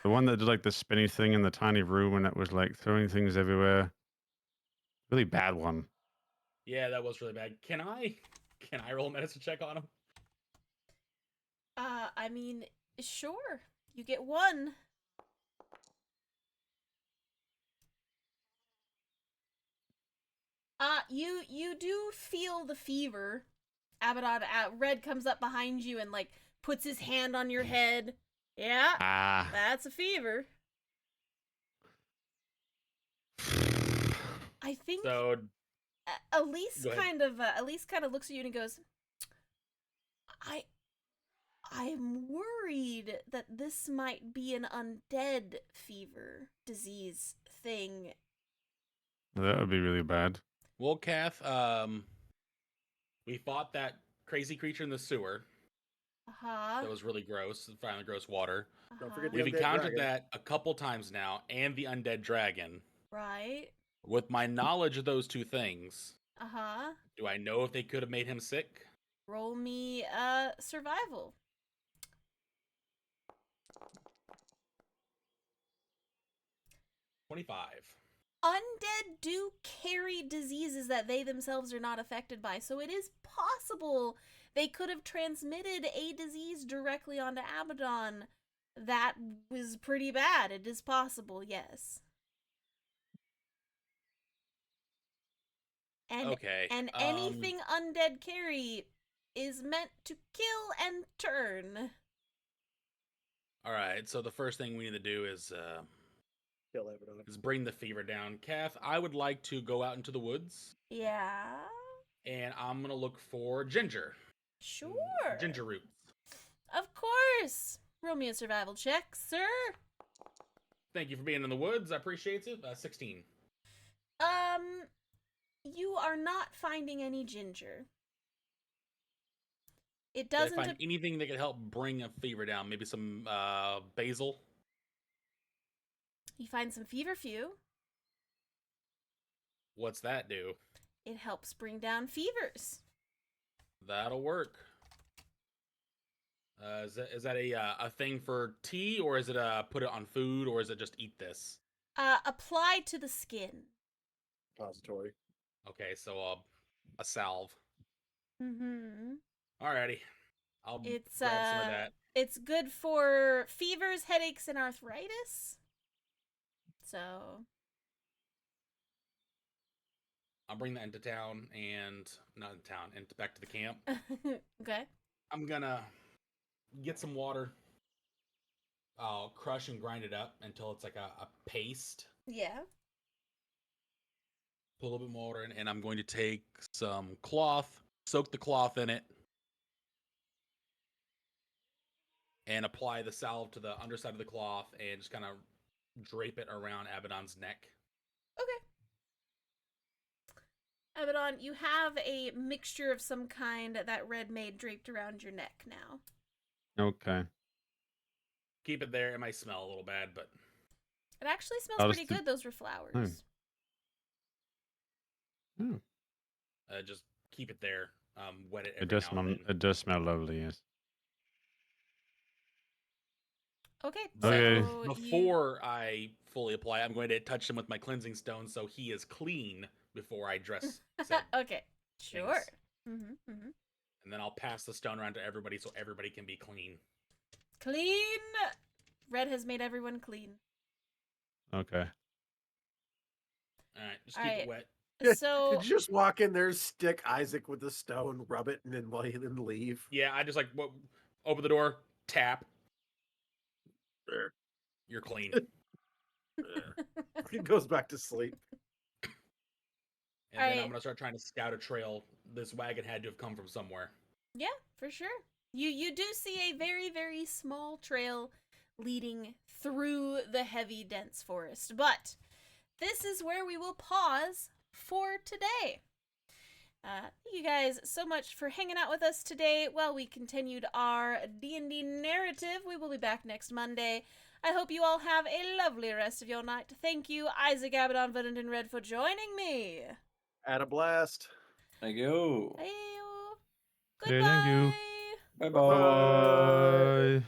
The one that did like the spinny thing in the tiny room and it was like throwing things everywhere. Really bad one. Yeah, that was really bad. Can I roll a medicine check on him? I mean, sure. You get 1. You do feel the fever. Abaddon, Red comes up behind you and like puts his hand on your head. Yeah, Ah. that's a fever. I think So Elise go ahead. kind of looks at you and goes, I'm worried that this might be an undead fever disease thing. That would be really bad. well, Kath, we fought that crazy creature in the sewer. Uh-huh. That was really gross. Finally, gross water. Don't forget We've the undead encountered dragon. that a couple times now, and the undead dragon. Right. With my knowledge of those two things, Uh-huh. do I know if they could have made him sick? Roll me survival. 25. Undead do carry diseases that they themselves are not affected by, so it is possible they could have transmitted a disease directly onto Abaddon that was pretty bad. It is possible, yes. And Okay. anything undead carry is meant to kill and turn. All right. So the first thing we need to do is Kill Abaddon. bring the fever down. Kath, I would like to go out into the woods, Yeah. and I'm gonna look for ginger. Sure. Ginger roots. Of course. Roll me a survival check, sir. Thank you for being in the woods. I appreciate it. 16. You are not finding any ginger. It Did I doesn't. find anything that could help bring a fever down? Maybe some basil. You find some feverfew. What's that do? It helps bring down fevers. That'll work. Is that a thing for tea, or is it put it on food, or is it just eat this? Applied to the skin. Repository. Okay, so a salve. Mm-hmm. Alrighty, I'll It's grab some of that. It's good for fevers, headaches, and arthritis. So I'll bring that into town and not in town and back to the camp. Okay. I'm gonna get some water. I'll crush and grind it up until it's like a paste. Yeah. Put a little bit more water in, and I'm going to take some cloth, soak the cloth in it, and apply the salve to the underside of the cloth and just kind of drape it around Abaddon's neck. Okay. Abaddon, you have a mixture of some kind that Red made draped around your neck now. Okay. Keep it there. It might smell a little bad, but It actually smells How pretty does good. Those were flowers. Hmm. just keep it there. Wet it It every does now smell. and then. It does smell lovely. Yes. Okay. Okay. So Before I fully apply, I'm going to touch him with my cleansing stone so he is clean before I dress. said okay. Sure. things. Mm-hmm, mm-hmm. And then I'll pass the stone around to everybody so everybody can be clean. Clean. Red has made everyone clean. Okay. All right, just All keep right. it wet. So Could you just walk in there, stick Isaac with the stone, rub it, and then leave? Yeah, I just like open the door, tap. There. You're clean. He goes back to sleep. And then I'm Alright. gonna start trying to scout a trail. This wagon had to have come from somewhere. Yeah, for sure. You do see a very, very small trail leading through the heavy, dense forest. But this is where we will pause for today. Thank you guys so much for hanging out with us today while we continued our D&D narrative. We will be back next Monday. I hope you all have a lovely rest of your night. Thank you, Isaac, Abaddon, Verdant, and Red, for joining me. At a blast. Thank you. Hey, Okay, thank you. Bye Bye. bye. Bye.